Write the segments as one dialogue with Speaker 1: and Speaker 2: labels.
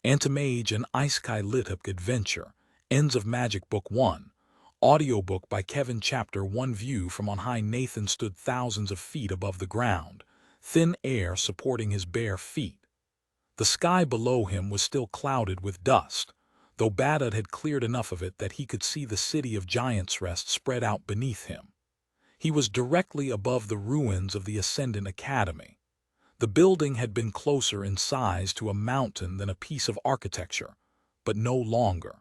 Speaker 1: Antimage and Isekai LitRPG Adventure, Ends of Magic Book 1, audiobook by Kevin. Chapter 1. View from on high. Nathan stood thousands of feet above the ground, thin air supporting his bare feet. The sky below him was still clouded with dust, though Badad had cleared enough of it that he could see the city of Giants Rest spread out beneath him. He was directly above the ruins of the Ascendant Academy. The building had been closer in size to a mountain than a piece of architecture, but no longer.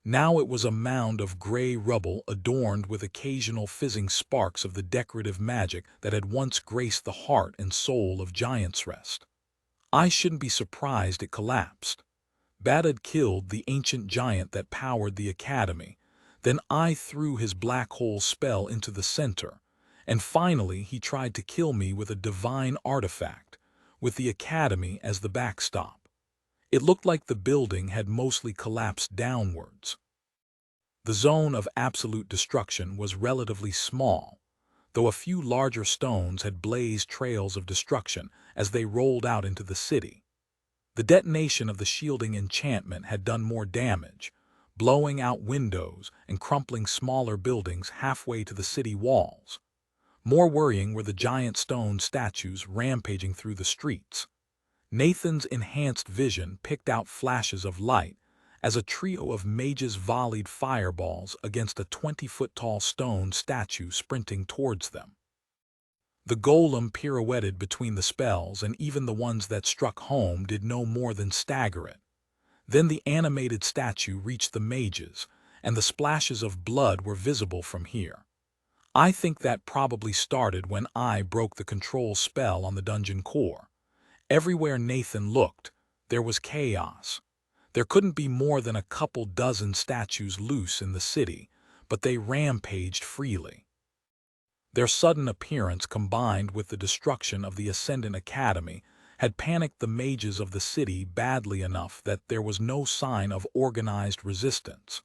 Speaker 1: Now it was a mound of gray rubble adorned with occasional fizzing sparks of the decorative magic that had once graced the heart and soul of Giants Rest. I shouldn't be surprised it collapsed. Badad killed the ancient giant that powered the academy, then I threw his black hole spell into the center, and finally he tried to kill me with a divine artifact, with the academy as the backstop. It looked like the building had mostly collapsed downwards. The zone of absolute destruction was relatively small, though a few larger stones had blazed trails of destruction as they rolled out into the city. The detonation of the shielding enchantment had done more damage, blowing out windows and crumpling smaller buildings halfway to the city walls. More worrying were the giant stone statues rampaging through the streets. Nathan's enhanced vision picked out flashes of light as a trio of mages volleyed fireballs against a 20-foot-tall stone statue sprinting towards them. The golem pirouetted between the spells, and even the ones that struck home did no more than stagger it. Then the animated statue reached the mages, and the splashes of blood were visible from here. I think that probably started when I broke the control spell on the dungeon core. Everywhere Nathan looked, there was chaos. There couldn't be more than a couple dozen statues loose in the city, but they rampaged freely. Their sudden appearance, combined with the destruction of the Ascendant Academy, had panicked the mages of the city badly enough that there was no sign of organized resistance.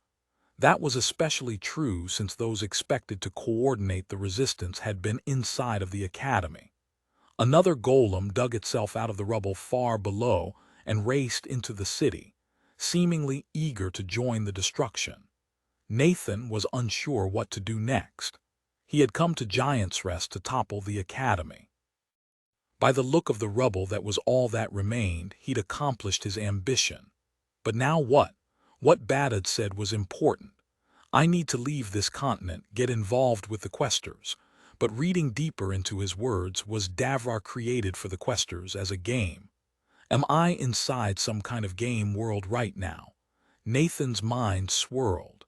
Speaker 1: That was especially true since those expected to coordinate the resistance had been inside of the academy. Another golem dug itself out of the rubble far below and raced into the city, seemingly eager to join the destruction. Nathan was unsure what to do next. He had come to Giants Rest to topple the academy. By the look of the rubble, that was all that remained. He'd accomplished his ambition. But now what? What Badad said was important. I need to leave this continent, get involved with the questers. But reading deeper into his words, was Davrar created for the questers as a game? Am I inside some kind of game world right now? Nathan's mind swirled.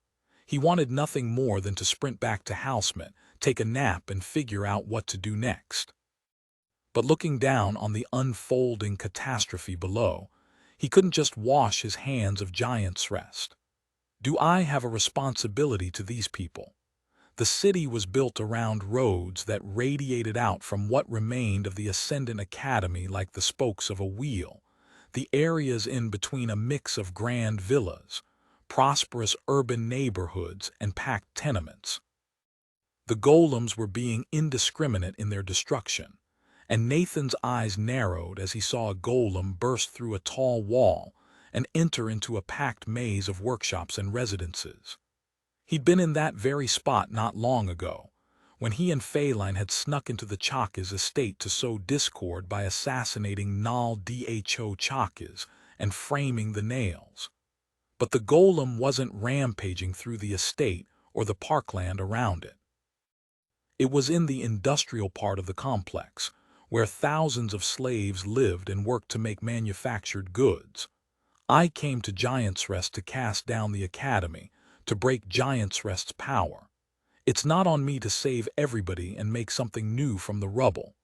Speaker 1: He wanted nothing more than to sprint back to Housemint, take a nap, and figure out what to do next. But looking down on the unfolding catastrophe below, he couldn't just wash his hands of Giants Rest. Do I have a responsibility to these people? The city was built around roads that radiated out from what remained of the Ascendant Academy like the spokes of a wheel, the areas in between a mix of grand villas, prosperous urban neighborhoods, and packed tenements. The golems were being indiscriminate in their destruction, and Nathan's eyes narrowed as he saw a golem burst through a tall wall and enter into a packed maze of workshops and residences. He'd been in that very spot not long ago, when he and Feline had snuck into the Chaka's estate to sow discord by assassinating Nal Dho Chakas and framing the nails. But the golem wasn't rampaging through the estate or the parkland around it. It was in the industrial part of the complex, where thousands of slaves lived and worked to make manufactured goods. I came to Giants Rest to cast down the academy, to break Giants Rest's power. It's not on me to save everybody and make something new from the rubble,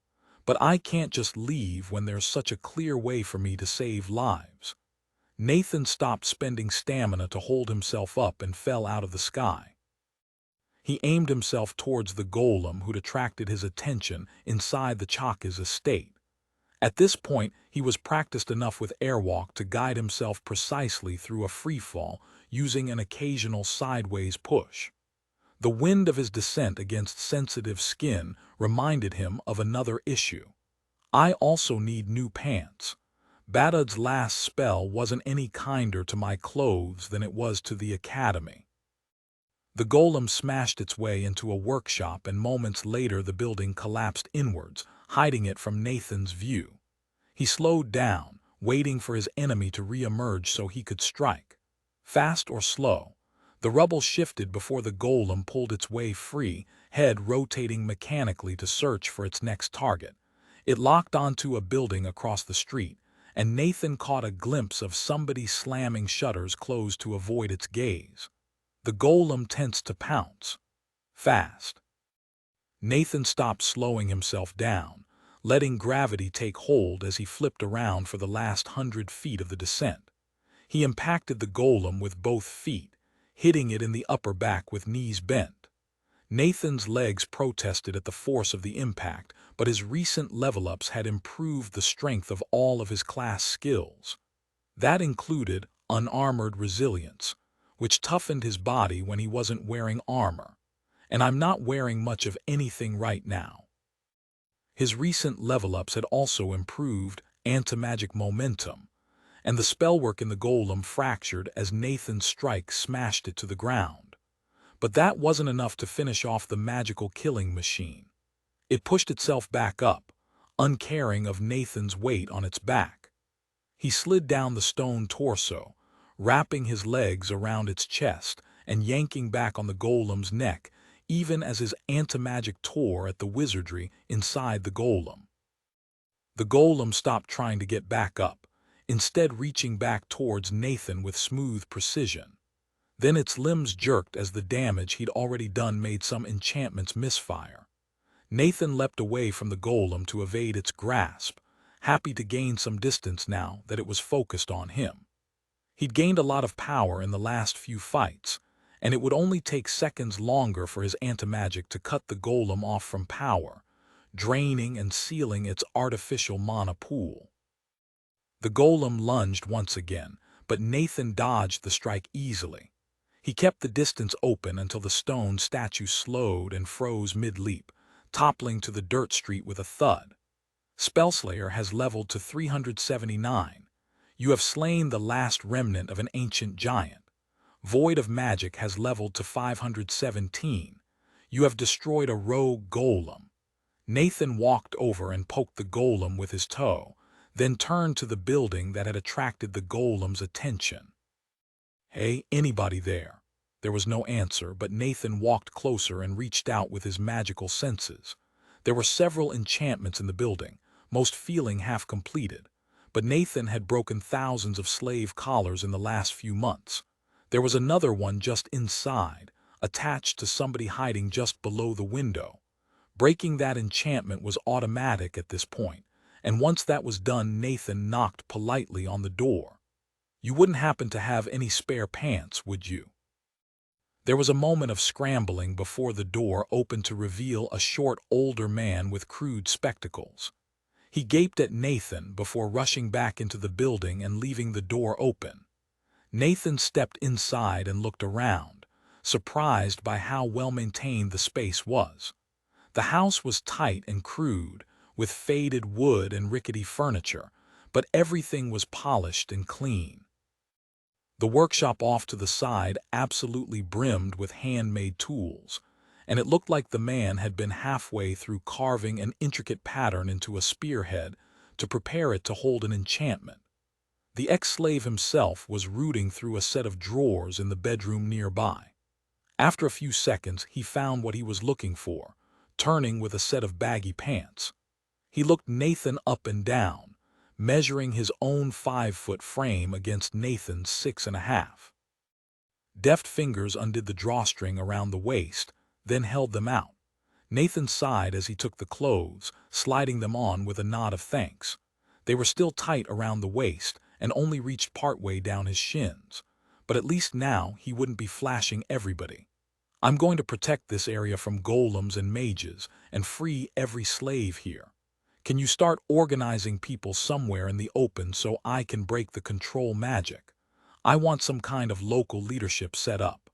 Speaker 1: but I can't just leave when there's such a clear way for me to save lives. Nathan stopped spending stamina to hold himself up and fell out of the sky. He aimed himself towards the golem who'd attracted his attention inside the Chaka's estate. At this point, he was practiced enough with airwalk to guide himself precisely through a freefall, using an occasional sideways push. The wind of his descent against sensitive skin reminded him of another issue. I also need new pants. Badud's last spell wasn't any kinder to my clothes than it was to the academy. The golem smashed its way into a workshop, and moments later the building collapsed inwards, hiding it from Nathan's view. He slowed down, waiting for his enemy to re-emerge so he could strike. Fast or slow, the rubble shifted before the golem pulled its way free, head rotating mechanically to search for its next target. It locked onto a building across the street, and Nathan caught a glimpse of somebody slamming shutters closed to avoid its gaze. The golem tensed to pounce. Fast. Nathan stopped, slowing himself down, letting gravity take hold as he flipped around for the last 100 feet of the descent. He impacted the golem with both feet, hitting it in the upper back with knees bent. Nathan's legs protested at the force of the impact, but his recent level-ups had improved the strength of all of his class skills. That included unarmored resilience, which toughened his body when he wasn't wearing armor, and I'm not wearing much of anything right now. His recent level-ups had also improved anti-magic momentum, and the spellwork in the golem fractured as Nathan's strike smashed it to the ground. But that wasn't enough to finish off the magical killing machine. It pushed itself back up, uncaring of Nathan's weight on its back. He slid down the stone torso, wrapping his legs around its chest and yanking back on the golem's neck, even as his anti-magic tore at the wizardry inside the golem. The golem stopped trying to get back up, instead reaching back towards Nathan with smooth precision. Then its limbs jerked as the damage he'd already done made some enchantments misfire. Nathan leapt away from the golem to evade its grasp, happy to gain some distance now that it was focused on him. He'd gained a lot of power in the last few fights, and it would only take seconds longer for his anti-magic to cut the golem off from power, draining and sealing its artificial mana pool. The golem lunged once again, but Nathan dodged the strike easily. He kept the distance open until the stone statue slowed and froze mid-leap, toppling to the dirt street with a thud. Spellslayer has leveled to 379. You have slain the last remnant of an ancient giant. Void of Magic has leveled to 517. You have destroyed a rogue golem. Nathan walked over and poked the golem with his toe, then turned to the building that had attracted the golem's attention. "Hey, anybody there?" There was no answer, but Nathan walked closer and reached out with his magical senses. There were several enchantments in the building, most feeling half completed, but Nathan had broken thousands of slave collars in the last few months. There was another one just inside, attached to somebody hiding just below the window. Breaking that enchantment was automatic at this point, and once that was done, Nathan knocked politely on the door. "You wouldn't happen to have any spare pants, would you?" There was a moment of scrambling before the door opened to reveal a short, older man with crude spectacles. He gaped at Nathan before rushing back into the building and leaving the door open. Nathan stepped inside and looked around, surprised by how well-maintained the space was. The house was tight and crude, with faded wood and rickety furniture, but everything was polished and clean. The workshop off to the side absolutely brimmed with handmade tools, and it looked like the man had been halfway through carving an intricate pattern into a spearhead to prepare it to hold an enchantment. The ex-slave himself was rooting through a set of drawers in the bedroom nearby. After a few seconds, he found what he was looking for, turning with a set of baggy pants. He looked Nathan up and down, measuring his own 5-foot frame against Nathan's 6.5. Deft fingers undid the drawstring around the waist, then held them out. Nathan sighed as he took the clothes, sliding them on with a nod of thanks. They were still tight around the waist and only reached partway down his shins, but at least now he wouldn't be flashing everybody. "I'm going to protect this area from golems and mages and free every slave here. Can you start organizing people somewhere in the open so I can break the control magic? I want some kind of local leadership set up."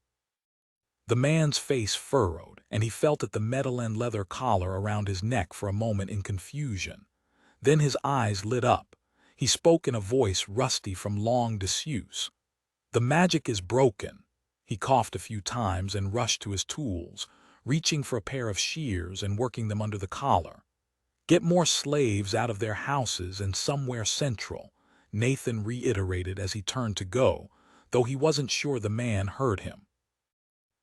Speaker 1: The man's face furrowed, and he felt at the metal and leather collar around his neck for a moment in confusion. Then his eyes lit up. He spoke in a voice rusty from long disuse. "The magic is broken." He coughed a few times and rushed to his tools, reaching for a pair of shears and working them under the collar. "Get more slaves out of their houses and somewhere central," Nathan reiterated as he turned to go, though he wasn't sure the man heard him.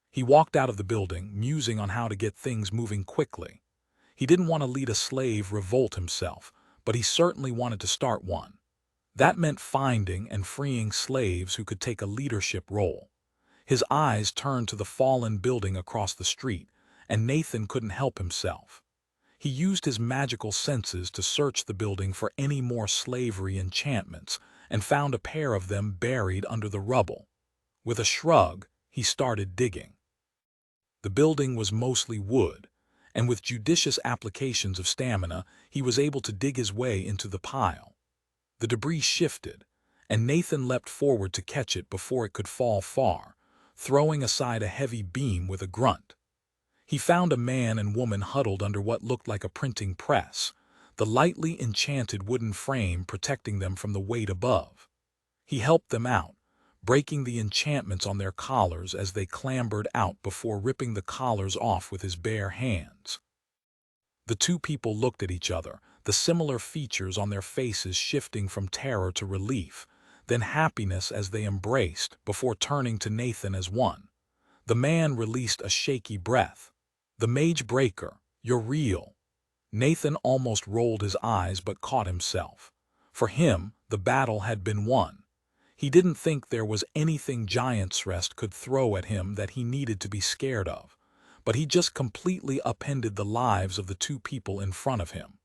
Speaker 1: He walked out of the building, musing on how to get things moving quickly. He didn't want to lead a slave revolt himself, but he certainly wanted to start one. That meant finding and freeing slaves who could take a leadership role. His eyes turned to the fallen building across the street, and Nathan couldn't help himself. He used his magical senses to search the building for any more slavery enchantments and found a pair of them buried under the rubble. With a shrug, he started digging. The building was mostly wood, and with judicious applications of stamina, he was able to dig his way into the pile. The debris shifted, and Nathan leapt forward to catch it before it could fall far, throwing aside a heavy beam with a grunt. He found a man and woman huddled under what looked like a printing press, the lightly enchanted wooden frame protecting them from the weight above. He helped them out, breaking the enchantments on their collars as they clambered out before ripping the collars off with his bare hands. The two people looked at each other, the similar features on their faces shifting from terror to relief, then happiness as they embraced, before turning to Nathan as one. The man released a shaky breath. "The Mage Breaker, you're real." Nathan almost rolled his eyes but caught himself. For him, the battle had been won. He didn't think there was anything Giant's Rest could throw at him that he needed to be scared of, but he just completely upended the lives of the two people in front of him.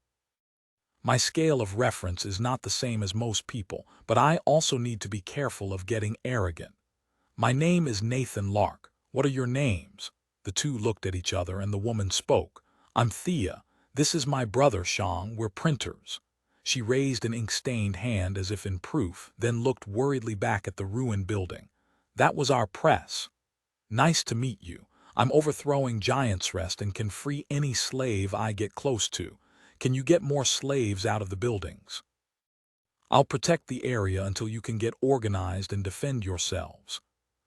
Speaker 1: "My scale of reference is not the same as most people, but I also need to be careful of getting arrogant. My name is Nathan Lark. What are your names?" The two looked at each other and the woman spoke. "I'm Thea. This is my brother Shang. We're printers." She raised an ink-stained hand as if in proof, then looked worriedly back at the ruined building. "That was our press." "Nice to meet you. I'm overthrowing Giant's Rest and can free any slave I get close to. Can you get more slaves out of the buildings?" "I'll protect the area until you can get organized and defend yourselves."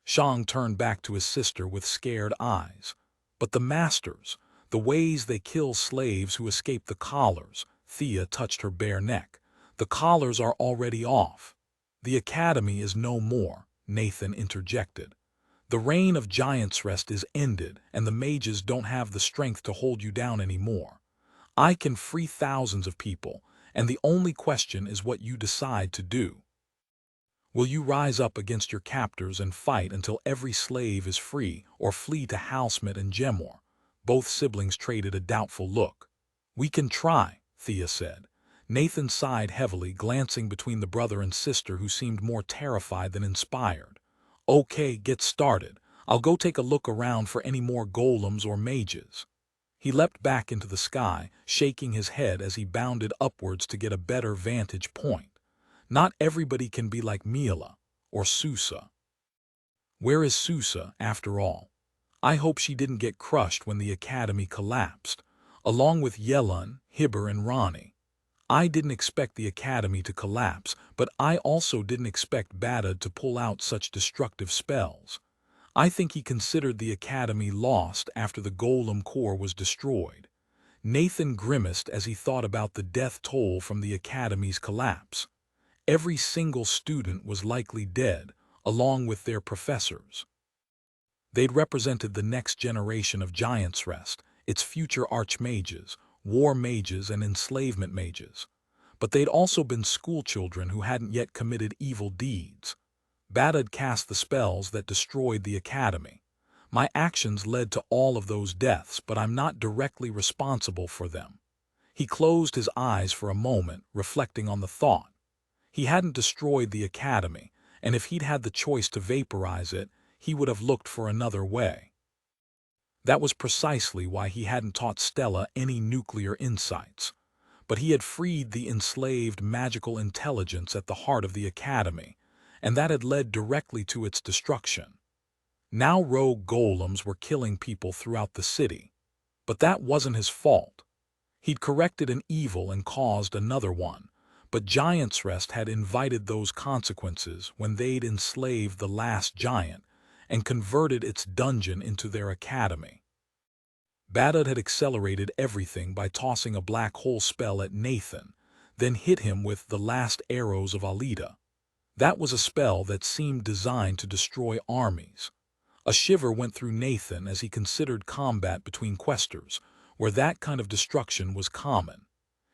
Speaker 1: Shang turned back to his sister with scared eyes. "But the masters, the ways they kill slaves who escape the collars." Thea touched her bare neck. "The collars are already off." "The academy is no more," Nathan interjected. "The reign of Giant's Rest is ended, and the mages don't have the strength to hold you down anymore. I can free thousands of people, and the only question is what you decide to do. Will you rise up against your captors and fight until every slave is free, or flee to Halsmet and Gemor?" Both siblings traded a doubtful look. "We can try," Thea said. Nathan sighed heavily, glancing between the brother and sister who seemed more terrified than inspired. "Okay, get started. I'll go take a look around for any more golems or mages." He leapt back into the sky, shaking his head as he bounded upwards to get a better vantage point. Not everybody can be like Mila or Susa. Where is Susa, after all? I hope she didn't get crushed when the academy collapsed, along with Yelun, Hibber, and Ronnie. I didn't expect the academy to collapse, but I also didn't expect Badad to pull out such destructive spells. I think he considered the academy lost after the Golem Core was destroyed. Nathan grimaced as he thought about the death toll from the academy's collapse. Every single student was likely dead, along with their professors. They'd represented the next generation of Giant's Rest, its future archmages, war mages, and enslavement mages. But they'd also been schoolchildren who hadn't yet committed evil deeds. Badad cast the spells that destroyed the academy. My actions led to all of those deaths, but I'm not directly responsible for them. He closed his eyes for a moment, reflecting on the thought. He hadn't destroyed the academy, and if he'd had the choice to vaporize it, he would have looked for another way. That was precisely why he hadn't taught Stella any nuclear insights. But he had freed the enslaved magical intelligence at the heart of the academy, and that had led directly to its destruction. Now rogue golems were killing people throughout the city. But that wasn't his fault. He'd corrected an evil and caused another one, But Giant's Rest had invited those consequences when they'd enslaved the last giant and converted its dungeon into their academy. Badud had accelerated everything by tossing a black hole spell at Nathan, then hit him with the last arrows of Alita. That was a spell that seemed designed to destroy armies. A shiver went through Nathan as he considered combat between questers, where that kind of destruction was common.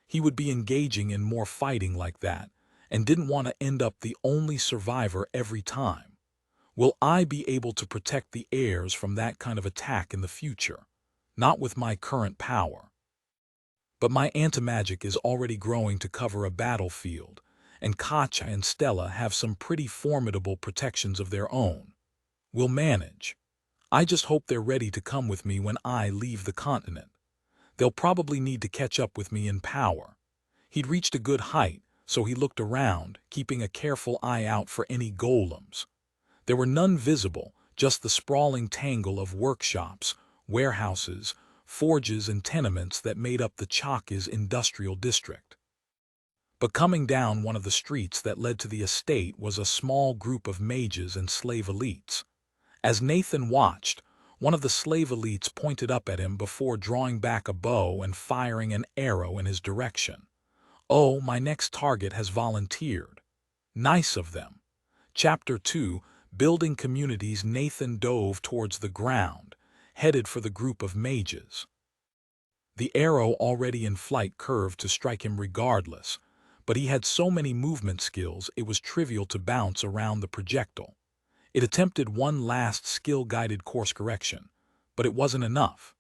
Speaker 1: He would be engaging in more fighting like that, and didn't want to end up the only survivor every time. Will I be able to protect the heirs from that kind of attack in the future? Not with my current power. But my anti-magic is already growing to cover a battlefield, and Katja and Stella have some pretty formidable protections of their own. We'll manage. I just hope they're ready to come with me when I leave the continent. They'll probably need to catch up with me in power. He'd reached a good height, so he looked around, keeping a careful eye out for any golems. There were none visible, just the sprawling tangle of workshops, warehouses, forges and tenements that made up the Chaka's industrial district. But coming down one of the streets that led to the estate was a small group of mages and slave elites. As Nathan watched, one of the slave elites pointed up at him before drawing back a bow and firing an arrow in his direction. Oh, my next target has volunteered. Nice of them. Chapter 2, Building Communities. Nathan dove towards the ground, headed for the group of mages. The arrow already in flight curved to strike him regardless, but he had so many movement skills it was trivial to bounce around the projectile. It attempted one last skill-guided course correction, but it wasn't enough.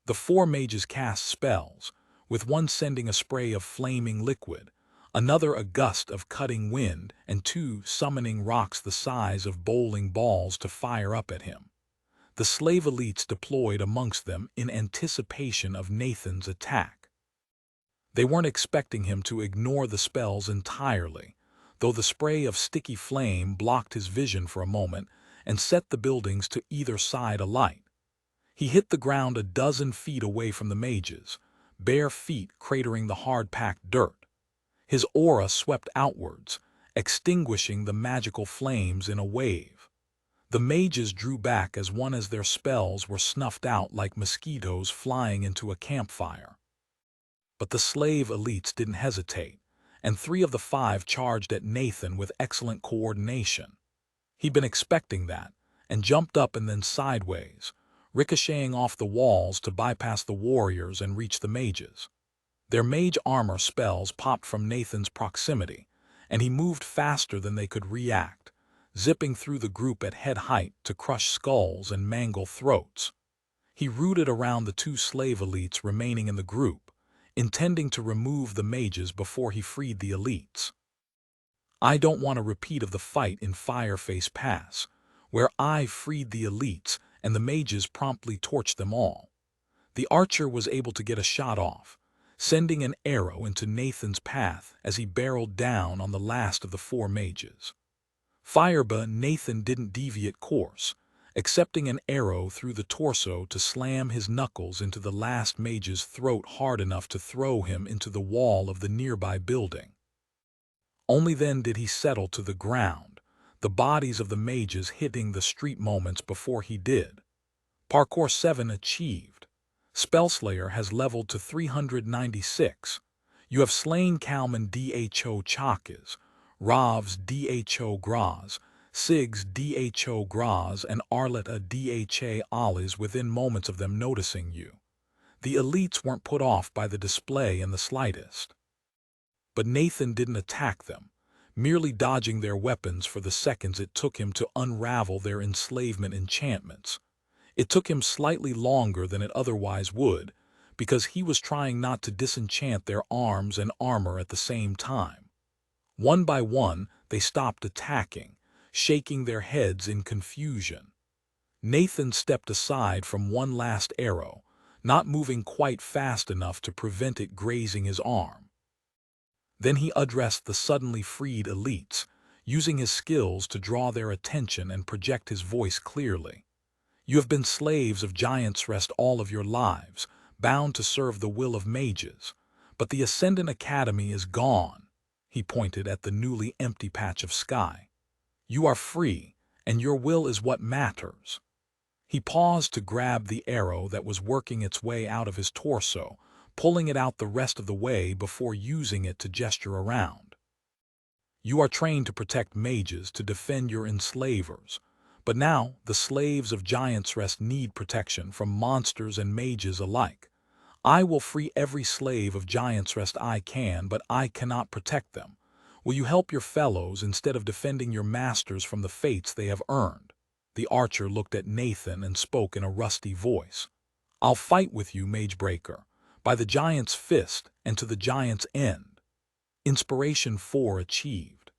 Speaker 1: The 4 mages cast spells, with one sending a spray of flaming liquid, another a gust of cutting wind, and 2 summoning rocks the size of bowling balls to fire up at him. The slave elites deployed amongst them in anticipation of Nathan's attack. They weren't expecting him to ignore the spells entirely, though the spray of sticky flame blocked his vision for a moment and set the buildings to either side alight. He hit the ground a dozen feet away from the mages, bare feet cratering the hard-packed dirt. His aura swept outwards, extinguishing the magical flames in a wave. The mages drew back as their spells were snuffed out like mosquitoes flying into a campfire. But the slave elites didn't hesitate, and 3 of the 5 charged at Nathan with excellent coordination. He'd been expecting that, and jumped up and then sideways, ricocheting off the walls to bypass the warriors and reach the mages. Their mage armor spells popped from Nathan's proximity, and he moved faster than they could react, zipping through the group at head height to crush skulls and mangle throats. He rooted around the 2 slave elites remaining in the group, intending to remove the mages before he freed the elites. I don't want a repeat of the fight in Fireface Pass, where I freed the elites and the mages promptly torched them all. The archer was able to get a shot off, sending an arrow into Nathan's path as he barreled down on the last of the 4 mages. Fireball Nathan didn't deviate course, accepting an arrow through the torso to slam his knuckles into the last mage's throat hard enough to throw him into the wall of the nearby building. Only then did he settle to the ground, the bodies of the mages hitting the street moments before he did. Parkour 7 achieved. Spellslayer has leveled to 396. You have slain Kalman Dho Chakas, Ravs Dho Graz, Sigs Dho Graz, and Arleta Dha Ollie's within moments of them noticing you. The elites weren't put off by the display in the slightest. But Nathan didn't attack them, merely dodging their weapons for the seconds it took him to unravel their enslavement enchantments. It took him slightly longer than it otherwise would, because he was trying not to disenchant their arms and armor at the same time. One by one, they stopped attacking, shaking their heads in confusion. Nathan stepped aside from one last arrow, not moving quite fast enough to prevent it grazing his arm. Then he addressed the suddenly freed elites, using his skills to draw their attention and project his voice clearly. You have been slaves of Giant's Rest all of your lives, bound to serve the will of mages, but the Ascendant Academy is gone. He pointed at the newly empty patch of sky. "You are free, and your will is what matters." He paused to grab the arrow that was working its way out of his torso, pulling it out the rest of the way before using it to gesture around. "You are trained to protect mages, to defend your enslavers. But now, the slaves of Giant's Rest need protection from monsters and mages alike. I will free every slave of Giant's Rest I can, but I cannot protect them. Will you help your fellows instead of defending your masters from the fates they have earned?" The archer looked at Nathan and spoke in a rusty voice. "I'll fight with you, Magebreaker, by the Giant's Fist and to the Giant's end." Inspiration 4 achieved.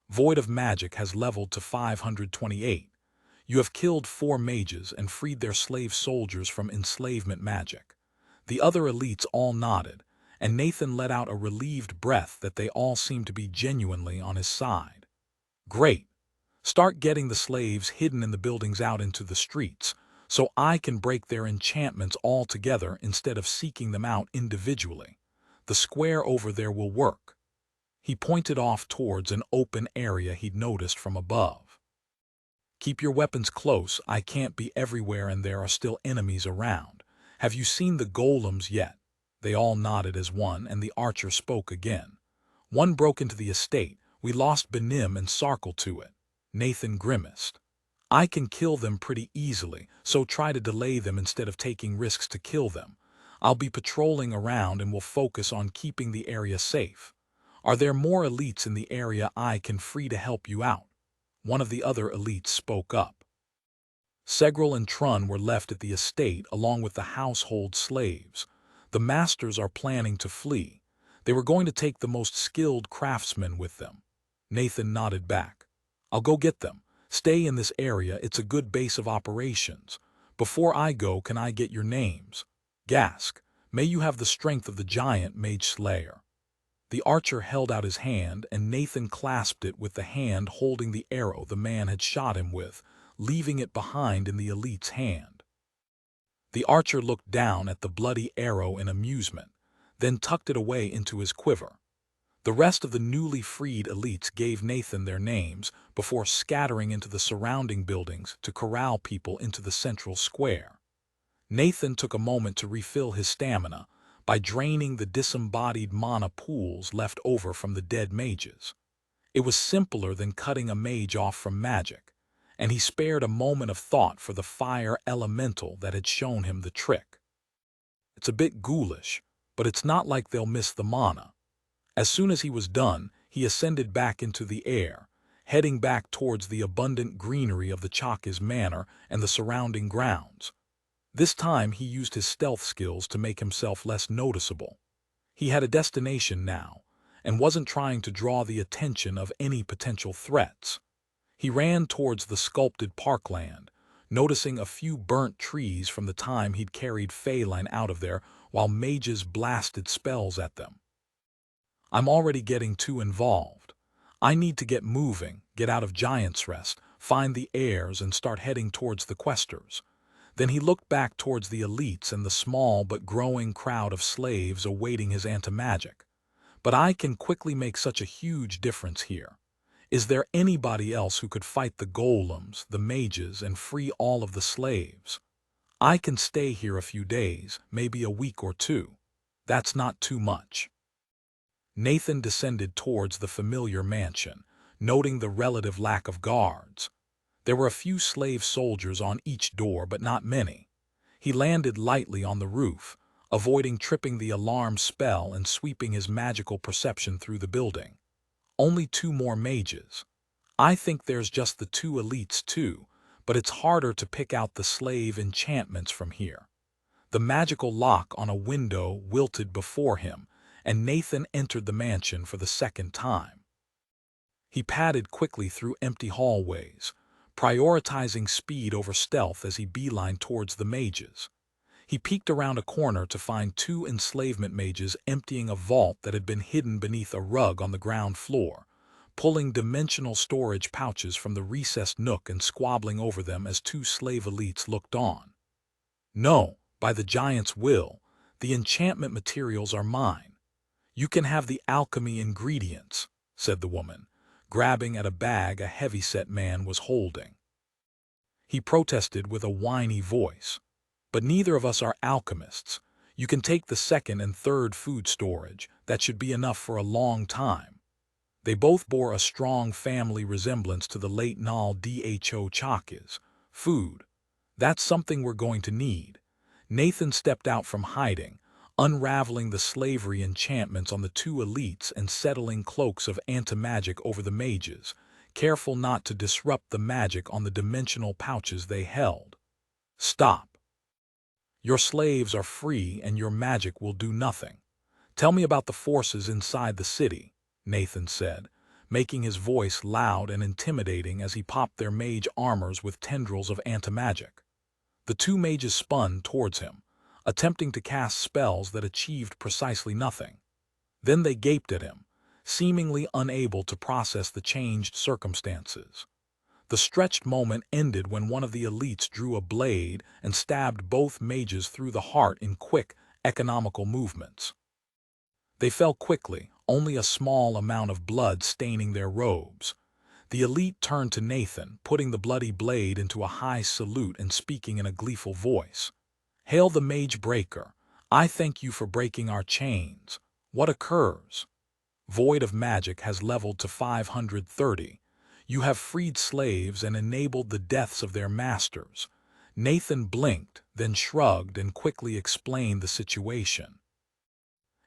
Speaker 1: Void of Magic has leveled to 528. You have killed 4 mages and freed their slave soldiers from enslavement magic. The other elites all nodded, and Nathan let out a relieved breath that they all seemed to be genuinely on his side. "Great. Start getting the slaves hidden in the buildings out into the streets, so I can break their enchantments all together instead of seeking them out individually. The square over there will work." He pointed off towards an open area he'd noticed from above. "Keep your weapons close, I can't be everywhere and there are still enemies around. Have you seen the golems yet?" They all nodded as one, and the archer spoke again. "One broke into the estate. We lost Benim and Sarkle to it." Nathan grimaced. "I can kill them pretty easily, so try to delay them instead of taking risks to kill them. I'll be patrolling around and will focus on keeping the area safe. Are there more elites in the area I can free to help you out?" One of the other elites spoke up. Segrel and Trun were left at the estate along with the household slaves. The masters are planning to flee. They were going to take the most skilled craftsmen with them. Nathan nodded back. "I'll go get them. Stay in this area, it's a good base of operations. Before I go, can I get your names? Gask, may you have the strength of the giant Mage Slayer." The archer held out his hand, and Nathan clasped it with the hand holding the arrow the man had shot him with, leaving it behind in the elite's hand. The archer looked down at the bloody arrow in amusement, then tucked it away into his quiver. The rest of the newly freed elites gave Nathan their names before scattering into the surrounding buildings to corral people into the central square. Nathan took a moment to refill his stamina by draining the disembodied mana pools left over from the dead mages. It was simpler than cutting a mage off from magic, and he spared a moment of thought for the fire elemental that had shown him the trick. "It's a bit ghoulish, but it's not like they'll miss the mana." As soon as he was done, he ascended back into the air, heading back towards the abundant greenery of the Chaka's manor and the surrounding grounds. This time he used his stealth skills to make himself less noticeable. He had a destination now, and wasn't trying to draw the attention of any potential threats. He ran towards the sculpted parkland, noticing a few burnt trees from the time he'd carried Phelan out of there while mages blasted spells at them. "I'm already getting too involved. I need to get moving, get out of Giant's Rest, find the heirs, and start heading towards the questers." Then he looked back towards the elites and the small but growing crowd of slaves awaiting his anti-magic. "But I can quickly make such a huge difference here. Is there anybody else who could fight the golems, the mages, and free all of the slaves? I can stay here a few days, maybe a week or 2. That's not too much." Nathan descended towards the familiar mansion, noting the relative lack of guards. There were a few slave soldiers on each door, but not many. He landed lightly on the roof, avoiding tripping the alarm spell and sweeping his magical perception through the building. Only 2 more mages. I think there's just the 2 elites too, but it's harder to pick out the slave enchantments from here. The magical lock on a window wilted before him, and Nathan entered the mansion for the second time. He padded quickly through empty hallways, prioritizing speed over stealth as he beelined towards the mages. He peeked around a corner to find 2 enslavement mages emptying a vault that had been hidden beneath a rug on the ground floor, pulling dimensional storage pouches from the recessed nook and squabbling over them as 2 slave elites looked on. "No, by the giant's will, the enchantment materials are mine. "You can have the alchemy ingredients," said the woman, grabbing at a bag a heavy-set man was holding. He protested with a whiny voice. "But neither of us are alchemists. You can take the second and third food storage. That should be enough for a long time." They both bore a strong family resemblance to the late Nal Dho Chakis. "Food. That's something we're going to need." Nathan stepped out from hiding, unraveling the slavery enchantments on the two elites and settling cloaks of anti-magic over the mages, careful not to disrupt the magic on the dimensional pouches they held. "Stop. Your slaves are free and your magic will do nothing. Tell me about the forces inside the city," Nathan said, making his voice loud and intimidating as he popped their mage armors with tendrils of anti-magic. The two mages spun towards him, attempting to cast spells that achieved precisely nothing. Then they gaped at him, seemingly unable to process the changed circumstances. The stretched moment ended when one of the elites drew a blade and stabbed both mages through the heart in quick, economical movements. They fell quickly, only a small amount of blood staining their robes. The elite turned to Nathan, putting the bloody blade into a high salute and speaking in a gleeful voice. "Hail the Mage Breaker. I thank you for breaking our chains. What occurs? Void of Magic has leveled to 530. You have freed slaves and enabled the deaths of their masters." Nathan blinked, then shrugged and quickly explained the situation.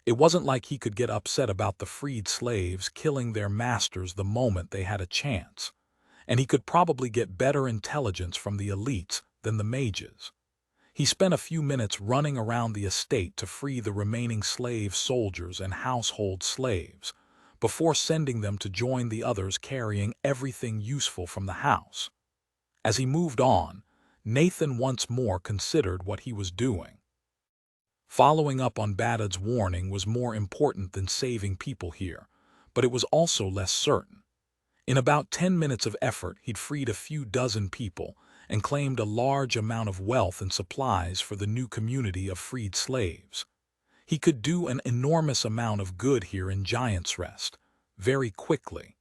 Speaker 1: It wasn't like he could get upset about the freed slaves killing their masters the moment they had a chance, and he could probably get better intelligence from the elites than the mages. He spent a few minutes running around the estate to free the remaining slave soldiers and household slaves, before sending them to join the others carrying everything useful from the house. As he moved on, Nathan once more considered what he was doing. Following up on Badad's warning was more important than saving people here, but it was also less certain. In about 10 minutes of effort, he'd freed a few dozen people and claimed a large amount of wealth and supplies for the new community of freed slaves. He could do an enormous amount of good here in Giant's Rest, very quickly.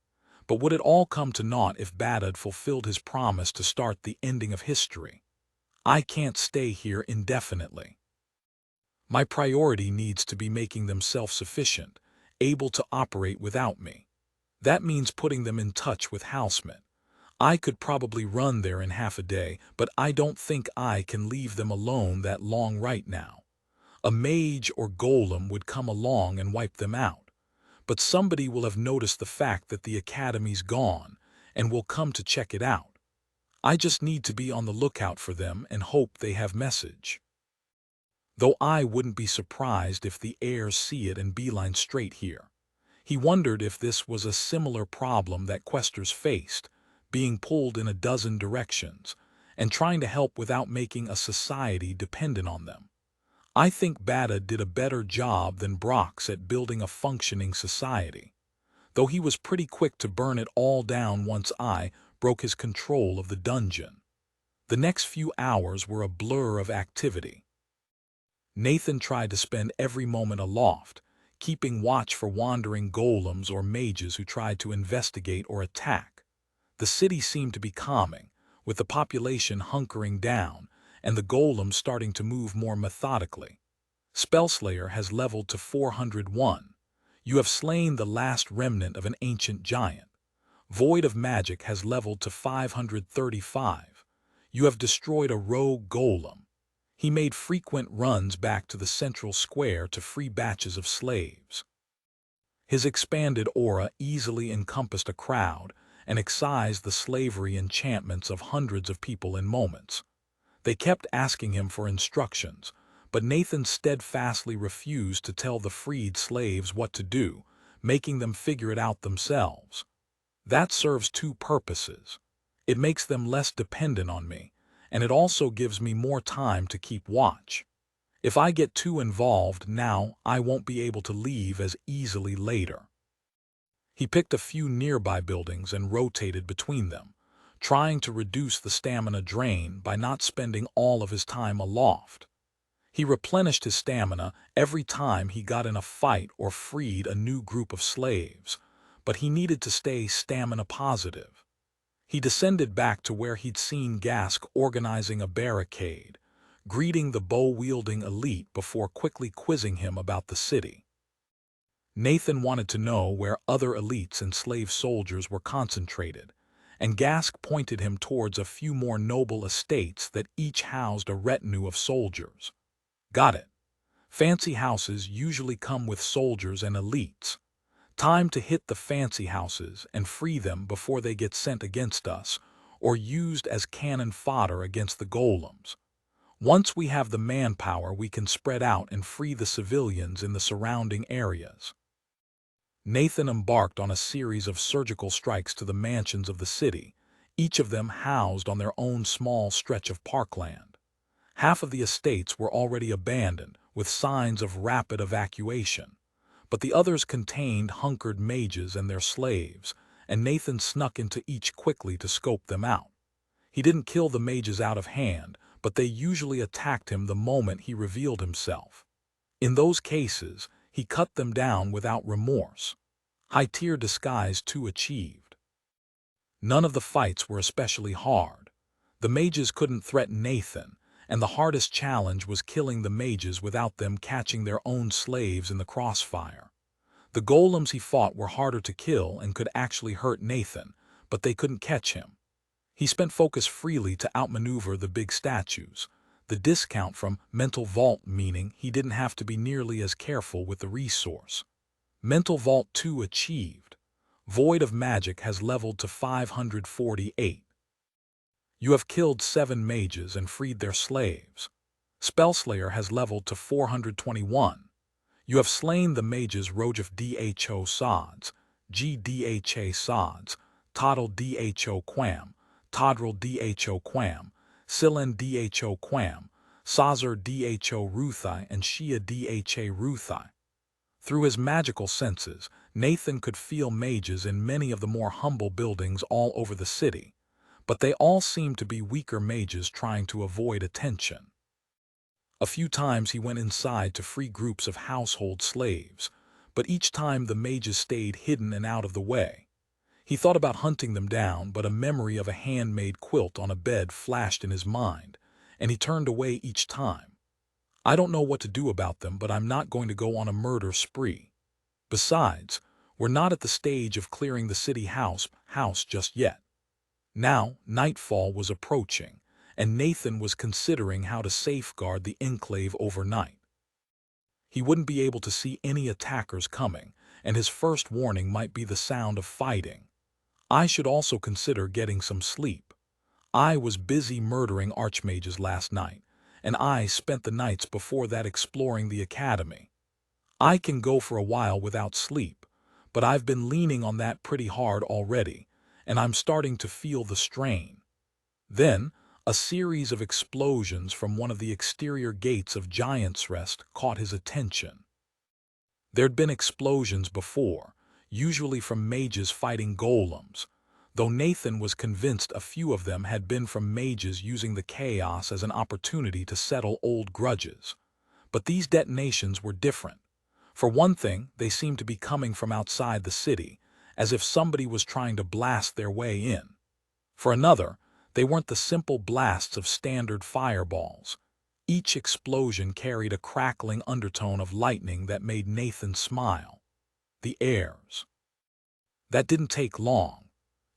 Speaker 1: But would it all come to naught if Badad fulfilled his promise to start the ending of history? "I can't stay here indefinitely. My priority needs to be making them self-sufficient, able to operate without me. That means putting them in touch with Halsmith. I could probably run there in half a day, but I don't think I can leave them alone that long right now. A mage or golem would come along and wipe them out. But somebody will have noticed the fact that the academy's gone and will come to check it out. I just need to be on the lookout for them and hope they have message." Though I wouldn't be surprised if the heirs see it and beeline straight here. He wondered if this was a similar problem that questers faced, being pulled in a dozen directions, and trying to help without making a society dependent on them. I think Badad did a better job than Brox at building a functioning society, though he was pretty quick to burn it all down once I broke his control of the dungeon. The next few hours were a blur of activity. Nathan tried to spend every moment aloft, keeping watch for wandering golems or mages who tried to investigate or attack. The city seemed to be calming, with the population hunkering down and the golems starting to move more methodically. "Spellslayer has leveled to 401. You have slain the last remnant of an ancient giant. Void of Magic has leveled to 535. You have destroyed a rogue golem." He made frequent runs back to the central square to free batches of slaves. His expanded aura easily encompassed a crowd and excised the slavery enchantments of hundreds of people in moments. They kept asking him for instructions, but Nathan steadfastly refused to tell the freed slaves what to do, making them figure it out themselves. That serves two purposes. It makes them less dependent on me, and it also gives me more time to keep watch. If I get too involved now, I won't be able to leave as easily later. He picked a few nearby buildings and rotated between them, trying to reduce the stamina drain by not spending all of his time aloft. He replenished his stamina every time he got in a fight or freed a new group of slaves, but he needed to stay stamina positive. He descended back to where he'd seen Gask organizing a barricade, greeting the bow-wielding elite before quickly quizzing him about the city. Nathan wanted to know where other elites and slave soldiers were concentrated, and Gask pointed him towards a few more noble estates that each housed a retinue of soldiers. Got it. Fancy houses usually come with soldiers and elites. Time to hit the fancy houses and free them before they get sent against us, or used as cannon fodder against the golems. Once we have the manpower, we can spread out and free the civilians in the surrounding areas. Nathan embarked on a series of surgical strikes to the mansions of the city, each of them housed on their own small stretch of parkland. Half of the estates were already abandoned, with signs of rapid evacuation, but the others contained hunkered mages and their slaves, and Nathan snuck into each quickly to scope them out. He didn't kill the mages out of hand, but they usually attacked him the moment he revealed himself. In those cases, he cut them down without remorse. High-tier disguise too achieved. None of the fights were especially hard. The mages couldn't threaten Nathan, and the hardest challenge was killing the mages without them catching their own slaves in the crossfire. The golems he fought were harder to kill and could actually hurt Nathan, but they couldn't catch him. He spent focus freely to outmaneuver the big statues, the discount from Mental Vault meaning he didn't have to be nearly as careful with the resource. Mental Vault 2 achieved. Void of Magic has leveled to 548. You have killed 7 mages and freed their slaves. Spellslayer has leveled to 421. You have slain the mages Rojif Dho Sods, Gdha Sods, Toddle Dho Quam, Todril Dho Quam, Silen Dho Quam, Sazar Dho Ruthai, and Shia Dha Ruthai. Through his magical senses, Nathan could feel mages in many of the more humble buildings all over the city, but they all seemed to be weaker mages trying to avoid attention. A few times he went inside to free groups of household slaves, but each time the mages stayed hidden and out of the way. He thought about hunting them down, but a memory of a handmade quilt on a bed flashed in his mind, and he turned away each time. I don't know what to do about them, but I'm not going to go on a murder spree. Besides, we're not at the stage of clearing the city house just yet. Now, nightfall was approaching, and Nathan was considering how to safeguard the enclave overnight. He wouldn't be able to see any attackers coming, and his first warning might be the sound of fighting. I should also consider getting some sleep. I was busy murdering archmages last night, and I spent the nights before that exploring the academy. I can go for a while without sleep, but I've been leaning on that pretty hard already, and I'm starting to feel the strain. Then, a series of explosions from one of the exterior gates of Giant's Rest caught his attention. There'd been explosions before, usually from mages fighting golems, though Nathan was convinced a few of them had been from mages using the chaos as an opportunity to settle old grudges. But these detonations were different. For one thing, they seemed to be coming from outside the city, as if somebody was trying to blast their way in. For another, they weren't the simple blasts of standard fireballs. Each explosion carried a crackling undertone of lightning that made Nathan smile. The heirs. That didn't take long.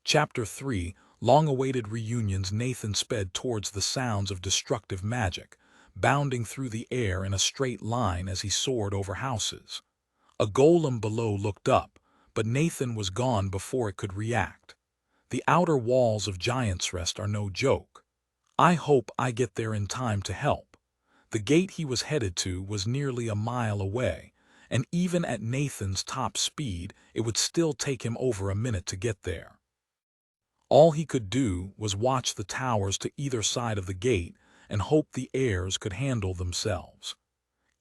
Speaker 1: Chapter 3, Long-awaited reunions. Nathan sped towards the sounds of destructive magic, bounding through the air in a straight line as he soared over houses. A golem below looked up, but Nathan was gone before it could react. The outer walls of Giant's Rest are no joke. I hope I get there in time to help. The gate he was headed to was nearly a mile away, and even at Nathan's top speed, it would still take him over a minute to get there. All he could do was watch the towers to either side of the gate and hope the heirs could handle themselves.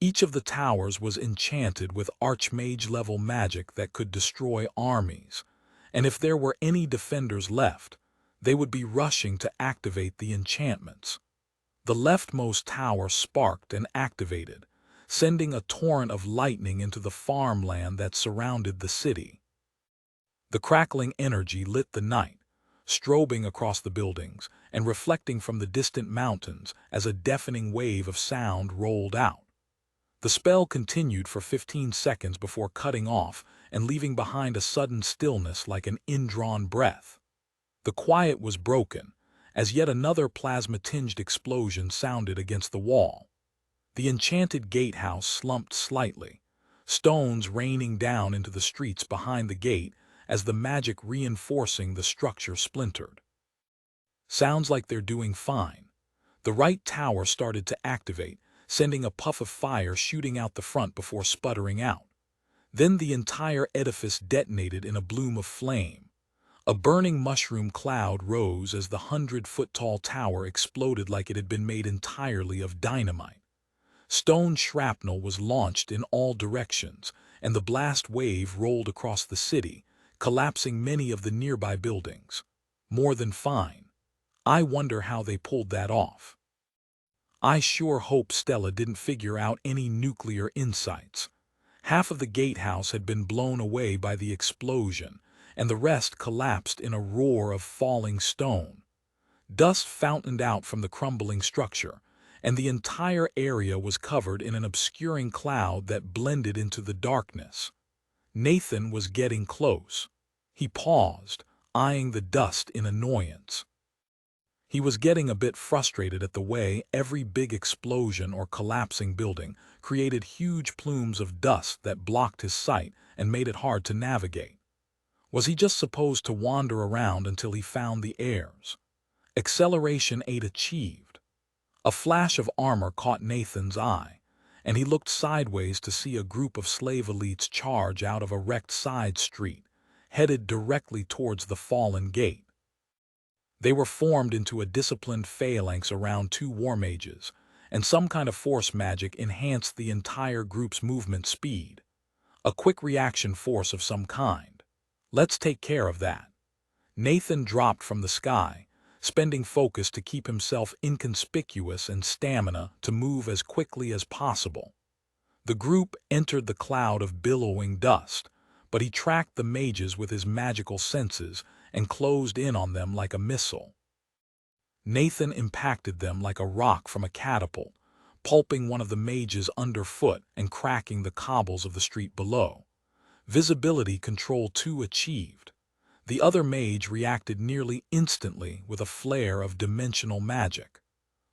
Speaker 1: Each of the towers was enchanted with archmage-level magic that could destroy armies, and if there were any defenders left, they would be rushing to activate the enchantments. The leftmost tower sparked and activated, sending a torrent of lightning into the farmland that surrounded the city. The crackling energy lit the night, strobing across the buildings and reflecting from the distant mountains as a deafening wave of sound rolled out. The spell continued for 15 seconds before cutting off and leaving behind a sudden stillness like an indrawn breath. The quiet was broken, as yet another plasma-tinged explosion sounded against the wall. The enchanted gatehouse slumped slightly, stones raining down into the streets behind the gate as the magic reinforcing the structure splintered. Sounds like they're doing fine. The right tower started to activate, sending a puff of fire shooting out the front before sputtering out. Then the entire edifice detonated in a bloom of flame. A burning mushroom cloud rose as the 100-foot-tall tower exploded like it had been made entirely of dynamite. Stone shrapnel was launched in all directions, and the blast wave rolled across the city, collapsing many of the nearby buildings. More than fine. I wonder how they pulled that off. I sure hope Stella didn't figure out any nuclear insights. Half of the gatehouse had been blown away by the explosion, and the rest collapsed in a roar of falling stone. Dust fountained out from the crumbling structure, and the entire area was covered in an obscuring cloud that blended into the darkness. Nathan was getting close. He paused, eyeing the dust in annoyance. He was getting a bit frustrated at the way every big explosion or collapsing building created huge plumes of dust that blocked his sight and made it hard to navigate. Was he just supposed to wander around until he found the heirs? Acceleration 8 achieved. A flash of armor caught Nathan's eye, and he looked sideways to see a group of slave elites charge out of a wrecked side street, headed directly towards the fallen gate. They were formed into a disciplined phalanx around 2 war mages, and some kind of force magic enhanced the entire group's movement speed. A quick reaction force of some kind. Let's take care of that. Nathan dropped from the sky, spending focus to keep himself inconspicuous and stamina to move as quickly as possible. The group entered the cloud of billowing dust, but he tracked the mages with his magical senses and closed in on them like a missile. Nathan impacted them like a rock from a catapult, pulping one of the mages underfoot and cracking the cobbles of the street below. Visibility Control 2 achieved. The other mage reacted nearly instantly with a flare of dimensional magic.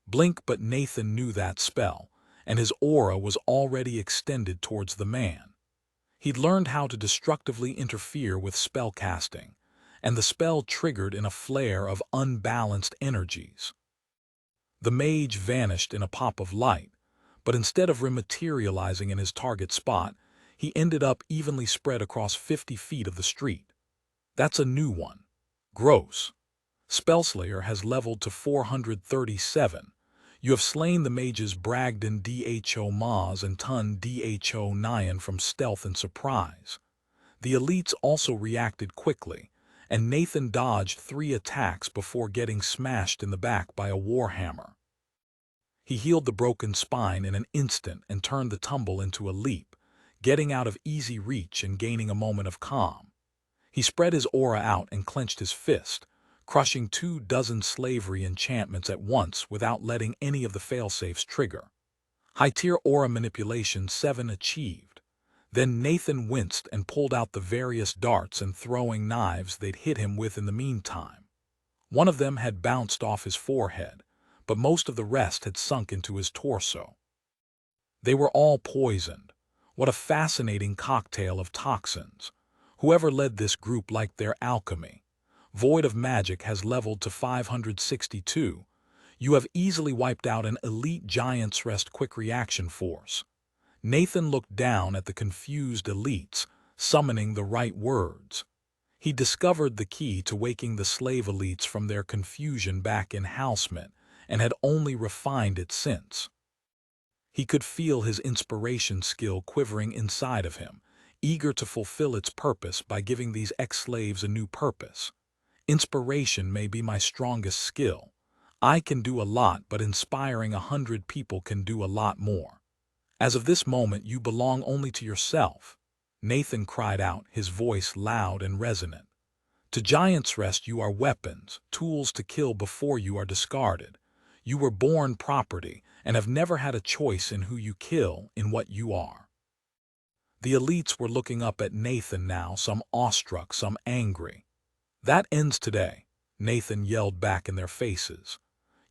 Speaker 1: Blink, but Nathan knew that spell, and his aura was already extended towards the man. He'd learned how to destructively interfere with spellcasting, and the spell triggered in a flare of unbalanced energies. The mage vanished in a pop of light, but instead of rematerializing in his target spot, he ended up evenly spread across 50 feet of the street. That's a new one. Gross. Spellslayer has leveled to 437. You have slain the mages Bragdon Dho Maz and Tun Dho Nyan from stealth and surprise. The elites also reacted quickly, and Nathan dodged 3 attacks before getting smashed in the back by a warhammer. He healed the broken spine in an instant and turned the tumble into a leap, getting out of easy reach and gaining a moment of calm. He spread his aura out and clenched his fist, crushing 24 slavery enchantments at once without letting any of the failsafes trigger. High-tier aura manipulation 7 achieved. Then Nathan winced and pulled out the various darts and throwing knives they'd hit him with in the meantime. One of them had bounced off his forehead, but most of the rest had sunk into his torso. They were all poisoned. What a fascinating cocktail of toxins. Whoever led this group liked their alchemy. Void of Magic has leveled to 562. You have easily wiped out an elite Giant's Rest quick reaction force. Nathan looked down at the confused elites, summoning the right words. He discovered the key to waking the slave elites from their confusion back in Housemint, and had only refined it since. He could feel his inspiration skill quivering inside of him, eager to fulfill its purpose by giving these ex-slaves a new purpose. Inspiration may be my strongest skill. I can do a lot, but inspiring 100 people can do a lot more. As of this moment, you belong only to yourself." Nathan cried out, his voice loud and resonant. "To Giant's Rest you are weapons, tools to kill before you are discarded. You were born property, and have never had a choice in who you kill, in what you are." The elites were looking up at Nathan now, some awestruck, some angry. "That ends today," Nathan yelled back in their faces.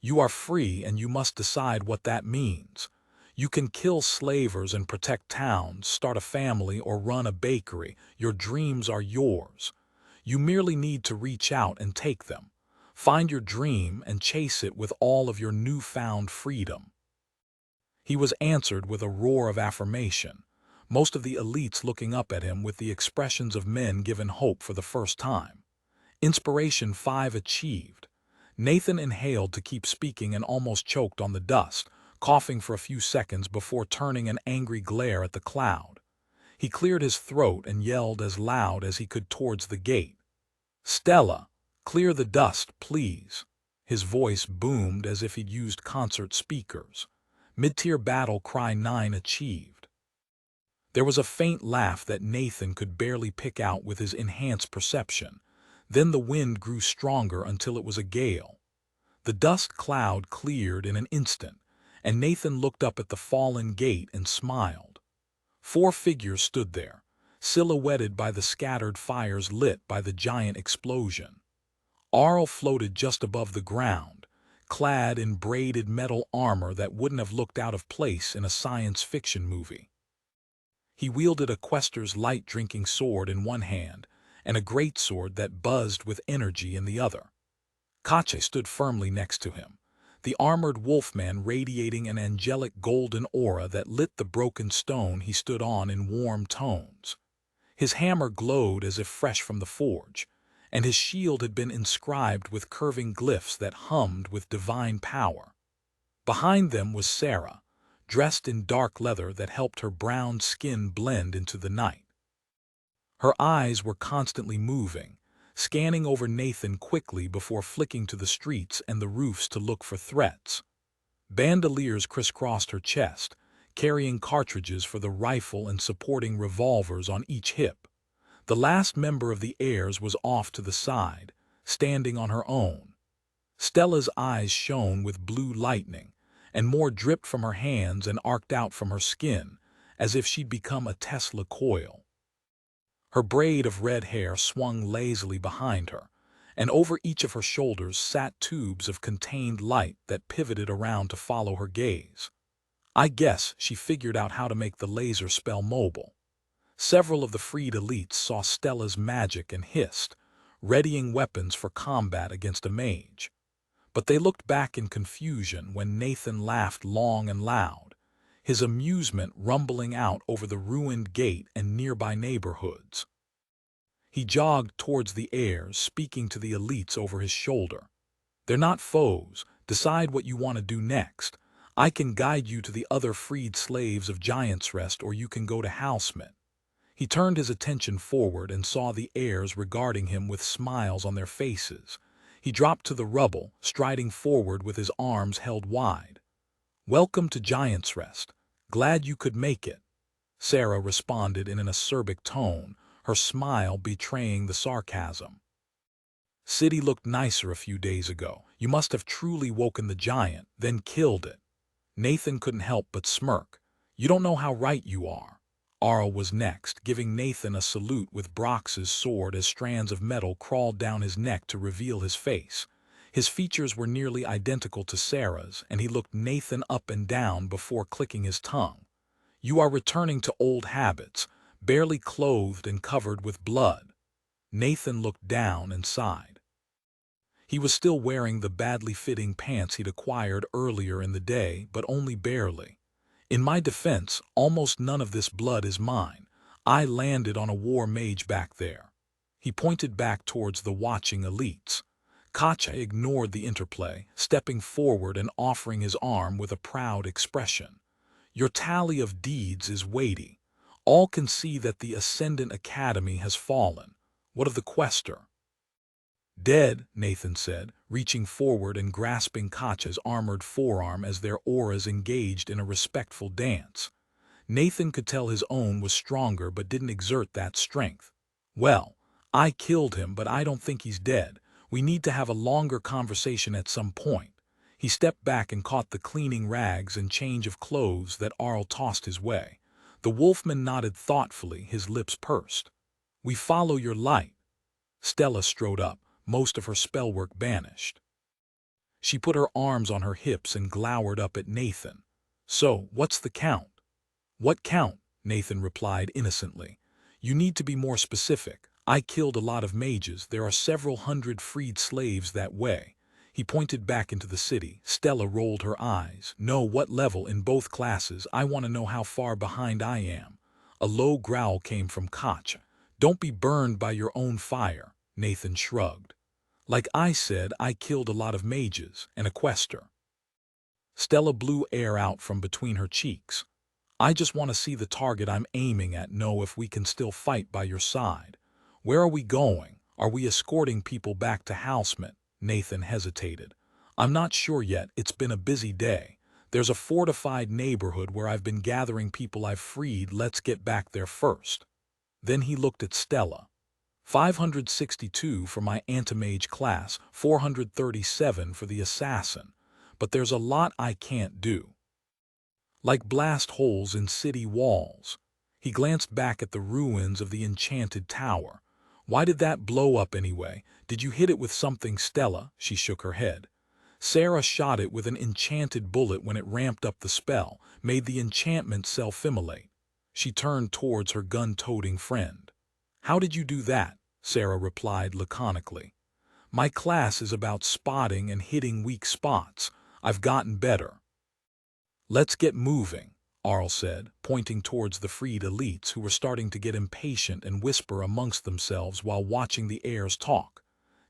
Speaker 1: "You are free, and you must decide what that means. You can kill slavers and protect towns, start a family, or run a bakery. Your dreams are yours. You merely need to reach out and take them. Find your dream and chase it with all of your newfound freedom." He was answered with a roar of affirmation, most of the elites looking up at him with the expressions of men given hope for the first time. Inspiration 5 achieved. Nathan inhaled to keep speaking and almost choked on the dust, coughing for a few seconds before turning an angry glare at the cloud. He cleared his throat and yelled as loud as he could towards the gate. "Stella, clear the dust, please." His voice boomed as if he'd used concert speakers. Mid-tier battle cry 9 achieved. There was a faint laugh that Nathan could barely pick out with his enhanced perception. Then the wind grew stronger until it was a gale. The dust cloud cleared in an instant, and Nathan looked up at the fallen gate and smiled. 4 figures stood there, silhouetted by the scattered fires lit by the giant explosion. Arl floated just above the ground, clad in braided metal armor that wouldn't have looked out of place in a science fiction movie. He wielded a quester's light-drinking sword in one hand and a greatsword that buzzed with energy in the other. Kache stood firmly next to him, the armored wolfman radiating an angelic golden aura that lit the broken stone he stood on in warm tones. His hammer glowed as if fresh from the forge, and his shield had been inscribed with curving glyphs that hummed with divine power. Behind them was Sarah, dressed in dark leather that helped her brown skin blend into the night. Her eyes were constantly moving, scanning over Nathan quickly before flicking to the streets and the roofs to look for threats. Bandoliers crisscrossed her chest, carrying cartridges for the rifle and supporting revolvers on each hip. The last member of the heirs was off to the side, standing on her own. Stella's eyes shone with blue lightning, and more dripped from her hands and arced out from her skin, as if she'd become a Tesla coil. Her braid of red hair swung lazily behind her, and over each of her shoulders sat tubes of contained light that pivoted around to follow her gaze. I guess she figured out how to make the laser spell mobile. Several of the freed elites saw Stella's magic and hissed, readying weapons for combat against a mage. But they looked back in confusion when Nathan laughed long and loud, his amusement rumbling out over the ruined gate and nearby neighborhoods. He jogged towards the heirs, speaking to the elites over his shoulder. "They're not foes. Decide what you want to do next. I can guide you to the other freed slaves of Giant's Rest, or you can go to Housemint." He turned his attention forward and saw the heirs regarding him with smiles on their faces. He dropped to the rubble, striding forward with his arms held wide. "Welcome to Giant's Rest. Glad you could make it," Sarah responded in an acerbic tone, her smile betraying the sarcasm. "City looked nicer a few days ago. You must have truly woken the giant, then killed it." Nathan couldn't help but smirk. "You don't know how right you are." Arl was next, giving Nathan a salute with Brox's sword as strands of metal crawled down his neck to reveal his face. His features were nearly identical to Sarah's, and he looked Nathan up and down before clicking his tongue. "You are returning to old habits, barely clothed and covered with blood." Nathan looked down and sighed. He was still wearing the badly fitting pants he'd acquired earlier in the day, but only barely. "In my defense, almost none of this blood is mine. I landed on a war mage back there." He pointed back towards the watching elites. Kache ignored the interplay, stepping forward and offering his arm with a proud expression. "Your tally of deeds is weighty. All can see that the Ascendant Academy has fallen. What of the Quester?" Dead, Nathan said, reaching forward and grasping Katja's armored forearm as their auras engaged in a respectful dance. Nathan could tell his own was stronger but didn't exert that strength. Well, I killed him, but I don't think he's dead. We need to have a longer conversation at some point. He stepped back and caught the cleaning rags and change of clothes that Arl tossed his way. The wolfman nodded thoughtfully, his lips pursed. We follow your light. Stella strode up, most of her spellwork banished. She put her arms on her hips and glowered up at Nathan. So, what's the count? What count? Nathan replied innocently. You need to be more specific. I killed a lot of mages. There are several hundred freed slaves that way. He pointed back into the city. Stella rolled her eyes. No, what level in both classes? I want to know how far behind I am. A low growl came from Katja. Don't be burned by your own fire. Nathan shrugged. Like I said, I killed a lot of mages, and a quester. Stella blew air out from between her cheeks. I just want to see the target I'm aiming at, know if we can still fight by your side. Where are we going? Are we escorting people back to Housemint? Nathan hesitated. I'm not sure yet. It's been a busy day. There's a fortified neighborhood where I've been gathering people I've freed. Let's get back there first. Then he looked at Stella. 562 for my anti-mage class, 437 for the assassin. But there's a lot I can't do. Like blast holes in city walls. He glanced back at the ruins of the enchanted tower. Why did that blow up anyway? Did you hit it with something, Stella? She shook her head. Sarah shot it with an enchanted bullet when it ramped up the spell, made the enchantment self-immolate. She turned towards her gun-toting friend. How did you do that? Sarah replied laconically. My class is about spotting and hitting weak spots. I've gotten better. Let's get moving, Arl said, pointing towards the freed elites who were starting to get impatient and whisper amongst themselves while watching the heirs talk.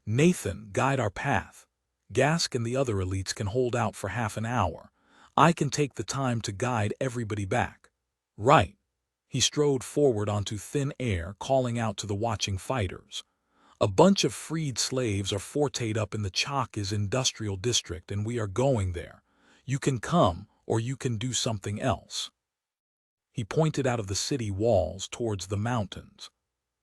Speaker 1: Nathan, guide our path. Gask and the other elites can hold out for half an hour. I can take the time to guide everybody back. Right. He strode forward onto thin air, calling out to the watching fighters. A bunch of freed slaves are fortified up in the Chakis industrial district, and we are going there. You can come, or you can do something else. He pointed out of the city walls towards the mountains.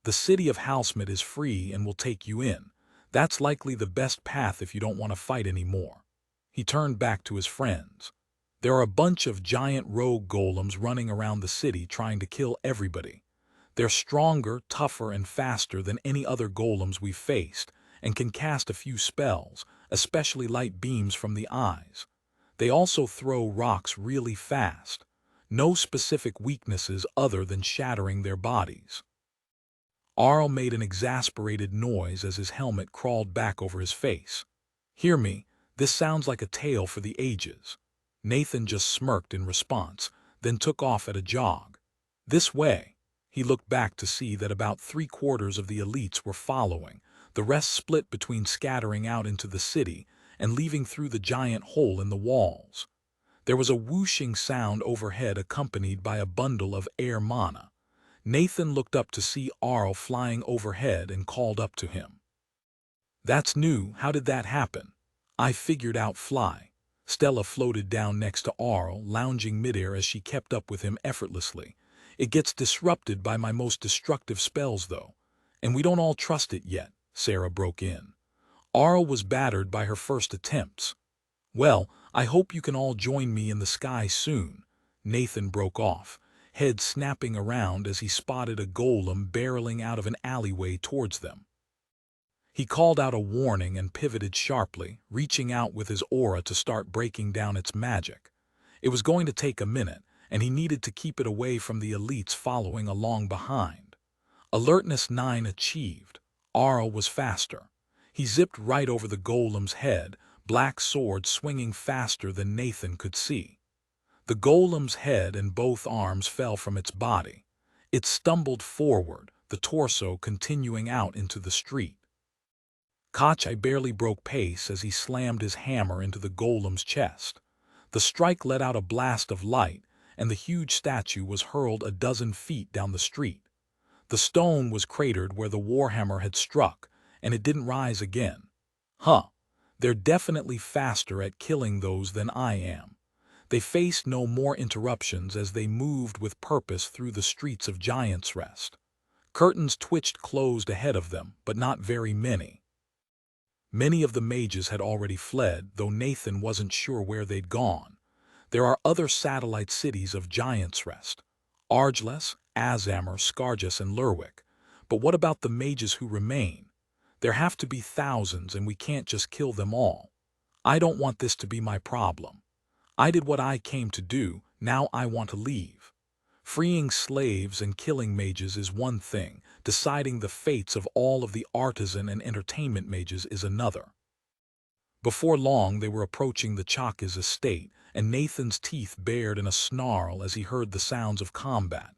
Speaker 1: The city of Housemint is free and will take you in. That's likely the best path if you don't want to fight anymore. He turned back to his friends. There are a bunch of giant rogue golems running around the city trying to kill everybody. They're stronger, tougher, and faster than any other golems we've faced, and can cast a few spells, especially light beams from the eyes. They also throw rocks really fast. No specific weaknesses other than shattering their bodies. Arl made an exasperated noise as his helmet crawled back over his face. Hear me, this sounds like a tale for the ages. Nathan just smirked in response, then took off at a jog. This way. He looked back to see that about 3/4 of the elites were following, the rest split between scattering out into the city and leaving through the giant hole in the walls. There was a whooshing sound overhead accompanied by a bundle of air mana. Nathan looked up to see Arl flying overhead and called up to him. That's new. How did that happen? I figured out fly. Stella floated down next to Arl, lounging midair as she kept up with him effortlessly. It gets disrupted by my most destructive spells, though. And we don't all trust it yet, Sarah broke in. Arl was battered by her first attempts. Well, I hope you can all join me in the sky soon. Nathan broke off, head snapping around as he spotted a golem barreling out of an alleyway towards them. He called out a warning and pivoted sharply, reaching out with his aura to start breaking down its magic. It was going to take a minute, and he needed to keep it away from the elites following along behind. Alertness 9 achieved. Arl was faster. He zipped right over the golem's head, black sword swinging faster than Nathan could see. The golem's head and both arms fell from its body. It stumbled forward, the torso continuing out into the street. Katja barely broke pace as he slammed his hammer into the golem's chest. The strike let out a blast of light, and the huge statue was hurled a dozen feet down the street. The stone was cratered where the warhammer had struck, and it didn't rise again. Huh, they're definitely faster at killing those than I am. They faced no more interruptions as they moved with purpose through the streets of Giant's Rest. Curtains twitched closed ahead of them, but not very many. Many of the mages had already fled, though Nathan wasn't sure where they'd gone. There are other satellite cities of Giant's Rest: Argeless, Azamar, Scargus, and Lurwick. But what about the mages who remain? There have to be thousands, and we can't just kill them all. I don't want this to be my problem. I did what I came to do, now I want to leave. Freeing slaves and killing mages is one thing, deciding the fates of all of the artisan and entertainment mages is another. Before long they were approaching the Chaka's estate, and Nathan's teeth bared in a snarl as he heard the sounds of combat.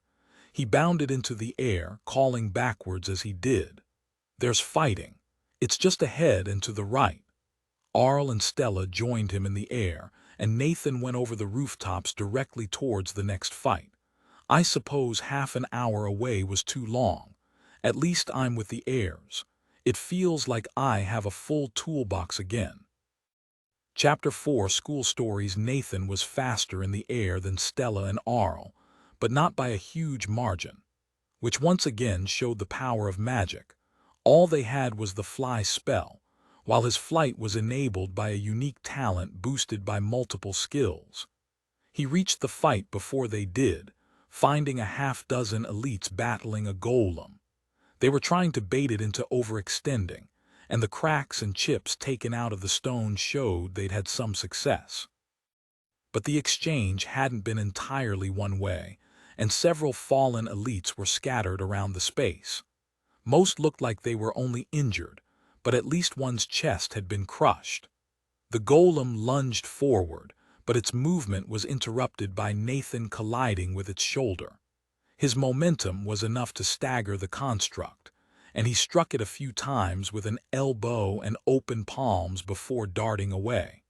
Speaker 1: He bounded into the air, calling backwards as he did. There's fighting. It's just ahead and to the right. Arl and Stella joined him in the air, and Nathan went over the rooftops directly towards the next fight. I suppose half an hour away was too long. At least I'm with the heirs. It feels like I have a full toolbox again. Chapter 4 School Stories. Nathan was faster in the air than Stella and Arl, but not by a huge margin, which once again showed the power of magic. All they had was the fly spell, while his flight was enabled by a unique talent boosted by multiple skills. He reached the fight before they did, finding a half-dozen elites battling a golem. They were trying to bait it into overextending, and the cracks and chips taken out of the stone showed they'd had some success. But the exchange hadn't been entirely one way, and several fallen elites were scattered around the space. Most looked like they were only injured, but at least one's chest had been crushed. The golem lunged forward, but its movement was interrupted by Nathan colliding with its shoulder. His momentum was enough to stagger the construct, and he struck it a few times with an elbow and open palms before darting away.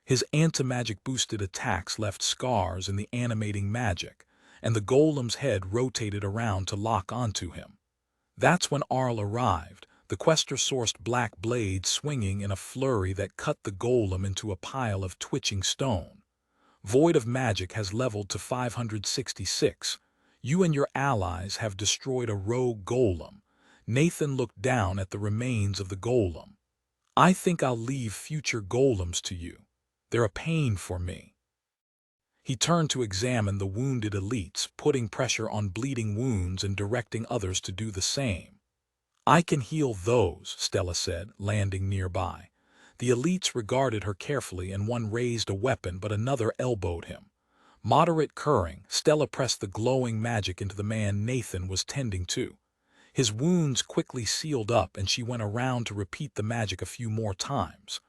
Speaker 1: His anti-magic boosted attacks left scars in the animating magic, and the golem's head rotated around to lock onto him. That's when Arl arrived, the quester-sourced black blade swinging in a flurry that cut the golem into a pile of twitching stone. Void of Magic has leveled to 566. You and your allies have destroyed a rogue golem. Nathan looked down at the remains of the golem. I think I'll leave future golems to you. They're a pain for me. He turned to examine the wounded elites, putting pressure on bleeding wounds and directing others to do the same. I can heal those, Stella said, landing nearby. The elites regarded her carefully, and one raised a weapon, but another elbowed him. Moderate curring, Stella pressed the glowing magic into the man Nathan was tending to. His wounds quickly sealed up, and she went around to repeat the magic a few more times.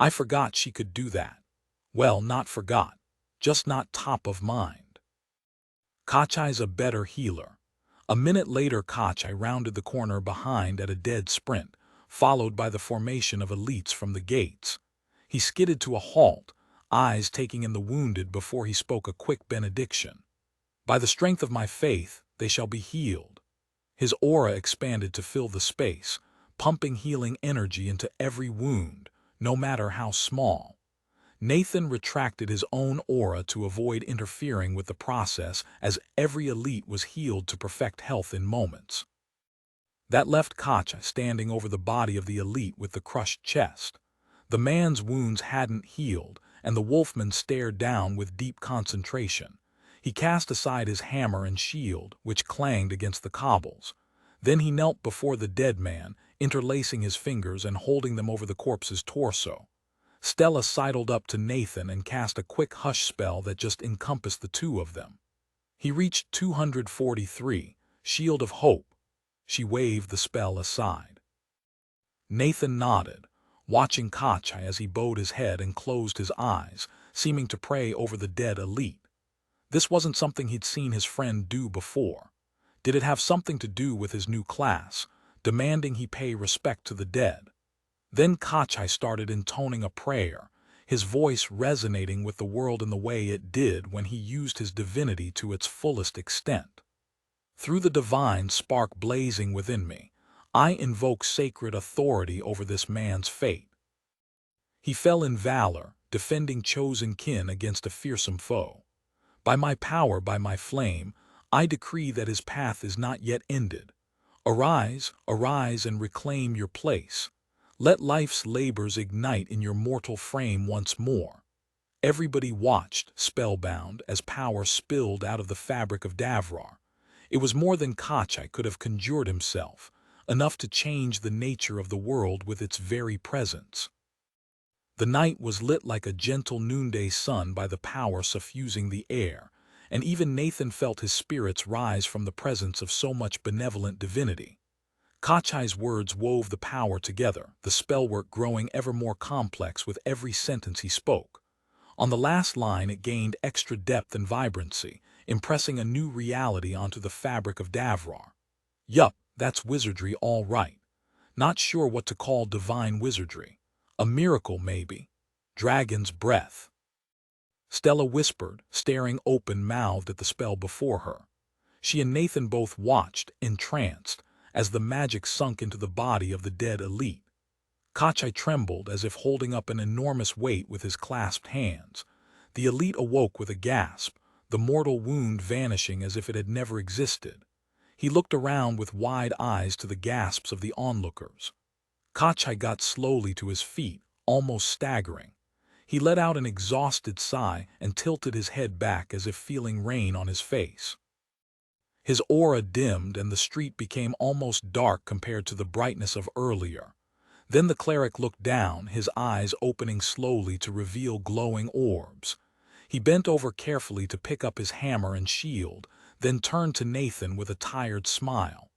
Speaker 1: I forgot she could do that. Well, not forgot, just not top of mind. Kachai's a better healer. A minute later, Kachai rounded the corner behind at a dead sprint, followed by the formation of elites from the gates. He skidded to a halt, eyes taking in the wounded before he spoke a quick benediction. By the strength of my faith, they shall be healed. His aura expanded to fill the space, pumping healing energy into every wound, no matter how small. Nathan retracted his own aura to avoid interfering with the process, as every elite was healed to perfect health in moments. That left Kachai standing over the body of the elite with the crushed chest. The man's wounds hadn't healed, and the wolfman stared down with deep concentration. He cast aside his hammer and shield, which clanged against the cobbles. Then he knelt before the dead man, interlacing his fingers and holding them over the corpse's torso. Stella sidled up to Nathan and cast a quick hush spell that just encompassed the two of them. He reached 243, Shield of Hope. She waved the spell aside. Nathan nodded, watching Kachai as he bowed his head and closed his eyes, seeming to pray over the dead elite. This wasn't something he'd seen his friend do before. Did it have something to do with his new class, demanding he pay respect to the dead? Then Kachai started intoning a prayer, his voice resonating with the world in the way it did when he used his divinity to its fullest extent. Through the divine spark blazing within me, I invoke sacred authority over this man's fate. He fell in valor, defending chosen kin against a fearsome foe. By my power, by my flame, I decree that his path is not yet ended. Arise, arise, and reclaim your place. Let life's labors ignite in your mortal frame once more. Everybody watched, spellbound, as power spilled out of the fabric of Davrar. It was more than Kachai could have conjured himself, enough to change the nature of the world with its very presence. The night was lit like a gentle noonday sun by the power suffusing the air, and even Nathan felt his spirits rise from the presence of so much benevolent divinity. Kachai's words wove the power together, the spellwork growing ever more complex with every sentence he spoke. On the last line it gained extra depth and vibrancy, impressing a new reality onto the fabric of Davrar. Yup, that's wizardry all right. Not sure what to call divine wizardry. A miracle, maybe. Dragon's breath. Stella whispered, staring open-mouthed at the spell before her. She and Nathan both watched, entranced, as the magic sunk into the body of the dead elite. Kachai trembled as if holding up an enormous weight with his clasped hands. The elite awoke with a gasp, the mortal wound vanishing as if it had never existed. He looked around with wide eyes to the gasps of the onlookers. Kachai got slowly to his feet, almost staggering. He let out an exhausted sigh and tilted his head back as if feeling rain on his face. His aura dimmed and the street became almost dark compared to the brightness of earlier. Then the cleric looked down, his eyes opening slowly to reveal glowing orbs. He bent over carefully to pick up his hammer and shield, then turned to Nathan with a tired smile.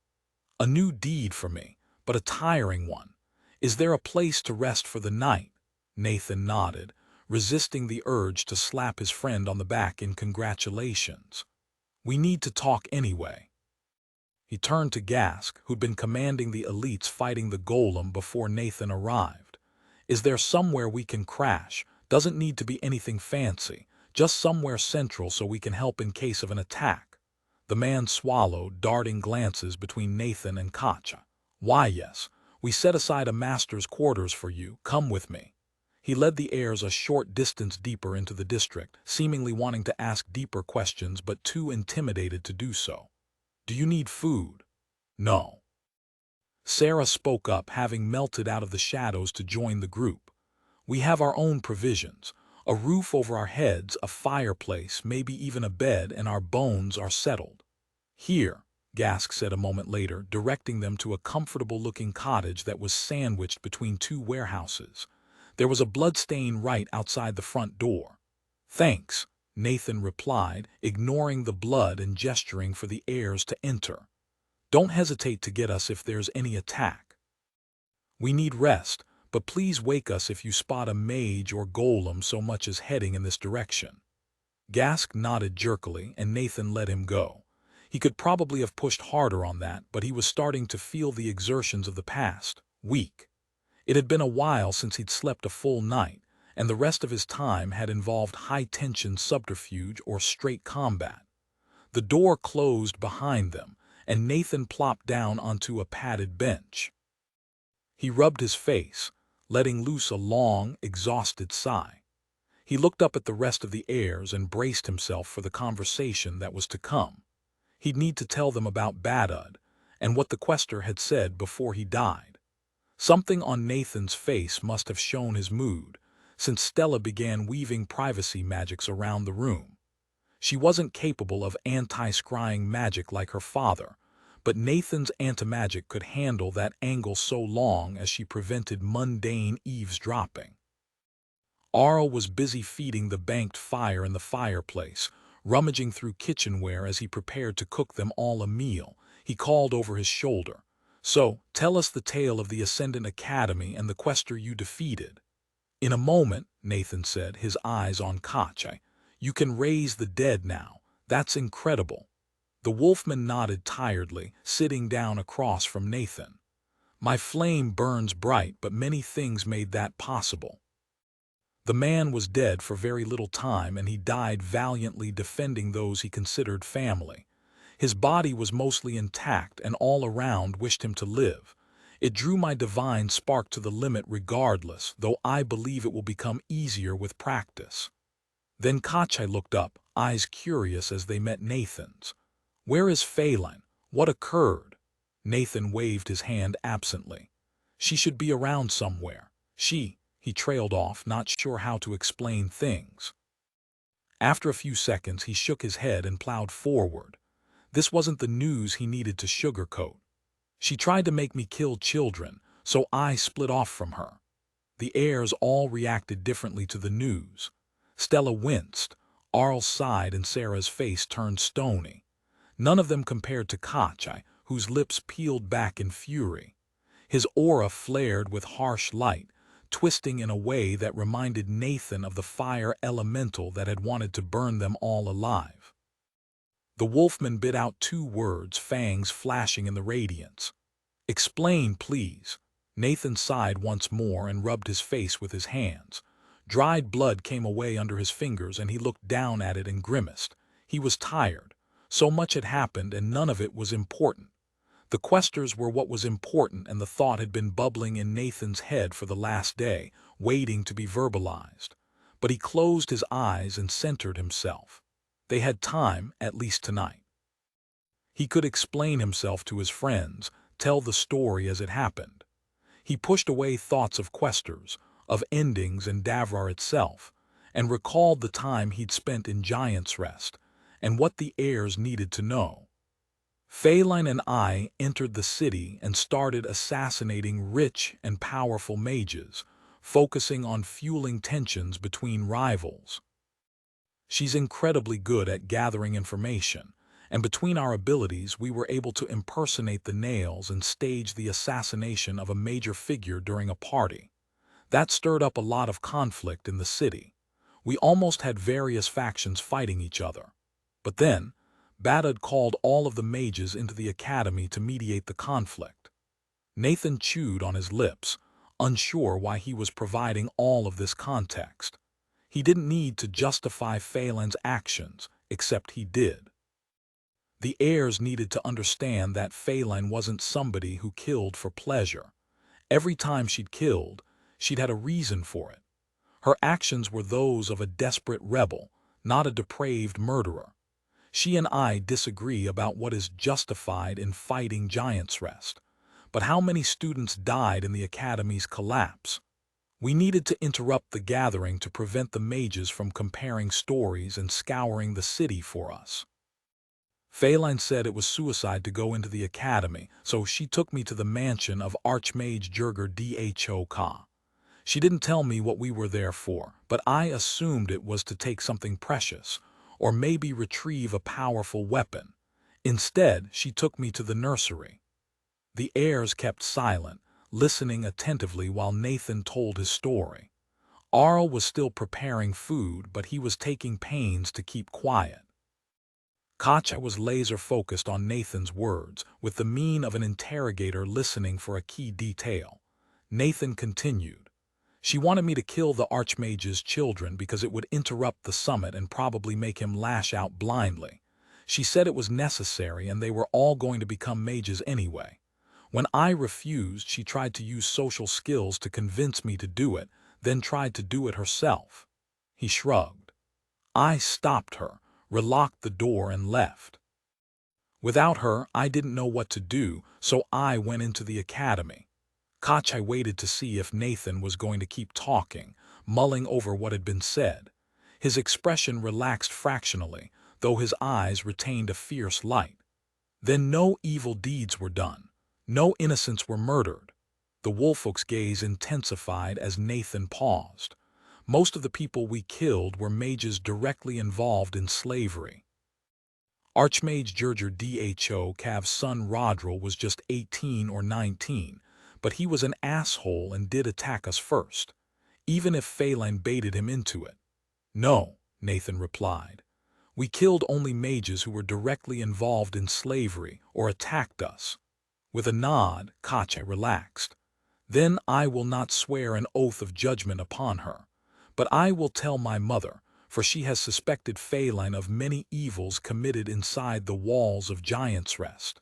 Speaker 1: "A new deed for me, but a tiring one. Is there a place to rest for the night?" Nathan nodded, resisting the urge to slap his friend on the back in congratulations. "We need to talk anyway." He turned to Gask, who'd been commanding the elites fighting the golem before Nathan arrived. "Is there somewhere we can crash? Doesn't need to be anything fancy, just somewhere central so we can help in case of an attack." The man swallowed, darting glances between Nathan and Katja. "Why, yes. We set aside a master's quarters for you. Come with me." He led the heirs a short distance deeper into the district, seemingly wanting to ask deeper questions but too intimidated to do so. "Do you need food?" "No." Sarah spoke up, having melted out of the shadows to join the group. "We have our own provisions. A roof over our heads, a fireplace, maybe even a bed, and our bones are settled." "Here," Gask said a moment later, directing them to a comfortable-looking cottage that was sandwiched between two warehouses. There was a bloodstain right outside the front door. "Thanks," Nathan replied, ignoring the blood and gesturing for the heirs to enter. "Don't hesitate to get us if there's any attack. We need rest, but please wake us if you spot a mage or golem so much as heading in this direction." Gask nodded jerkily, and Nathan let him go. He could probably have pushed harder on that, but he was starting to feel the exertions of the past week. It had been a while since he'd slept a full night, and the rest of his time had involved high-tension subterfuge or straight combat. The door closed behind them, and Nathan plopped down onto a padded bench. He rubbed his face, letting loose a long, exhausted sigh. He looked up at the rest of the heirs and braced himself for the conversation that was to come. He'd need to tell them about Badud, and what the quester had said before he died. Something on Nathan's face must have shown his mood, since Stella began weaving privacy magics around the room. She wasn't capable of anti-scrying magic like her father, but Nathan's anti-magic could handle that angle so long as she prevented mundane eavesdropping. Arl was busy feeding the banked fire in the fireplace, rummaging through kitchenware as he prepared to cook them all a meal. He called over his shoulder. "So, tell us the tale of the Ascendant Academy and the quester you defeated." "In a moment," Nathan said, his eyes on Kachai. "You can raise the dead now. That's incredible." The wolfman nodded tiredly, sitting down across from Nathan. "My flame burns bright, but many things made that possible." The man was dead for very little time, and he died valiantly defending those he considered family. His body was mostly intact, and all around wished him to live. It drew my divine spark to the limit regardless, though I believe it will become easier with practice. Then Kachai looked up, eyes curious as they met Nathan's. "Where is Phelan? What occurred?" Nathan waved his hand absently. "She should be around somewhere. He trailed off, not sure how to explain things. After a few seconds, he shook his head and plowed forward. This wasn't the news he needed to sugarcoat. "She tried to make me kill children, so I split off from her." The heirs all reacted differently to the news. Stella winced, Arl sighed, and Sarah's face turned stony. None of them compared to Kachai, whose lips peeled back in fury. His aura flared with harsh light, twisting in a way that reminded Nathan of the fire elemental that had wanted to burn them all alive. The wolfman bit out 2 words, fangs flashing in the radiance. "Explain, please." Nathan sighed once more and rubbed his face with his hands. Dried blood came away under his fingers and he looked down at it and grimaced. He was tired. So much had happened and none of it was important. The questers were what was important, and the thought had been bubbling in Nathan's head for the last day, waiting to be verbalized. But he closed his eyes and centered himself. They had time, at least tonight. He could explain himself to his friends, tell the story as it happened. He pushed away thoughts of questers, of endings and Davrar itself, and recalled the time he'd spent in Giant's Rest, and what the heirs needed to know. Phelan and I entered the city and started assassinating rich and powerful mages, focusing on fueling tensions between rivals. She's incredibly good at gathering information, and between our abilities we were able to impersonate the Nails and stage the assassination of a major figure during a party. That stirred up a lot of conflict in the city. We almost had various factions fighting each other. But then, Badad called all of the mages into the academy to mediate the conflict. Nathan chewed on his lips, unsure why he was providing all of this context. He didn't need to justify Phelan's actions, except he did. The heirs needed to understand that Phelan wasn't somebody who killed for pleasure. Every time she'd killed, she'd had a reason for it. Her actions were those of a desperate rebel, not a depraved murderer. She and I disagree about what is justified in fighting Giant's Rest. But how many students died in the academy's collapse? We needed to interrupt the gathering to prevent the mages from comparing stories and scouring the city for us. Phelan said it was suicide to go into the academy, so she took me to the mansion of Archmage Jurger Dho. She didn't tell me what we were there for, but I assumed it was to take something precious, or maybe retrieve a powerful weapon. Instead, she took me to the nursery. The heirs kept silent, listening attentively while Nathan told his story. Arl was still preparing food, but he was taking pains to keep quiet. Kachai was laser-focused on Nathan's words, with the mien of an interrogator listening for a key detail. Nathan continued. "She wanted me to kill the Archmage's children because it would interrupt the summit and probably make him lash out blindly. She said it was necessary and they were all going to become mages anyway. When I refused, she tried to use social skills to convince me to do it, then tried to do it herself." He shrugged. "I stopped her, relocked the door and left. Without her, I didn't know what to do, so I went into the academy." Kachai waited to see if Nathan was going to keep talking, mulling over what had been said. His expression relaxed fractionally, though his eyes retained a fierce light. Then no evil deeds were done. No innocents were murdered. The Wolfolk's gaze intensified as Nathan paused. Most of the people we killed were mages directly involved in slavery. Archmage Jurger Dho's son Rodril was just 18 or 19, but he was an asshole and did attack us first, even if Phelan baited him into it. "No," Nathan replied. "We killed only mages who were directly involved in slavery or attacked us." With a nod, Kachai relaxed. "Then I will not swear an oath of judgment upon her. But I will tell my mother, for she has suspected Phelan of many evils committed inside the walls of Giant's Rest."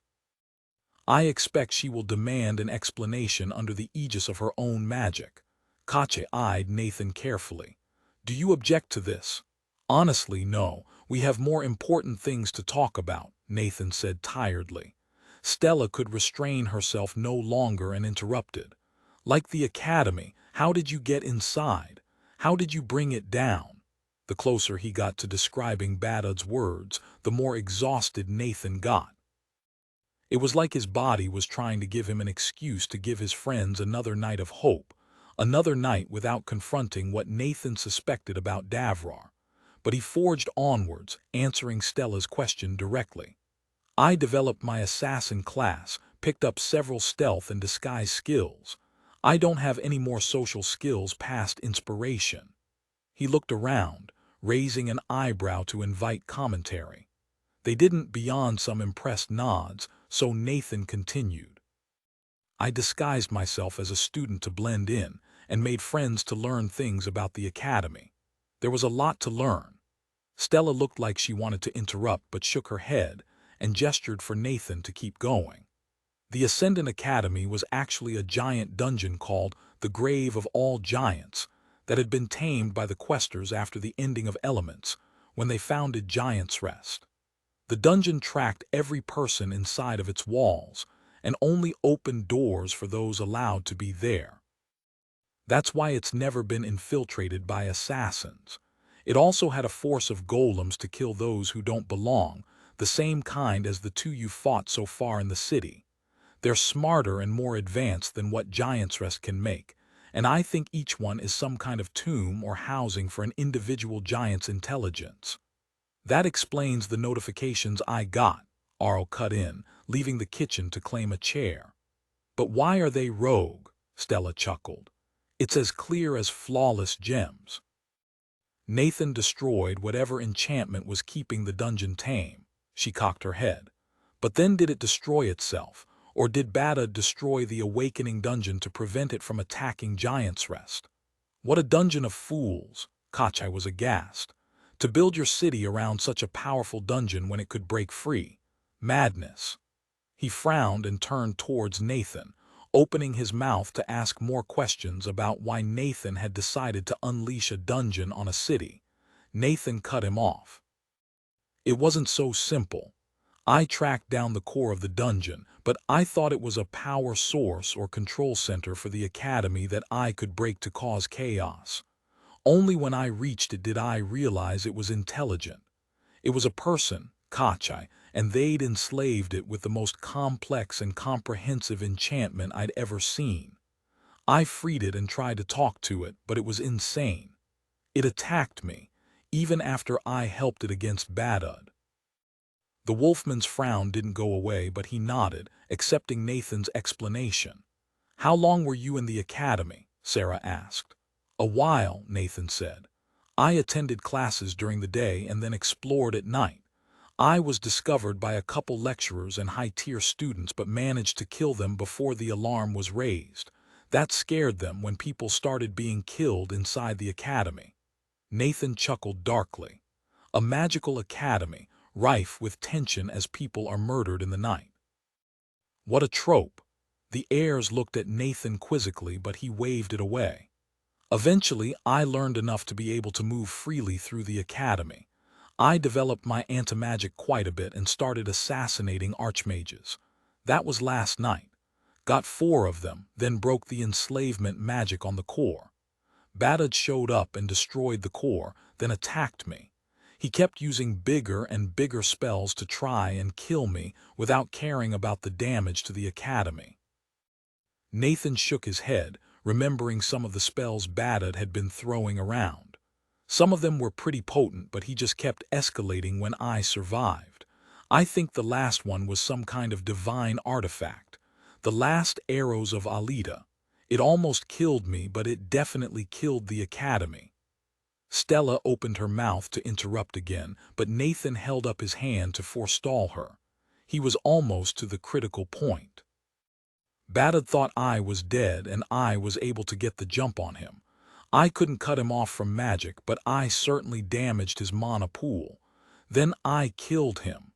Speaker 1: I expect she will demand an explanation under the aegis of her own magic. Kache eyed Nathan carefully. Do you object to this? Honestly, no. We have more important things to talk about, Nathan said tiredly. Stella could restrain herself no longer and interrupted. Like the academy, how did you get inside? How did you bring it down? The closer he got to describing Badud's words, the more exhausted Nathan got. It was like his body was trying to give him an excuse to give his friends another night of hope, another night without confronting what Nathan suspected about Davrar. But he forged onwards, answering Stella's question directly. I developed my assassin class, picked up several stealth and disguise skills. I don't have any more social skills past inspiration. He looked around, raising an eyebrow to invite commentary. They didn't beyond some impressed nods, so Nathan continued. I disguised myself as a student to blend in, and made friends to learn things about the academy. There was a lot to learn. Stella looked like she wanted to interrupt but shook her head and gestured for Nathan to keep going. The Ascendant Academy was actually a giant dungeon called the Grave of All Giants that had been tamed by the questers after the ending of Elements, when they founded Giant's Rest. The dungeon tracked every person inside of its walls, and only opened doors for those allowed to be there. That's why it's never been infiltrated by assassins. It also had a force of golems to kill those who don't belong, the same kind as the two you fought so far in the city. They're smarter and more advanced than what Giant's Rest can make, and I think each one is some kind of tomb or housing for an individual giant's intelligence. That explains the notifications I got, Arl cut in, leaving the kitchen to claim a chair. But why are they rogue? Stella chuckled. It's as clear as flawless gems. Nathan destroyed whatever enchantment was keeping the dungeon tame. She cocked her head. But then did it destroy itself, or did Badud destroy the awakening dungeon to prevent it from attacking Giant's Rest? What a dungeon of fools! Kachai was aghast. To build your city around such a powerful dungeon when it could break free. Madness. He frowned and turned towards Nathan, opening his mouth to ask more questions about why Nathan had decided to unleash a dungeon on a city. Nathan cut him off. It wasn't so simple. I tracked down the core of the dungeon, but I thought it was a power source or control center for the academy that I could break to cause chaos. Only when I reached it did I realize it was intelligent. It was a person, Kachai, and they'd enslaved it with the most complex and comprehensive enchantment I'd ever seen. I freed it and tried to talk to it, but it was insane. It attacked me, even after I helped it against Badud. The wolfman's frown didn't go away, but he nodded, accepting Nathan's explanation. How long were you in the academy? Sarah asked. A while, Nathan said. I attended classes during the day and then explored at night. I was discovered by a couple lecturers and high-tier students but managed to kill them before the alarm was raised. That scared them when people started being killed inside the academy. Nathan chuckled darkly. A magical academy, rife with tension as people are murdered in the night. What a trope! The heirs looked at Nathan quizzically, but he waved it away. Eventually, I learned enough to be able to move freely through the academy. I developed my anti-magic quite a bit and started assassinating archmages. That was last night. Got 4 of them, then broke the enslavement magic on the core. Badud showed up and destroyed the core, then attacked me. He kept using bigger and bigger spells to try and kill me without caring about the damage to the academy. Nathan shook his head, remembering some of the spells Badud had been throwing around. Some of them were pretty potent, but he just kept escalating when I survived. I think the last one was some kind of divine artifact. The last arrows of Alita. It almost killed me, but it definitely killed the academy. Stella opened her mouth to interrupt again, but Nathan held up his hand to forestall her. He was almost to the critical point. Badud thought I was dead and I was able to get the jump on him. I couldn't cut him off from magic, but I certainly damaged his mana pool. Then I killed him.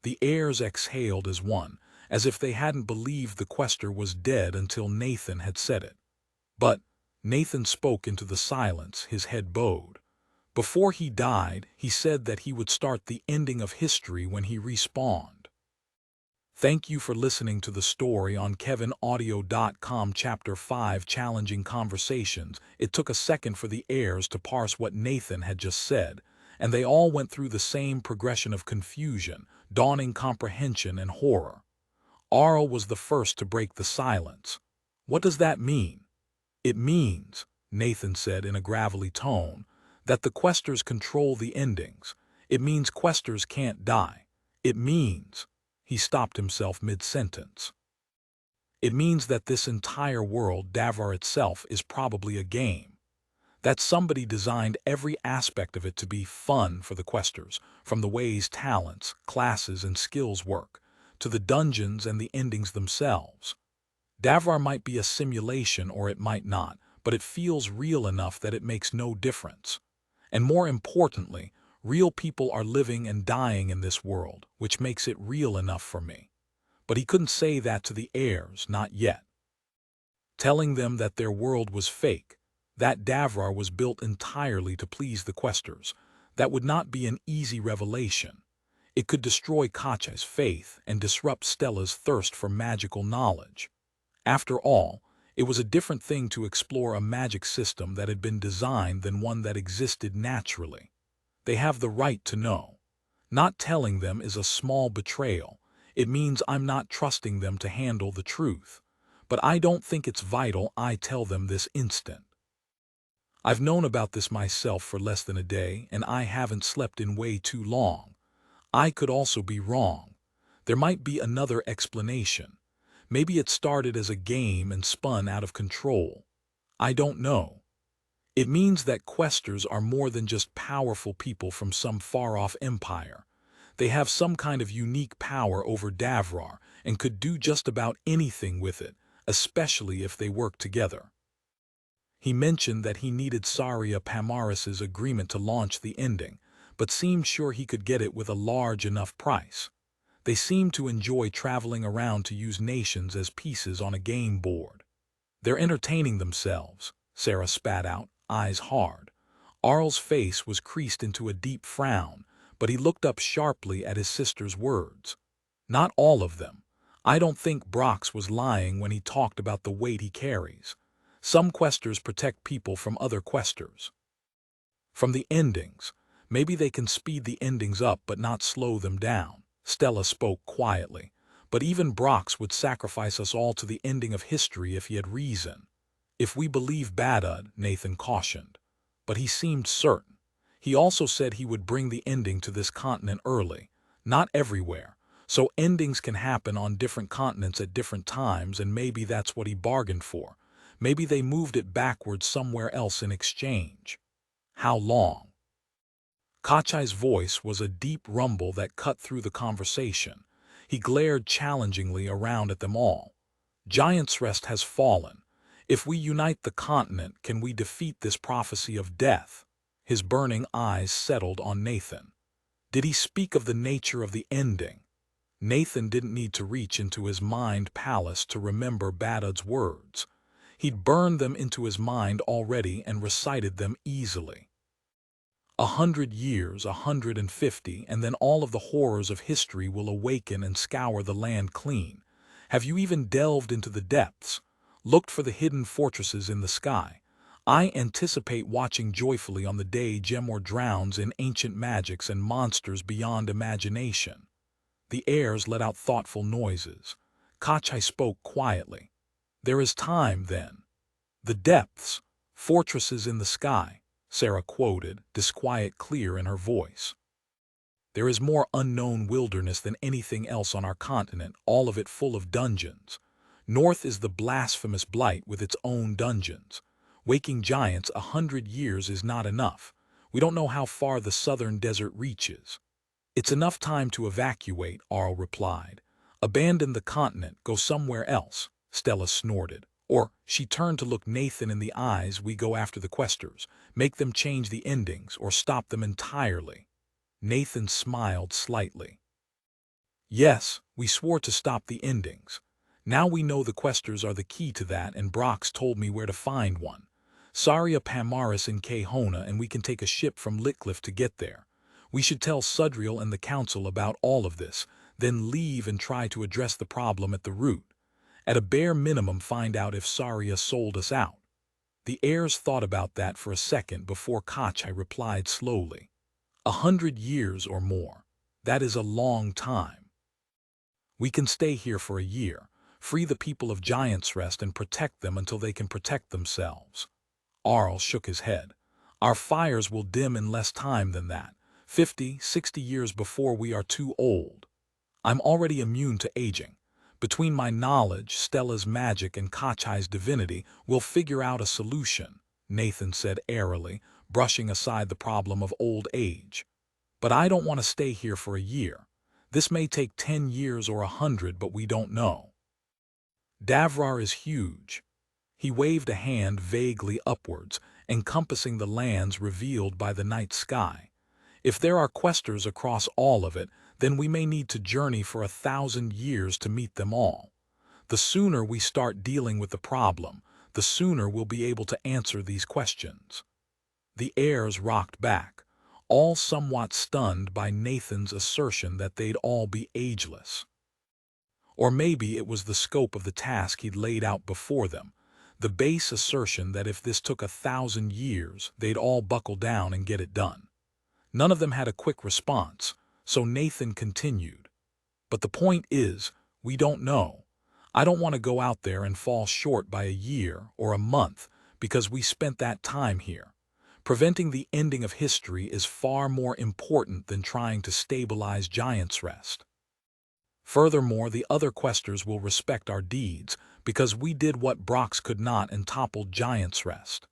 Speaker 1: The heirs exhaled as one, as if they hadn't believed the quester was dead until Nathan had said it. But Nathan spoke into the silence, his head bowed. Before he died, he said that he would start the ending of history when he respawned. Thank you for listening to the story on KevinAudio.com Chapter 5 Challenging Conversations. It took a second for the heirs to parse what Nathan had just said, and they all went through the same progression of confusion, dawning comprehension, and horror. Arl was the first to break the silence. "What does that mean?" "It means," Nathan said in a gravelly tone, "that the questers control the endings. It means questers can't die. It means—" He stopped himself mid-sentence. "It means that this entire world, Davrar itself, is probably a game. That somebody designed every aspect of it to be fun for the questers, from the ways talents, classes, and skills work, to the dungeons and the endings themselves. Davrar might be a simulation or it might not, but it feels real enough that it makes no difference. And more importantly, real people are living and dying in this world, which makes it real enough for me." But he couldn't say that to the heirs, not yet. Telling them that their world was fake, that Davrar was built entirely to please the questers, that would not be an easy revelation. It could destroy Kachai's faith and disrupt Stella's thirst for magical knowledge. After all, it was a different thing to explore a magic system that had been designed than one that existed naturally. They have the right to know. Not telling them is a small betrayal. It means I'm not trusting them to handle the truth. But I don't think it's vital I tell them this instant. I've known about this myself for less than a day, and I haven't slept in way too long. I could also be wrong. There might be another explanation. Maybe it started as a game and spun out of control. I don't know. It means that questers are more than just powerful people from some far-off empire. They have some kind of unique power over Davrar and could do just about anything with it, especially if they work together. He mentioned that he needed Saria Pamaris's agreement to launch the ending, but seemed sure he could get it with a large enough price. They seem to enjoy traveling around to use nations as pieces on a game board. "They're entertaining themselves," Sarah spat out, eyes hard. Arl's face was creased into a deep frown, but he looked up sharply at his sister's words. "Not all of them. I don't think Brox was lying when he talked about the weight he carries. Some questers protect people from other questers. From the endings. Maybe they can speed the endings up but not slow them down." Stella spoke quietly. "But even Brox would sacrifice us all to the ending of history if he had reason." "If we believe Badud," Nathan cautioned. But he seemed certain. He also said he would bring the ending to this continent early. Not everywhere. So endings can happen on different continents at different times, and maybe that's what he bargained for. Maybe they moved it backwards somewhere else in exchange. "How long?" Kachai's voice was a deep rumble that cut through the conversation. He glared challengingly around at them all. "Giant's Rest has fallen. If we unite the continent, can we defeat this prophecy of death?" His burning eyes settled on Nathan. Did he speak of the nature of the ending? Nathan didn't need to reach into his mind palace to remember Badud's words. He'd burned them into his mind already and recited them easily. 100 years, 150, and then all of the horrors of history will awaken and scour the land clean. Have you even delved into the depths? Looked for the hidden fortresses in the sky? I anticipate watching joyfully on the day Gemor drowns in ancient magics and monsters beyond imagination. The heirs let out thoughtful noises. Kachai spoke quietly. "There is time, then." "The depths, fortresses in the sky," Sarah quoted, disquiet clear in her voice. "There is more unknown wilderness than anything else on our continent, all of it full of dungeons. North is the blasphemous blight with its own dungeons. Waking giants, 100 years is not enough. We don't know how far the southern desert reaches." "It's enough time to evacuate," Arl replied. "Abandon the continent, go somewhere else," Stella snorted. Or, she turned to look Nathan in the eyes, "We go after the questers, make them change the endings, or stop them entirely." Nathan smiled slightly. Yes, we swore to stop the endings. Now we know the questers are the key to that, and Brox told me where to find one. Saria Pamaris in Kahona, and we can take a ship from Litcliffe to get there. We should tell Sudriel and the council about all of this, then leave and try to address the problem at the root. At a bare minimum, find out if Saria sold us out. The heirs thought about that for a second before Kachai replied slowly. 100 years or more. That is a long time. We can stay here for a year, free the people of Giant's Rest and protect them until they can protect themselves. Arl shook his head. Our fires will dim in less time than that, 50, 60 years before we are too old. I'm already immune to aging. Between my knowledge, Stella's magic, and Kachai's divinity, we'll figure out a solution, Nathan said airily, brushing aside the problem of old age. But I don't want to stay here for a year. This may take 10 years or 100, but we don't know. Davrar is huge. He waved a hand vaguely upwards, encompassing the lands revealed by the night sky. If there are questers across all of it, then we may need to journey for 1,000 years to meet them all. The sooner we start dealing with the problem, the sooner we'll be able to answer these questions. The heirs rocked back, all somewhat stunned by Nathan's assertion that they'd all be ageless. Or maybe it was the scope of the task he'd laid out before them, the base assertion that if this took 1,000 years, they'd all buckle down and get it done. None of them had a quick response, so Nathan continued. But the point is, we don't know. I don't want to go out there and fall short by a year or a month because we spent that time here. Preventing the ending of history is far more important than trying to stabilize Giant's Rest. Furthermore, the other questers will respect our deeds because we did what Brox could not and toppled Giant's Rest.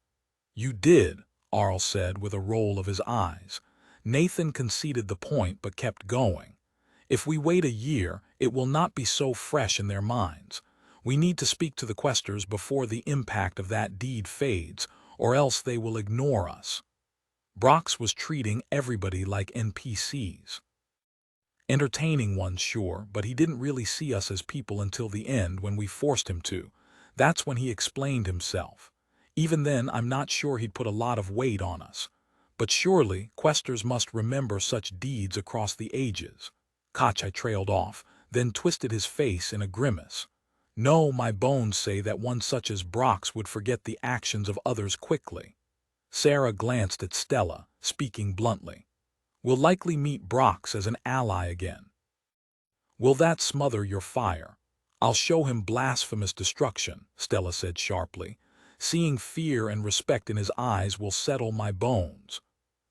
Speaker 1: You did, Arl said with a roll of his eyes. Nathan conceded the point but kept going. If we wait a year, it will not be so fresh in their minds. We need to speak to the questers before the impact of that deed fades, or else they will ignore us. Brox was treating everybody like NPCs. Entertaining ones, sure, but he didn't really see us as people until the end when we forced him to. That's when he explained himself. Even then, I'm not sure he'd put a lot of weight on us. But surely, questers must remember such deeds across the ages. Kachai trailed off, then twisted his face in a grimace. No, my bones say that one such as Brox would forget the actions of others quickly. Sarah glanced at Stella, speaking bluntly. We'll likely meet Brox as an ally again. Will that smother your fire? I'll show him blasphemous destruction, Stella said sharply. Seeing fear and respect in his eyes will settle my bones.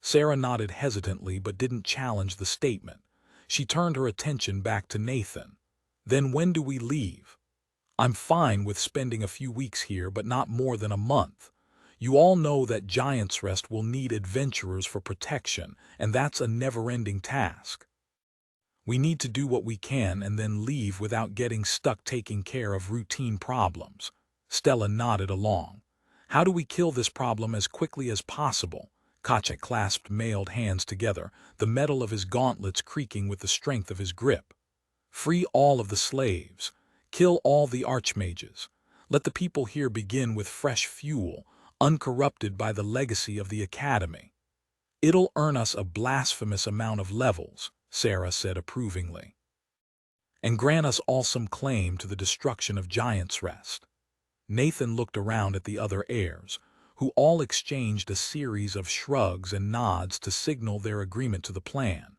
Speaker 1: Sarah nodded hesitantly but didn't challenge the statement. She turned her attention back to Nathan. Then when do we leave? I'm fine with spending a few weeks here, but not more than a month. You all know that Giant's Rest will need adventurers for protection, and that's a never-ending task. We need to do what we can and then leave without getting stuck taking care of routine problems. Stella nodded along. How do we kill this problem as quickly as possible? Kachai clasped mailed hands together, the metal of his gauntlets creaking with the strength of his grip. Free all of the slaves. Kill all the archmages. Let the people here begin with fresh fuel, uncorrupted by the legacy of the Academy. It'll earn us a blasphemous amount of levels, Sarah said approvingly. And grant us all some claim to the destruction of Giant's Rest. Nathan looked around at the other heirs, who all exchanged a series of shrugs and nods to signal their agreement to the plan.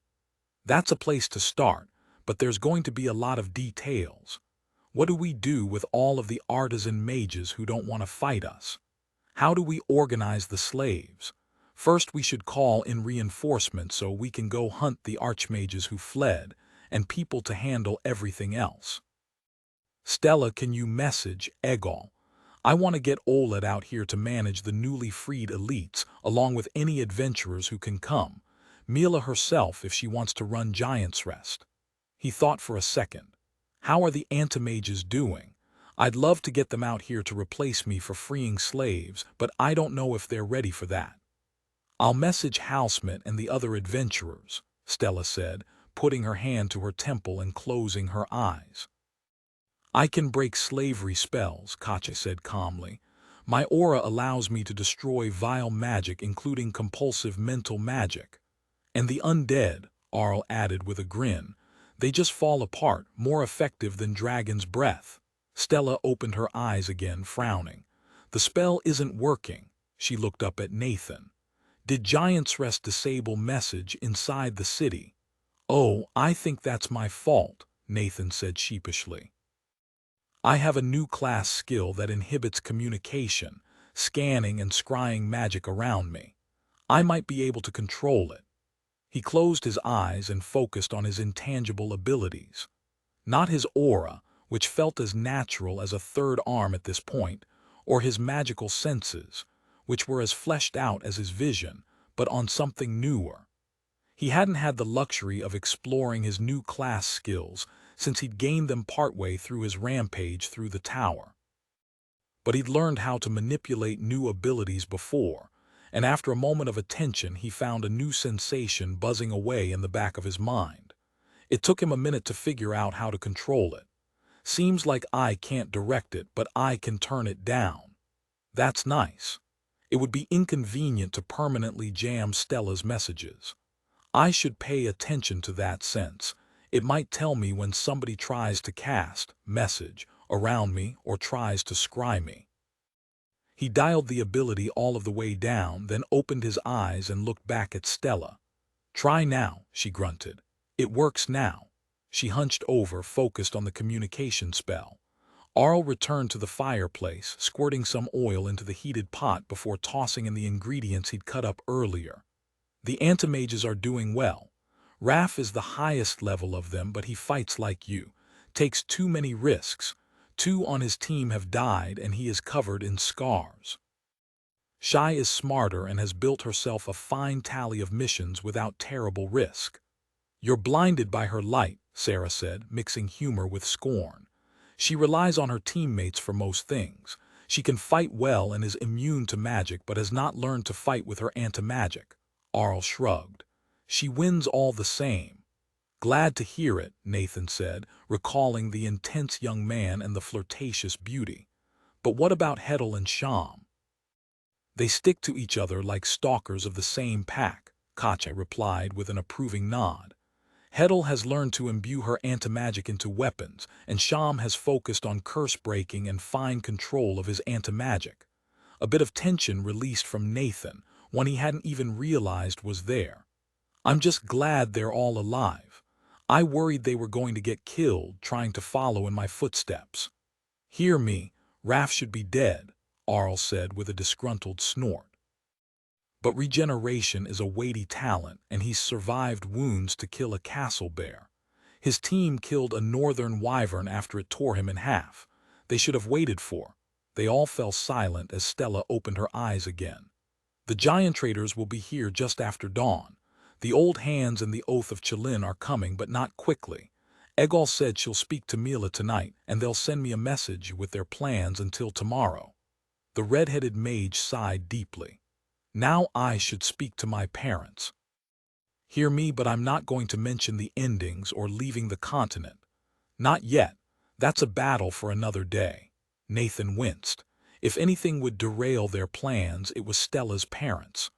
Speaker 1: That's a place to start, but there's going to be a lot of details. What do we do with all of the artisan mages who don't want to fight us? How do we organize the slaves? First, we should call in reinforcements so we can go hunt the archmages who fled, and people to handle everything else. Stella, can you message Egal? I want to get Oled out here to manage the newly freed elites, along with any adventurers who can come. Mila herself if she wants to run Giant's Rest. He thought for a second. How are the antimages doing? I'd love to get them out here to replace me for freeing slaves, but I don't know if they're ready for that. I'll message Halsmith and the other adventurers, Stella said, putting her hand to her temple and closing her eyes. I can break slavery spells, Katja said calmly. My aura allows me to destroy vile magic, including compulsive mental magic. And the undead, Arl added with a grin, they just fall apart, more effective than dragon's breath. Stella opened her eyes again, frowning. The spell isn't working. She looked up at Nathan. Did Giant's Rest disable message inside the city? Oh, I think that's my fault, Nathan said sheepishly. I have a new class skill that inhibits communication, scanning and scrying magic around me. I might be able to control it. He closed his eyes and focused on his intangible abilities. Not his aura, which felt as natural as a third arm at this point, or his magical senses, which were as fleshed out as his vision, but on something newer. He hadn't had the luxury of exploring his new class skills since he'd gained them partway through his rampage through the tower. But he'd learned how to manipulate new abilities before, and after a moment of attention he found a new sensation buzzing away in the back of his mind. It took him a minute to figure out how to control it. Seems like I can't direct it, but I can turn it down. That's nice. It would be inconvenient to permanently jam Stella's messages. I should pay attention to that sense. It might tell me when somebody tries to cast message around me or tries to scry me. He dialed the ability all of the way down, then opened his eyes and looked back at Stella. Try now, she grunted. It works now. She hunched over, focused on the communication spell. Arl returned to the fireplace, squirting some oil into the heated pot before tossing in the ingredients he'd cut up earlier. The antimages are doing well. Raph is the highest level of them, but he fights like you. Takes too many risks. 2 on his team have died and he is covered in scars. Shai is smarter and has built herself a fine tally of missions without terrible risk. You're blinded by her light, Sarah said, mixing humor with scorn. She relies on her teammates for most things. She can fight well and is immune to magic, but has not learned to fight with her anti-magic. Arl shrugged. She wins all the same. Glad to hear it, Nathan said, recalling the intense young man and the flirtatious beauty. But what about Hedel and Sham? They stick to each other like stalkers of the same pack, Katja replied with an approving nod. Hedel has learned to imbue her anti-magic into weapons, and Sham has focused on curse-breaking and fine control of his anti-magic. A bit of tension released from Nathan, one he hadn't even realized was there. I'm just glad they're all alive. I worried they were going to get killed trying to follow in my footsteps. Hear me, Raph should be dead, Arl said with a disgruntled snort. But regeneration is a weighty talent, and he's survived wounds to kill a castle bear. His team killed a northern wyvern after it tore him in half. They should have waited for. They all fell silent as Stella opened her eyes again. The giant traders will be here just after dawn. The old hands and the oath of Chelin are coming, but not quickly. Egal said she'll speak to Mila tonight, and they'll send me a message with their plans until tomorrow. The red-headed mage sighed deeply. Now I should speak to my parents. Hear me, but I'm not going to mention the endings or leaving the continent. Not yet. That's a battle for another day. Nathan winced. If anything would derail their plans, it was Stella's parents.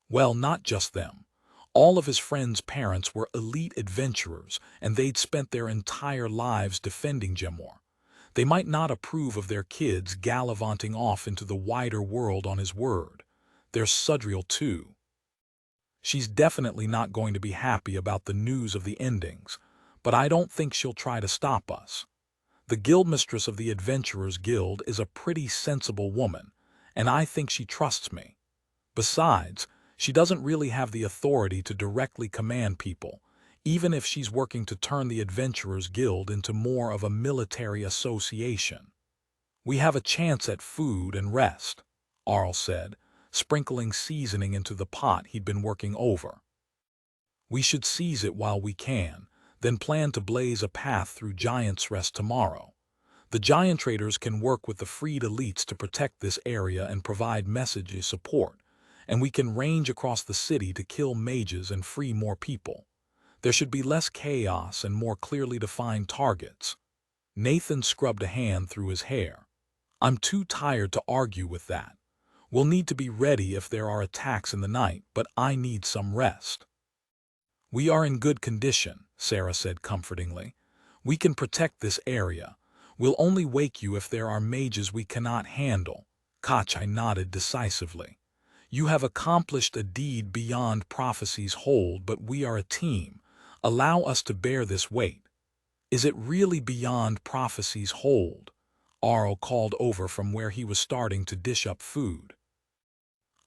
Speaker 1: Well, not just them. All of his friends' parents were elite adventurers, and they'd spent their entire lives defending Gemor. They might not approve of their kids gallivanting off into the wider world on his word. There's Sudriel, too. She's definitely not going to be happy about the news of the endings, but I don't think she'll try to stop us. The guildmistress of the Adventurers Guild is a pretty sensible woman, and I think she trusts me. Besides, she doesn't really have the authority to directly command people, even if she's working to turn the Adventurers Guild into more of a military association. We have a chance at food and rest, Arl said, sprinkling seasoning into the pot he'd been working over. We should seize it while we can, then plan to blaze a path through Giant's Rest tomorrow. The giant traders can work with the freed elites to protect this area and provide message support, and we can range across the city to kill mages and free more people. There should be less chaos and more clearly defined targets. Nathan scrubbed a hand through his hair. I'm too tired to argue with that. We'll need to be ready if there are attacks in the night, but I need some rest. We are in good condition, Sarah said comfortingly. We can protect this area. We'll only wake you if there are mages we cannot handle. Kachai nodded decisively. You have accomplished a deed beyond prophecy's hold, but we are a team. Allow us to bear this weight. Is it really beyond prophecy's hold? Aro called over from where he was starting to dish up food.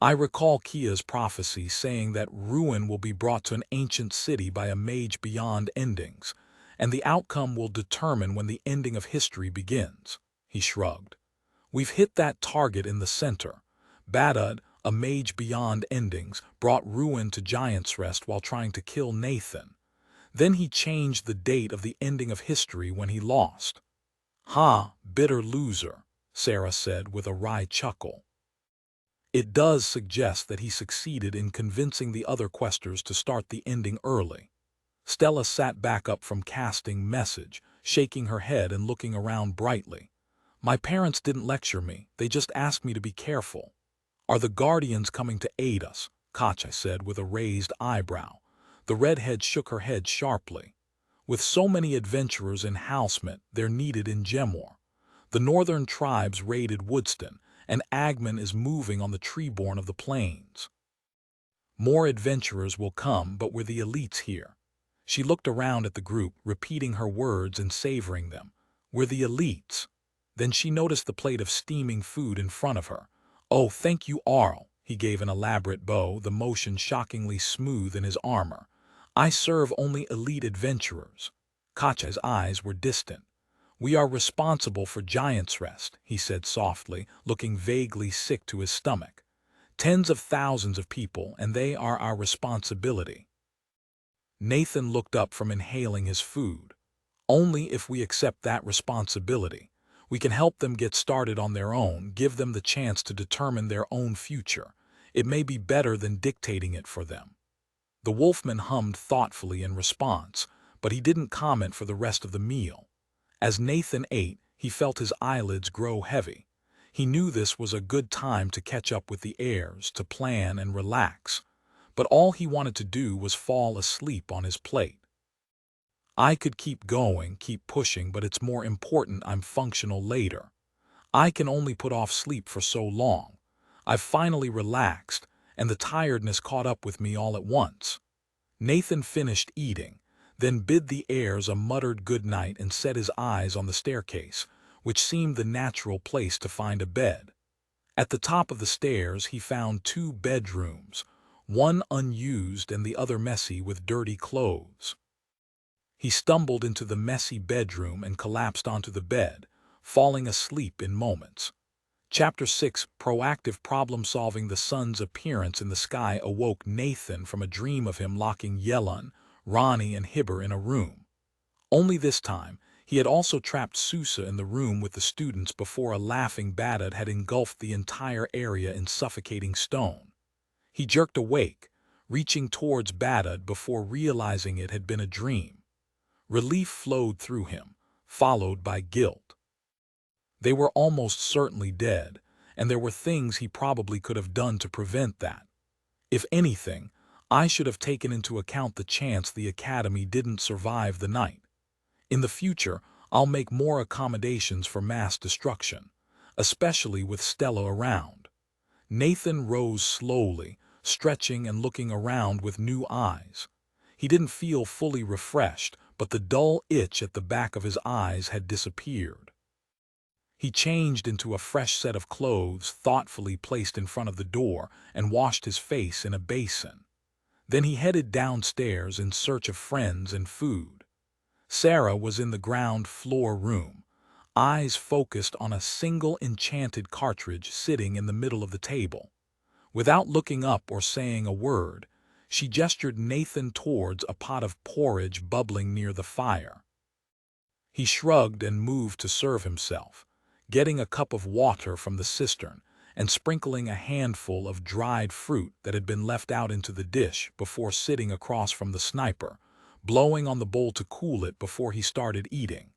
Speaker 1: I recall Kia's prophecy saying that ruin will be brought to an ancient city by a mage beyond endings, and the outcome will determine when the ending of history begins. He shrugged. We've hit that target in the center. Badud, a mage beyond endings, brought ruin to Giant's Rest while trying to kill Nathan. Then he changed the date of the ending of history when he lost. Ha, bitter loser, Sarah said with a wry chuckle. It does suggest that he succeeded in convincing the other questers to start the ending early. Stella sat back up from casting message, shaking her head and looking around brightly. My parents didn't lecture me, they just asked me to be careful. Are the Guardians coming to aid us? Kachai said with a raised eyebrow. The redhead shook her head sharply. With so many adventurers in Housemint, they're needed in Gemor. The northern tribes raided Woodston, and Agman is moving on the Treeborn of the Plains. More adventurers will come, but we're the elites here. She looked around at the group, repeating her words and savoring them. We're the elites. Then she noticed the plate of steaming food in front of her. Oh, thank you, Arl. He gave an elaborate bow, the motion shockingly smooth in his armor. I serve only elite adventurers. Kachai's eyes were distant. We are responsible for Giant's Rest, he said softly, looking vaguely sick to his stomach. Tens of thousands of people, and they are our responsibility. Nathan looked up from inhaling his food. Only if we accept that responsibility. We can help them get started on their own, give them the chance to determine their own future. It may be better than dictating it for them. The wolfman hummed thoughtfully in response, but he didn't comment for the rest of the meal. As Nathan ate, he felt his eyelids grow heavy. He knew this was a good time to catch up with the heirs, to plan and relax. But all he wanted to do was fall asleep on his plate. I could keep going, keep pushing, but it's more important I'm functional later. I can only put off sleep for so long. I've finally relaxed, and the tiredness caught up with me all at once. Nathan finished eating, then bid the heirs a muttered good night and set his eyes on the staircase, which seemed the natural place to find a bed. At the top of the stairs he found 2 bedrooms, one unused and the other messy with dirty clothes. He stumbled into the messy bedroom and collapsed onto the bed, falling asleep in moments. Chapter 6, Proactive Problem-Solving. The sun's appearance in the sky awoke Nathan from a dream of him locking Yelun, Ronnie, and Hibber in a room. Only this time, he had also trapped Susa in the room with the students before a laughing Badud had engulfed the entire area in suffocating stone. He jerked awake, reaching towards Badud before realizing it had been a dream. Relief flowed through him, followed by guilt. They were almost certainly dead, and there were things he probably could have done to prevent that. If anything, I should have taken into account the chance the Academy didn't survive the night. In the future, I'll make more accommodations for mass destruction, especially with Stella around. Nathan rose slowly, stretching and looking around with new eyes. He didn't feel fully refreshed, but the dull itch at the back of his eyes had disappeared. He changed into a fresh set of clothes thoughtfully placed in front of the door and washed his face in a basin. Then he headed downstairs in search of friends and food. Sarah was in the ground floor room, eyes focused on a single enchanted cartridge sitting in the middle of the table. Without looking up or saying a word, she gestured Nathan towards a pot of porridge bubbling near the fire. He shrugged and moved to serve himself, getting a cup of water from the cistern and sprinkling a handful of dried fruit that had been left out into the dish before sitting across from the sniper, blowing on the bowl to cool it before he started eating.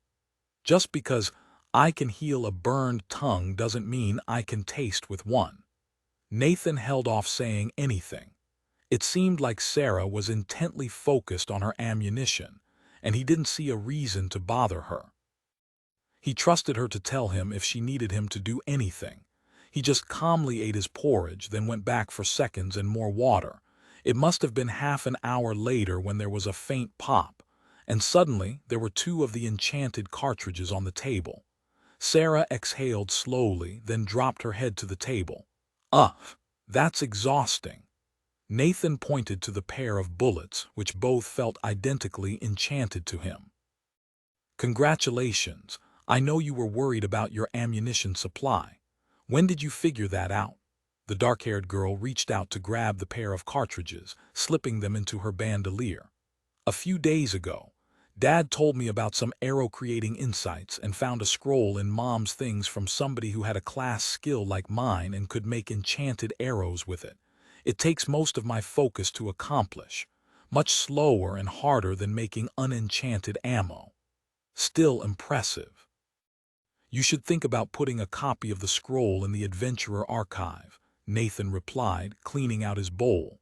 Speaker 1: Just because I can heal a burned tongue doesn't mean I can taste with one. Nathan held off saying anything. It seemed like Sarah was intently focused on her ammunition, and he didn't see a reason to bother her. He trusted her to tell him if she needed him to do anything. He just calmly ate his porridge, then went back for seconds and more water. It must have been half an hour later when there was a faint pop, and suddenly there were two of the enchanted cartridges on the table. Sarah exhaled slowly, then dropped her head to the table. That's exhausting. Nathan pointed to the pair of bullets, which both felt identically enchanted to him. Congratulations. I know you were worried about your ammunition supply. When did you figure that out? The dark-haired girl reached out to grab the pair of cartridges, slipping them into her bandolier. A few days ago, Dad told me about some arrow-creating insights and found a scroll in Mom's things from somebody who had a class skill like mine and could make enchanted arrows with it. It takes most of my focus to accomplish, much slower and harder than making unenchanted ammo. Still impressive. You should think about putting a copy of the scroll in the Adventurer Archive, Nathan replied, cleaning out his bowl.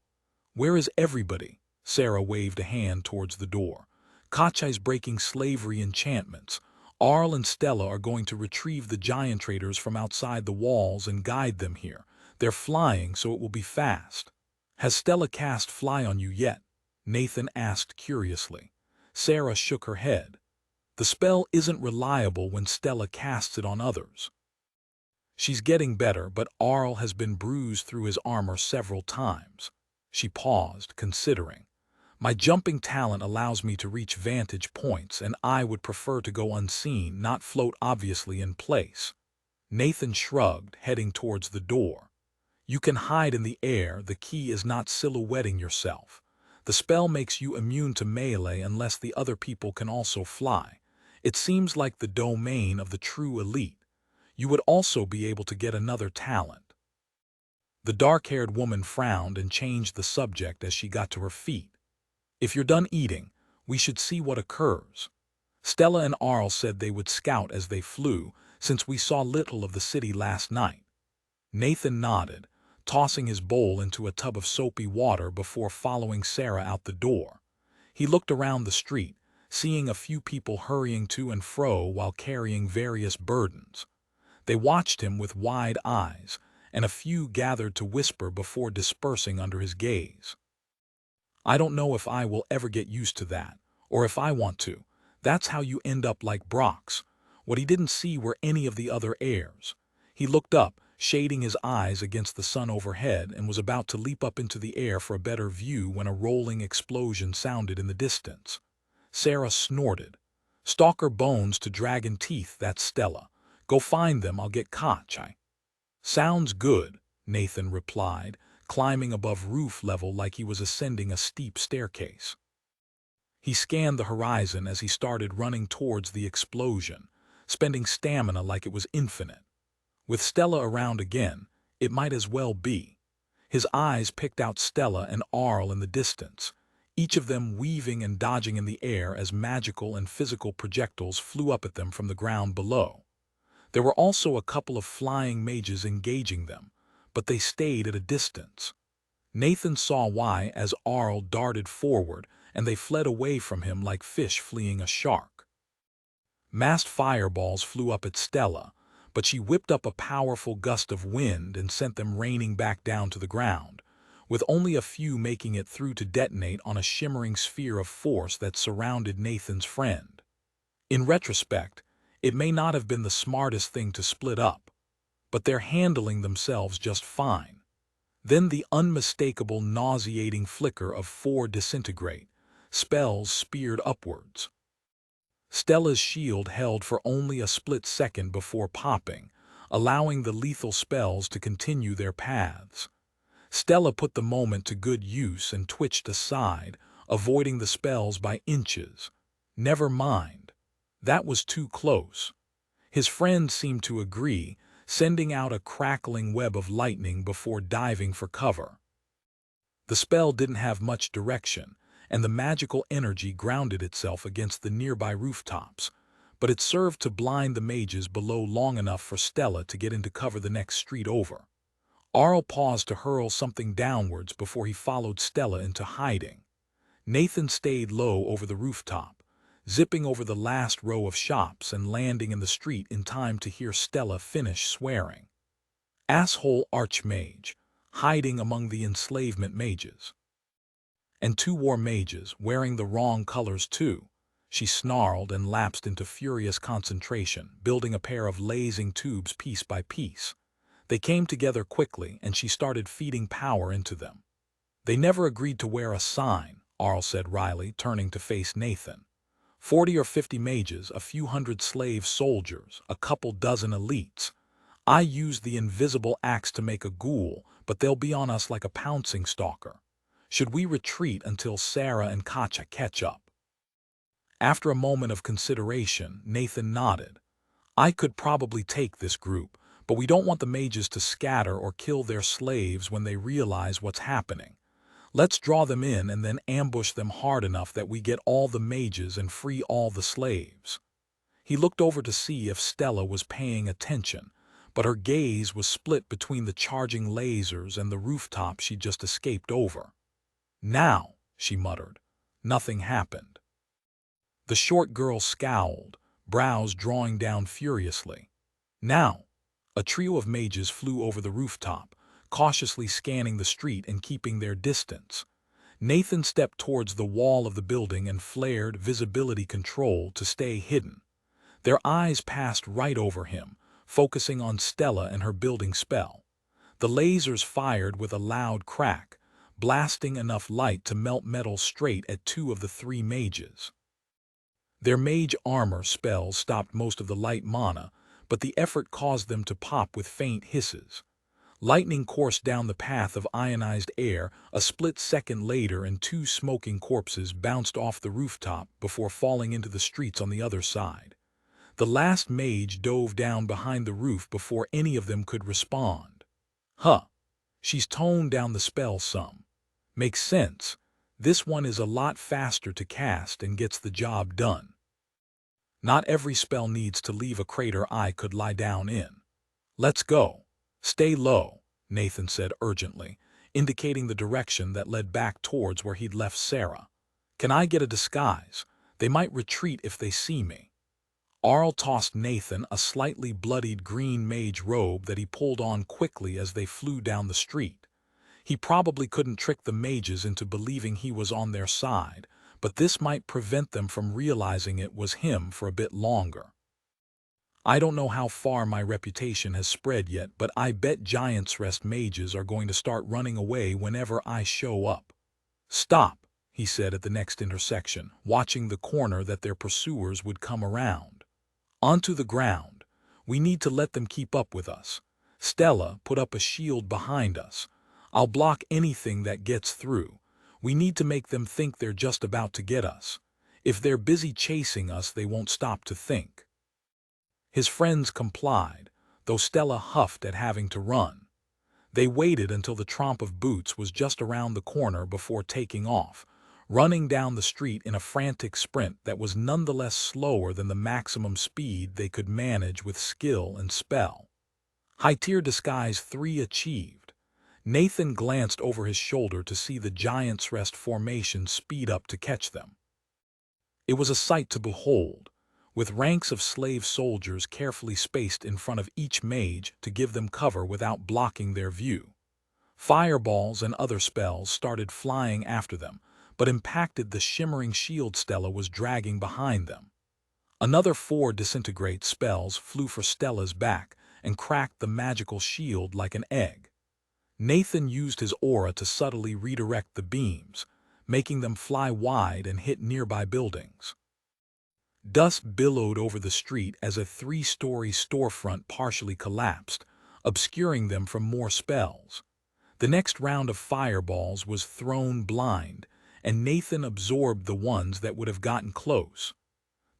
Speaker 1: Where is everybody? Sarah waved a hand towards the door. Kachai's breaking slavery enchantments. Arl and Stella are going to retrieve the giant traders from outside the walls and guide them here. They're flying, so it will be fast. Has Stella cast fly on you yet? Nathan asked curiously. Sarah shook her head. The spell isn't reliable when Stella casts it on others. She's getting better, but Arl has been bruised through his armor several times. She paused, considering. My jumping talent allows me to reach vantage points, and I would prefer to go unseen, not float obviously in place. Nathan shrugged, heading towards the door. You can hide in the air, the key is not silhouetting yourself. The spell makes you immune to melee unless the other people can also fly. It seems like the domain of the true elite. You would also be able to get another talent. The dark-haired woman frowned and changed the subject as she got to her feet. If you're done eating, we should see what occurs. Stella and Arl said they would scout as they flew, since we saw little of the city last night. Nathan nodded, tossing his bowl into a tub of soapy water before following Sarah out the door. He looked around the street, seeing a few people hurrying to and fro while carrying various burdens. They watched him with wide eyes, and a few gathered to whisper before dispersing under his gaze. I don't know if I will ever get used to that, or if I want to. That's how you end up like Brox. What he didn't see were any of the other heirs. He looked up, shading his eyes against the sun overhead, and was about to leap up into the air for a better view when a rolling explosion sounded in the distance. Sarah snorted. Stalker bones to dragon teeth, that's Stella. Go find them, I'll get Kachai. Sounds good, Nathan replied, climbing above roof level like he was ascending a steep staircase. He scanned the horizon as he started running towards the explosion, spending stamina like it was infinite. With Stella around again, it might as well be. His eyes picked out Stella and Arl in the distance, each of them weaving and dodging in the air as magical and physical projectiles flew up at them from the ground below. There were also a couple of flying mages engaging them, but they stayed at a distance. Nathan saw why as Arl darted forward, and they fled away from him like fish fleeing a shark. Massed fireballs flew up at Stella, but she whipped up a powerful gust of wind and sent them raining back down to the ground, with only a few making it through to detonate on a shimmering sphere of force that surrounded Nathan's friend. In retrospect, it may not have been the smartest thing to split up, but they're handling themselves just fine. Then the unmistakable nauseating flicker of 4 disintegrate, spells speared upwards. Stella's shield held for only a split second before popping, allowing the lethal spells to continue their paths. Stella put the moment to good use and twitched aside, avoiding the spells by inches. Never mind. That was too close. His friend seemed to agree, sending out a crackling web of lightning before diving for cover. The spell didn't have much direction, and the magical energy grounded itself against the nearby rooftops, but it served to blind the mages below long enough for Stella to get into cover the next street over. Arl paused to hurl something downwards before he followed Stella into hiding. Nathan stayed low over the rooftop, zipping over the last row of shops and landing in the street in time to hear Stella finish swearing. Asshole archmage, hiding among the enslavement mages. And 2 war mages, wearing the wrong colors too. She snarled and lapsed into furious concentration, building a pair of lasing tubes piece by piece. They came together quickly, and she started feeding power into them. They never agreed to wear a sign, Arl said wryly, turning to face Nathan. 40 or 50 mages, a few hundred slave soldiers, a couple dozen elites. I used the invisible axe to make a ghoul, but they'll be on us like a pouncing stalker. Should we retreat until Sarah and Katja catch up? After a moment of consideration, Nathan nodded. I could probably take this group, but we don't want the mages to scatter or kill their slaves when they realize what's happening. Let's draw them in and then ambush them hard enough that we get all the mages and free all the slaves. He looked over to see if Stella was paying attention, but her gaze was split between the charging lasers and the rooftop she just escaped over. Now, she muttered. Nothing happened. The short girl scowled, brows drawing down furiously. Now, a trio of mages flew over the rooftop, cautiously scanning the street and keeping their distance. Nathan stepped towards the wall of the building and flared visibility control to stay hidden. Their eyes passed right over him, focusing on Stella and her building spell. The lasers fired with a loud crack, blasting enough light to melt metal straight at 2 of the 3 mages. Their mage armor spells stopped most of the light mana, but the effort caused them to pop with faint hisses. Lightning coursed down the path of ionized air a split second later, and 2 smoking corpses bounced off the rooftop before falling into the streets on the other side. The last mage dove down behind the roof before any of them could respond. Huh. She's toned down the spell some. Makes sense. This one is a lot faster to cast and gets the job done. Not every spell needs to leave a crater I could lie down in. Let's go. Stay low, Nathan said urgently, indicating the direction that led back towards where he'd left Sarah. Can I get a disguise? They might retreat if they see me. Arl tossed Nathan a slightly bloodied green mage robe that he pulled on quickly as they flew down the street. He probably couldn't trick the mages into believing he was on their side, but this might prevent them from realizing it was him for a bit longer. I don't know how far my reputation has spread yet, but I bet Giant's Rest mages are going to start running away whenever I show up. Stop, he said at the next intersection, watching the corner that their pursuers would come around. Onto the ground. We need to let them keep up with us. Stella, put up a shield behind us. I'll block anything that gets through. We need to make them think they're just about to get us. If they're busy chasing us, they won't stop to think. His friends complied, though Stella huffed at having to run. They waited until the tromp of boots was just around the corner before taking off, running down the street in a frantic sprint that was nonetheless slower than the maximum speed they could manage with skill and spell. High-tier disguise 3 achieved. Nathan glanced over his shoulder to see the Giant's Rest formation speed up to catch them. It was a sight to behold, with ranks of slave soldiers carefully spaced in front of each mage to give them cover without blocking their view. Fireballs and other spells started flying after them, but impacted the shimmering shield Stella was dragging behind them. Another 4 disintegrate spells flew for Stella's back and cracked the magical shield like an egg. Nathan used his aura to subtly redirect the beams, making them fly wide and hit nearby buildings. Dust billowed over the street as a 3-story storefront partially collapsed, obscuring them from more spells. The next round of fireballs was thrown blind, and Nathan absorbed the ones that would have gotten close.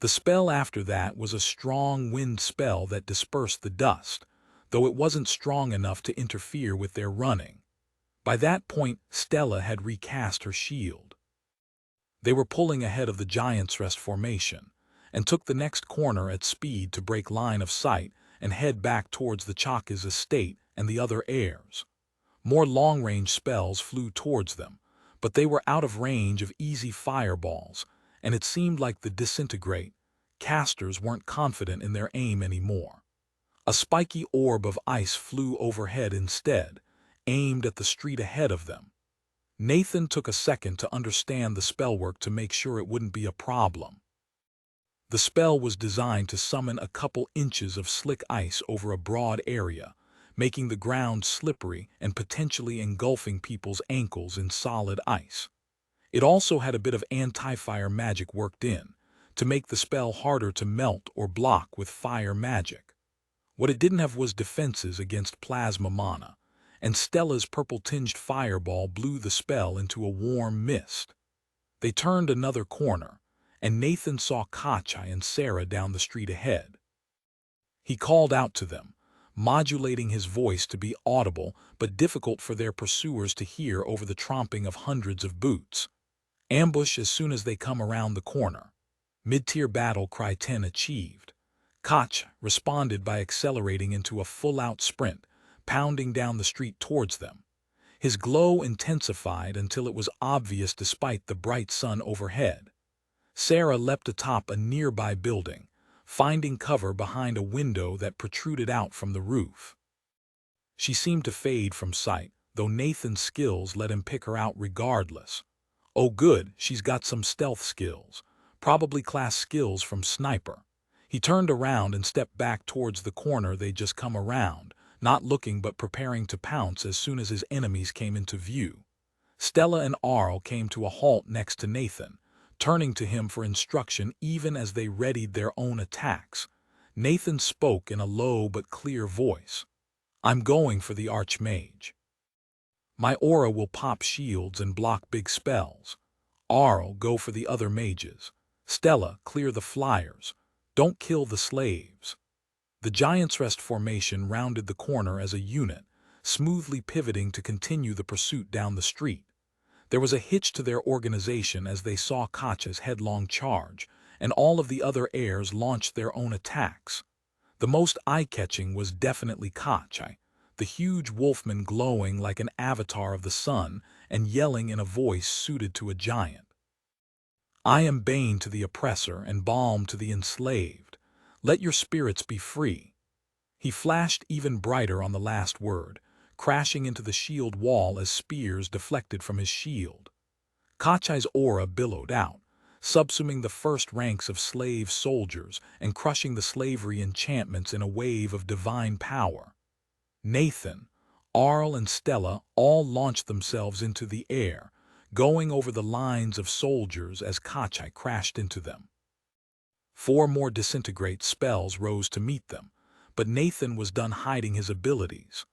Speaker 1: The spell after that was a strong wind spell that dispersed the dust, though it wasn't strong enough to interfere with their running. By that point, Stella had recast her shield. They were pulling ahead of the Giants' Rest formation, and took the next corner at speed to break line of sight and head back towards the Chaka's estate and the other heirs. More long-range spells flew towards them, but they were out of range of easy fireballs, and it seemed like the disintegrate casters weren't confident in their aim anymore. A spiky orb of ice flew overhead instead, aimed at the street ahead of them. Nathan took a second to understand the spellwork to make sure it wouldn't be a problem. The spell was designed to summon a couple inches of slick ice over a broad area, making the ground slippery and potentially engulfing people's ankles in solid ice. It also had a bit of anti-fire magic worked in, to make the spell harder to melt or block with fire magic. What it didn't have was defenses against plasma mana, and Stella's purple-tinged fireball blew the spell into a warm mist. They turned another corner, and Nathan saw Kachai and Sarah down the street ahead. He called out to them, modulating his voice to be audible but difficult for their pursuers to hear over the tromping of hundreds of boots. Ambush as soon as they come around the corner. Mid-tier battle cry 10 achieved. Koch responded by accelerating into a full-out sprint, pounding down the street towards them. His glow intensified until it was obvious despite the bright sun overhead. Sarah leapt atop a nearby building, finding cover behind a window that protruded out from the roof. She seemed to fade from sight, though Nathan's skills let him pick her out regardless. Oh good, she's got some stealth skills, probably class skills from Sniper. He turned around and stepped back towards the corner they'd just come around, not looking but preparing to pounce as soon as his enemies came into view. Stella and Arl came to a halt next to Nathan, turning to him for instruction even as they readied their own attacks. Nathan spoke in a low but clear voice. "I'm going for the Archmage. My aura will pop shields and block big spells. Arl, go for the other mages. Stella, clear the flyers. Don't kill the slaves." The Giants' Rest formation rounded the corner as a unit, smoothly pivoting to continue the pursuit down the street. There was a hitch to their organization as they saw Kacha's headlong charge, and all of the other heirs launched their own attacks. The most eye-catching was definitely Kacha, the huge wolfman glowing like an avatar of the sun and yelling in a voice suited to a giant. "I am bane to the oppressor and balm to the enslaved. Let your spirits be free." He flashed even brighter on the last word, crashing into the shield wall as spears deflected from his shield. Kachai's aura billowed out, subsuming the first ranks of slave soldiers and crushing the slavery enchantments in a wave of divine power. Nathan, Arl, and Stella all launched themselves into the air, going over the lines of soldiers as Kachai crashed into them. 4 more disintegrate spells rose to meet them, but Nathan was done hiding his abilities.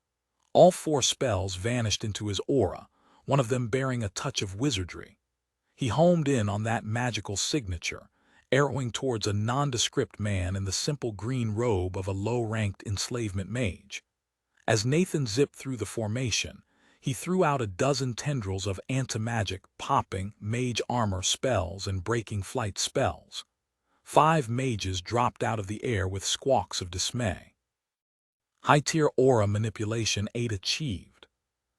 Speaker 1: All 4 spells vanished into his aura, one of them bearing a touch of wizardry. He homed in on that magical signature, arrowing towards a nondescript man in the simple green robe of a low-ranked enslavement mage. As Nathan zipped through the formation, he threw out a dozen tendrils of anti-magic, popping, mage armor spells and breaking flight spells. 5 mages dropped out of the air with squawks of dismay. High-tier aura manipulation 8 achieved.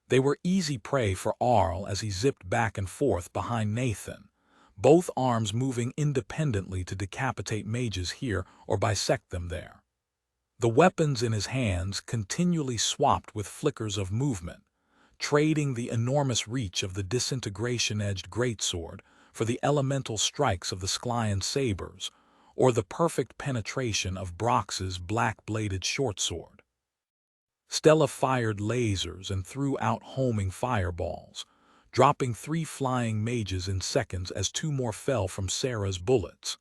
Speaker 1: They were easy prey for Arl as he zipped back and forth behind Nathan, both arms moving independently to decapitate mages here or bisect them there. The weapons in his hands continually swapped with flickers of movement, trading the enormous reach of the disintegration-edged greatsword for the elemental strikes of the Sklian sabers, or the perfect penetration of Brox's black-bladed shortsword. Stella fired lasers and threw out homing fireballs, dropping 3 flying mages in seconds as 2 more fell from Sarah's bullets.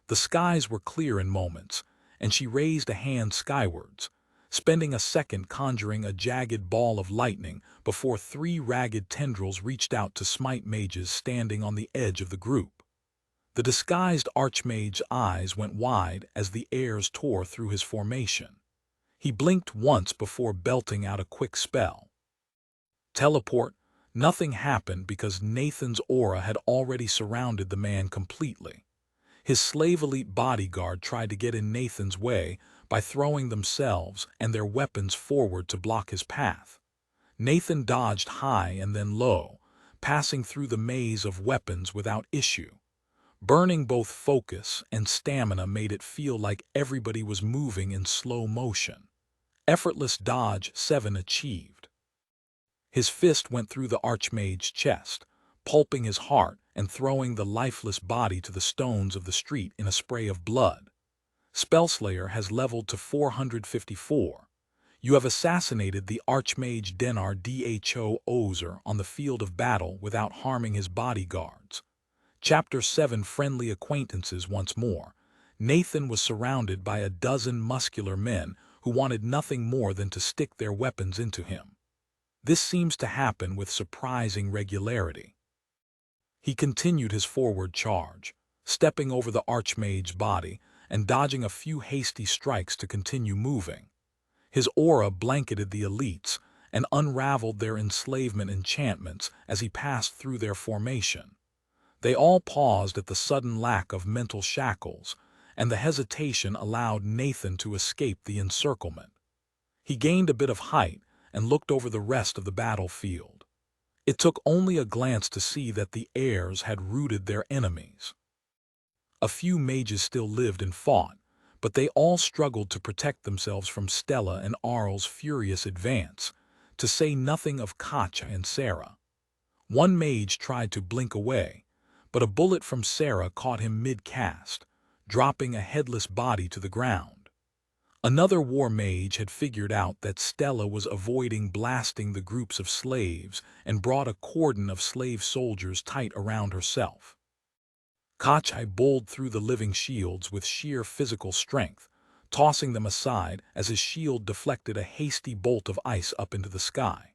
Speaker 1: The skies were clear in moments, and she raised a hand skywards, spending a second conjuring a jagged ball of lightning before 3 ragged tendrils reached out to smite mages standing on the edge of the group. The disguised archmage's eyes went wide as the airs tore through his formation. He blinked once before belting out a quick spell. "Teleport, Nothing happened because Nathan's aura had already surrounded the man completely. His slave elite bodyguard tried to get in Nathan's way by throwing themselves and their weapons forward to block his path. Nathan dodged high and then low, passing through the maze of weapons without issue. Burning both focus and stamina made it feel like everybody was moving in slow motion. Effortless dodge 7 achieved. His fist went through the Archmage's chest, pulping his heart and throwing the lifeless body to the stones of the street in a spray of blood. Spellslayer has leveled to 454. You have assassinated the Archmage Denar Dho Ozer on the field of battle without harming his bodyguards. Chapter 7 Friendly Acquaintances once more. Nathan was surrounded by a dozen muscular men who wanted nothing more than to stick their weapons into him. This seems to happen with surprising regularity. He continued his forward charge, stepping over the Archmage's body and dodging a few hasty strikes to continue moving. His aura blanketed the elites and unraveled their enslavement enchantments as he passed through their formation. They all paused at the sudden lack of mental shackles, and the hesitation allowed Nathan to escape the encirclement. He gained a bit of height and looked over the rest of the battlefield. It took only a glance to see that the heirs had routed their enemies. A few mages still lived and fought, but they all struggled to protect themselves from Stella and Arl's furious advance, to say nothing of Katja and Sarah. One mage tried to blink away, but a bullet from Sarah caught him mid-cast, dropping a headless body to the ground. Another war mage had figured out that Stella was avoiding blasting the groups of slaves and brought a cordon of slave soldiers tight around herself. Katja bowled through the living shields with sheer physical strength, tossing them aside as his shield deflected a hasty bolt of ice up into the sky.